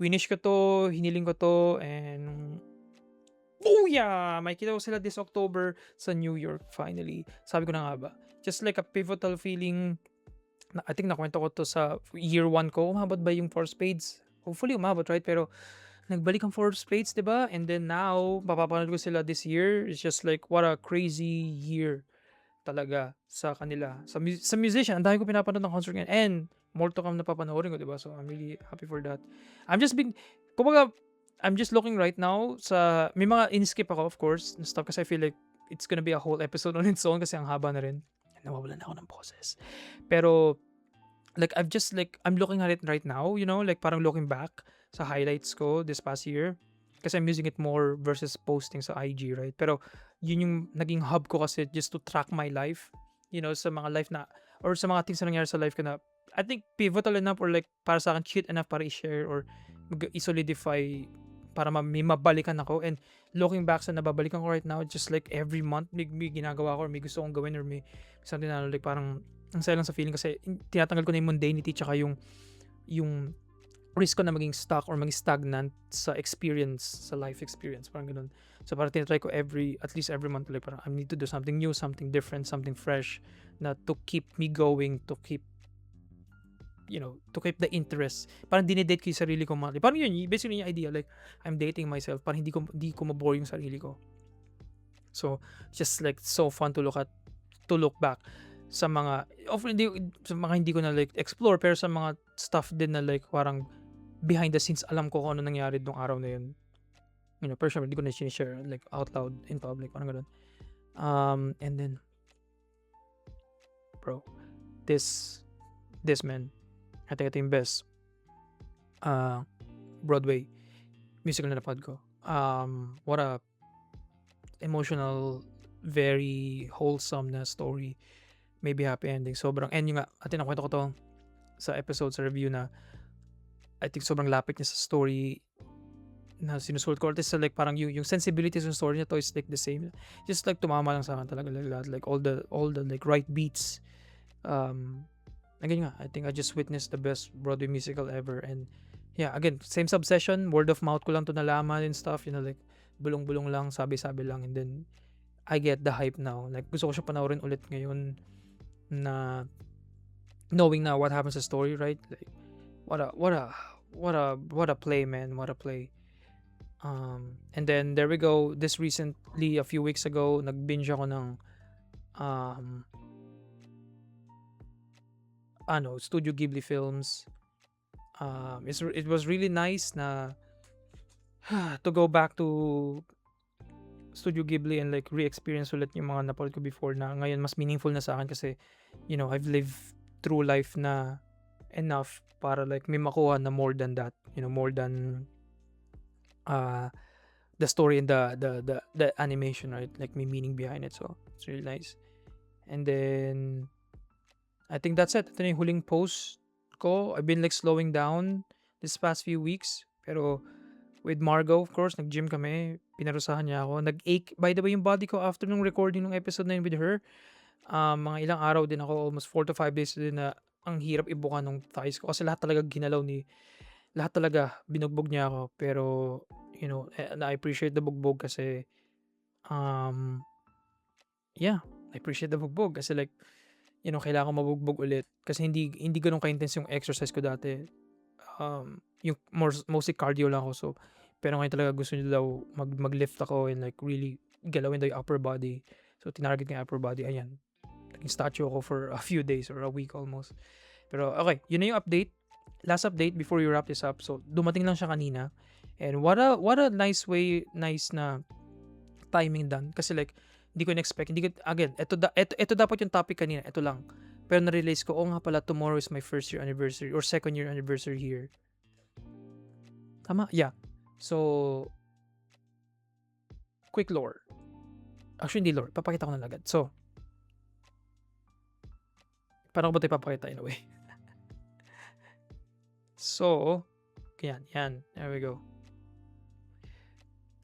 Winish ko to, hiniling ko to, and yeah, makikita ko sila this October sa New York finally. Sabi ko na nga ba, just like a pivotal feeling. I think nakwento ko to sa year 1 ko. Umabot ba yung Four of Spades? Hopefully umabot, right? Pero nagbalik ang Four of Spades, diba? And then now, mapapanood ko sila this year. It's just like, what a crazy year talaga sa kanila. Sa musician, ang dami ko pinapanood ng concert ngayon. And more to come na papanoorin ko, diba? So, I'm really happy for that. I'm just looking right now sa, may mga in-skip ako, of course, na stuff kasi I feel like it's gonna be a whole episode on its own kasi ang haba na rin. Nawawalan ako ng boses. Pero, like, I'm looking at it right now, like parang looking back sa highlights ko this past year. Kasi I'm using it more versus posting sa IG, right? Pero, yun yung naging hub ko kasi just to track my life, sa mga life na, or sa mga things na nangyari sa life ko na, I think pivotal enough or like, para sa akin, shit enough para i-share or i-solidify para may mabalikan ako. And looking back sa nababalikan ko right now, just like every month may ginagawa ko or may gusto kong gawin or may something na like parang ang saya lang sa feeling kasi tinatanggal ko na yung mundanity tsaka yung risk ko na maging stuck or maging stagnant sa experience, sa life experience, parang ganun. So parang tinatry ko at least every month like parang I need to do something new, something different, something fresh na to keep me going, to keep the interest. Parang dinedate ko yung sarili ko monthly. Parang yun, basically yung idea, like, I'm dating myself, parang hindi ko mabore yung sarili ko. So, just like, so fun to look back sa mga, hindi ko na like explore, pero sa mga stuff din na like, parang behind the scenes, alam ko kung ano nangyari nung araw na yun. Personally, hindi ko na share like out loud in public, parang ganun. And then, bro, this man, I think ito yung best Broadway musical na napad ko. What a emotional, very wholesome na story maybe happy ending. Sobrang and yun nga, nakwento ko 'to sa episode sa review na I think sobrang lapit niya sa story na sinusulat ko. At least like parang yung sensibilities ng story niya to is like the same. Just like tumama lang sa'kin talaga like lahat, like all the like right beats. Again nga, I think I just witnessed the best Broadway musical ever. And yeah, again, same subsession, word of mouth ko lang 'to nalaman and stuff, like bulong-bulong lang, sabi-sabi lang, and then I get the hype now. Like gusto ko siya panoorin ulit ngayon na knowing now what happens sa story, right? Like what a play, man. What a play. And then there we go. This recently, a few weeks ago, nag-binge ako ng um Studio Ghibli films. It was really nice na to go back to Studio Ghibli and like re-experience ulit yung mga napanood ko before na ngayon mas meaningful na sa akin kasi I've lived through life na enough para like may makuha na more than that, more than the story and the animation, right? Like may meaning behind it, so it's really nice. And then I think that's it. Ito na yung huling post ko. I've been like slowing down this past few weeks, pero with Margo, of course, nag-gym kami. Pinarusahan niya ako. Nag-ache, by the way, yung body ko after nung recording ng episode na yun with her. Mga ilang araw din ako, almost 4 to 5 days din na ang hirap ibuka ng thighs ko. Kasi lahat talaga lahat talaga binugbog niya ako. Pero, I appreciate the bugbog kasi, yeah, I appreciate the bugbog kasi like, kailangan mabugbog ulit. Kasi hindi ganun ka-intense yung exercise ko dati. Yung mostly cardio lang ako. So, pero ngayon talaga gusto niya daw mag-lift ako and like really galawin daw yung upper body. So, tinarget ko yung upper body. Ayan. Naging statue ako for a few days or a week almost. Pero okay, yun na yung update. Last update before we wrap this up. So, dumating lang siya kanina. And what a nice na timing done. Kasi like, hindi ko in-expect. Again, ito dapat yung topic kanina. Ito lang. Pero na-realize ko, nga pala, tomorrow is my first year anniversary or second year anniversary here. Tama? Yeah. So, quick lore. Actually, hindi lore. Papakita ko na agad. So, paano ko ba ito ipapakita in a way? So, yan. There we go.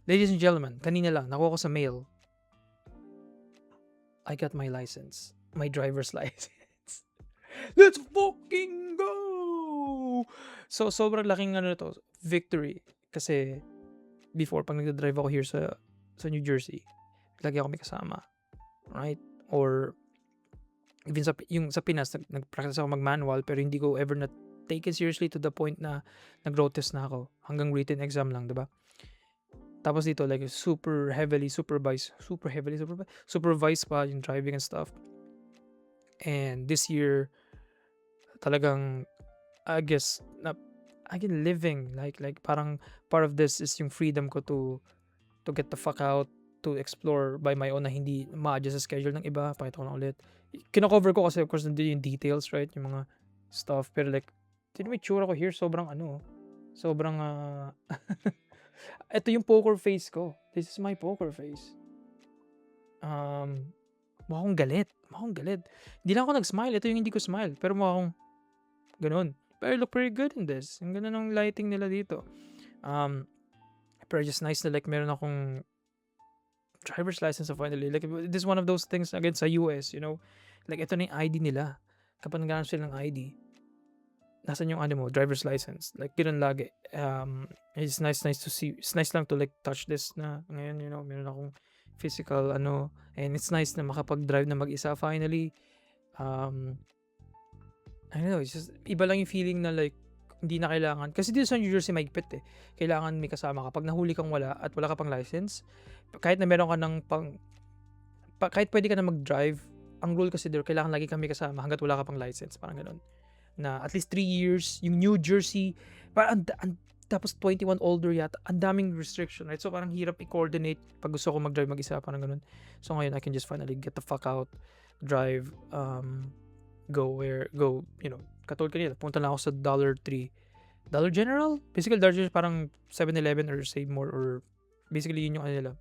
Ladies and gentlemen, kanina lang, nakuha ko sa mail. I got my license. My driver's license. Let's fucking go! So, sobrang laking victory. Kasi, before, pag nagdadrive ako here sa New Jersey, lagi ako may kasama. Right? Or, even sa Pinas, nag-practice ako mag-manual, pero hindi ko ever na take it seriously to the point na nag-road test na ako. Hanggang written exam lang, diba? Tapos dito, like, super heavily supervised pa yung driving and stuff. And this year, talagang, I guess, living, like, parang part of this is yung freedom ko to get the fuck out, to explore by my own na hindi ma-adjust sa schedule ng iba. Pakita ko na ulit. Kino-cover ko kasi, of course, nandun yung details, right? Yung mga stuff. Pero like, may tsura ko here, sobrang ito yung poker face ko. This is my poker face. Mukha akong galit. Hindi lang ako nag-smile. Ito yung hindi ko smile. Pero mukha akong ganun. Pero I look pretty good in this. Ang ganda ng lighting nila dito. Pero just nice na like meron akong driver's license finally. Like, this is one of those things again sa US, Like, ito na yung ID nila. Kapag nagkaroon sila ng ID, nasan yung driver's license. Like, ganun lagi. It's nice to see. It's nice lang to like touch this na ngayon, meron akong physical, and it's nice na makapag-drive na mag-isa finally. I don't know, it's just, iba lang yung feeling na like, hindi na kailangan. Kasi dito sa New Jersey, maigpit eh. Kailangan may kasama ka. Pag nahuli kang wala at wala ka pang license, kahit na meron ka ng kahit pwede ka na mag-drive, ang rule kasi there, kailangan lagi kang may kasama hanggat wala ka pang license. Parang ganun. Na at least 3 years, yung New Jersey, parang tapos 21 older yata, ang daming restriction, right? So parang hirap i-coordinate pag gusto ko mag-drive mag-isa, parang ganun. So ngayon, I can just finally get the fuck out, drive, go, katulad kanina, punta lang ako sa Dollar General? Basically, Dollar General parang 7-Eleven or Save More, or basically yun yung nila.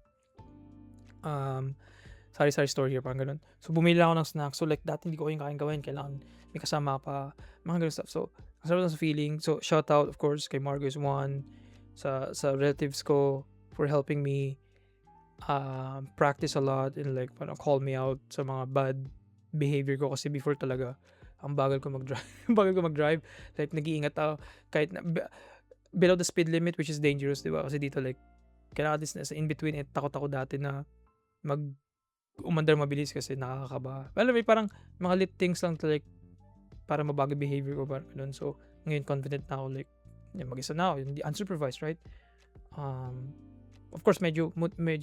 sari-sari store here, parang gano'n. So, bumili lang ako ng snacks. So, like dati hindi ko yung kayang-gawin, kailangan may kasama pa, mga gano'n stuff. So, ang sarap lang sa feeling. So, shout out of course kay Marcos One, sa relatives ko for helping me practice a lot and like parang call me out sa mga bad behavior ko kasi before talaga ang bagal ko mag-drive. Ang bagal ko mag-drive. Like nag-iingat ako kahit below the speed limit, which is dangerous, 'di ba? Kasi dito like kailangan din sa in between, takot ako dati na mag umandar mabilis kasi nakakakaba. Alam mo, parang mga lit things lang to like para mabago behavior ko, parang ganun. So, ngayon confident na ako, like mag-isa na ako, hindi unsupervised, right? Of course medyo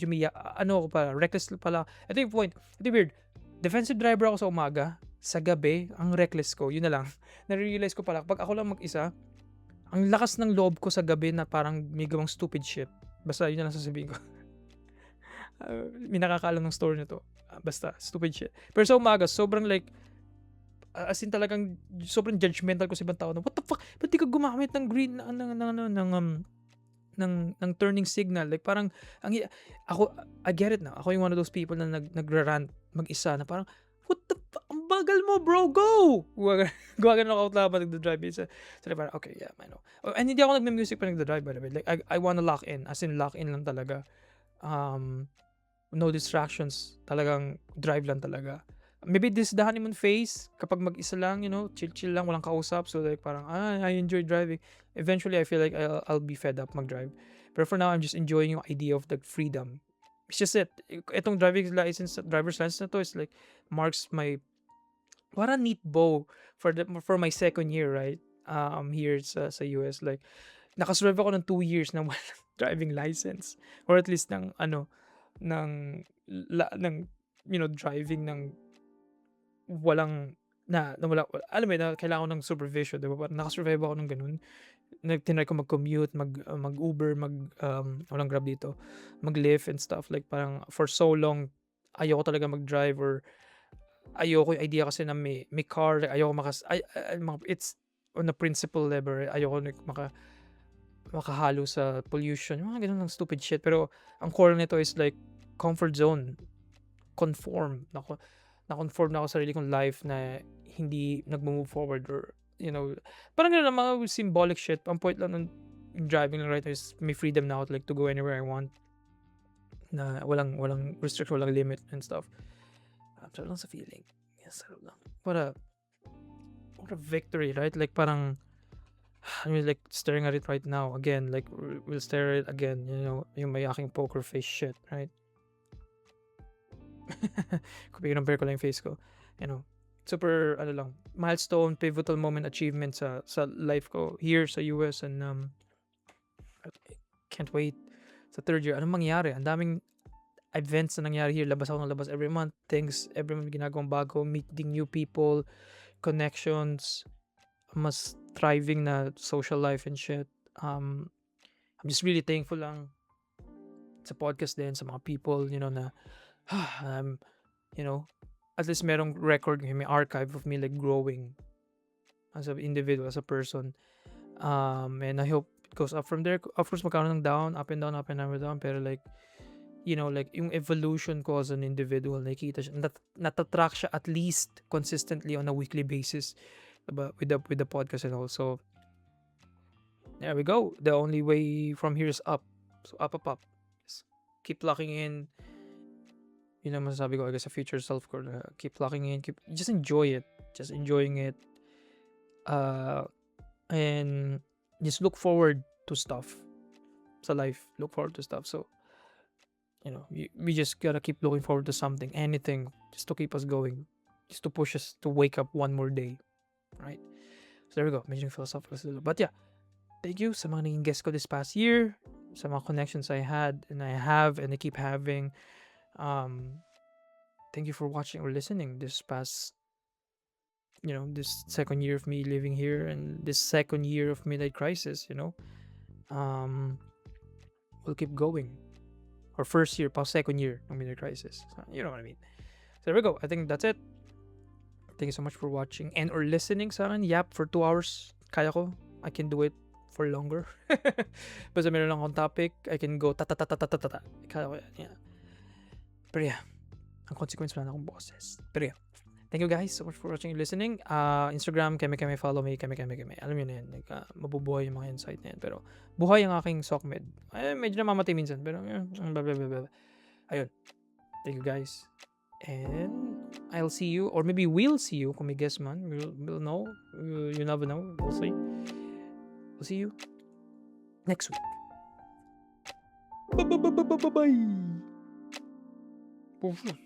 may ano ako pala, reckless pala. Ito yung point. Ito yung weird. Defensive driver ako sa umaga, sa gabi ang reckless ko. Yun na lang. Na-realize ko pala pag ako lang mag-isa, ang lakas ng loob ko sa gabi na parang may gawang stupid shit. Basta yun na lang sasabihin ko. May nakakaalam ng story na to. Basta stupid shit. Pero sa umaga, sobrang like as in talagang sobrang judgmental ko sa ibang tao na what the fuck, ba't di ka gumamit ng green ng turning signal, like parang ako, I get it na. Ako yung one of those people na nagrarant mag-isa na parang what the fuck, ang bagal mo bro, go! Gumagano ako laban nagda-drive isa. So parang okay, yeah, I know. And hindi ako nagme-music pa nagda-drive, by the way. Like I wanna lock in, as in lock in lang talaga. No distractions, talagang drive lang talaga. Maybe this the honeymoon phase, kapag mag-isa lang, chill lang, walang kausap. So like parang, I enjoy driving. Eventually, I feel like I'll be fed up mag-drive. But for now, I'm just enjoying yung idea of the freedom. It's just it. Itong driver's license na to is like, marks my, what a neat bow for my second year, right? Here sa US. Like, nakasurvive ako ng 2 years na walang driving license. Or at least ng, driving ng walang wala, alam mo na kailangan ko ng supervision, 'di ba? Parang nakasurvive ako ng gano'n. Tinry ko mag-commute, mag-Uber, walang Grab dito, mag-Lyft and stuff. Like parang for so long, ayoko talaga mag-drive or ayoko yung idea kasi na may car. Like, ayoko it's on a principle level. Ayoko makahalo sa pollution. Mga ganun ng stupid shit. Pero ang core nito is like comfort zone. Na-conform na ako sa sarili kong life na hindi nagmo-move forward or parang ganun mga symbolic shit. Ang point lang ng driving lang right now is may freedom na ako like to go anywhere I want. Na walang restriction, walang limit and stuff. Sarap lang sa feeling. Yes, sarap lang. What a victory, right? Like parang I'm like staring at it right now again. Like we'll stare at it again. Yung may aking poker face shit, right? Kung i-compare ko lang yung face ko, super milestone, pivotal moment, achievement sa life ko here sa US. And I can't wait sa third year anong mangyari. Ang daming events na nangyari here. Labas ako ng labas every month, things every month ginagawang bago, meeting new people, connections, mas thriving na social life and shit. I'm just really thankful lang sa podcast din, sa mga people na at least merong record, may archive of me like growing as an individual, as a person. And I hope it goes up from there. Of course, magkaroon ng down, up and down, up and down, pero like, like yung evolution ko as an individual, nakikita siya, natatrack siya at least consistently on a weekly basis, diba? With the podcast and all. So, there we go. The only way from here is up. So, up. Just keep locking in. Yun ang masasabi ko, I guess, sa future self ko. Keep locking in, just enjoy it. Just enjoying it. And just look forward to stuff sa life. Look forward to stuff. So, we just gotta keep looking forward to something, anything, just to keep us going, just to push us to wake up one more day, right? So there we go. Medyo philosophical. But yeah, thank you sa mga naging guest ko this past year, sa mga connections I had and I have and I keep having. Thank you for watching or listening this past, this second year of me living here and this second year of midlife crisis. We'll keep going. Or first year, pa second year ng midlife crisis. So, you know what I mean. So there we go. I think that's it. Thank you so much for watching and or listening sa akin. Yap, for 2 hours, kaya ko. I can do it for longer. Basta meron lang akong topic, I can go ta. Kaya ko yan. Yeah. But yeah, Ang consequence wala na akong boses. Pero yeah. Thank you guys so much for watching and listening. Instagram, keme, follow me, keme. Alam niyo na yan. Like, mabubuhay yung mga insight na yan. Pero, buhay ang aking SOCMED. Medyo namamatay minsan. Pero, blah, blah, blah, blah. Ayun. Thank you guys. And, I'll see you, or maybe we'll see you, kung may guest man. We'll know. You never know. We'll see. We'll see you next week. Bye.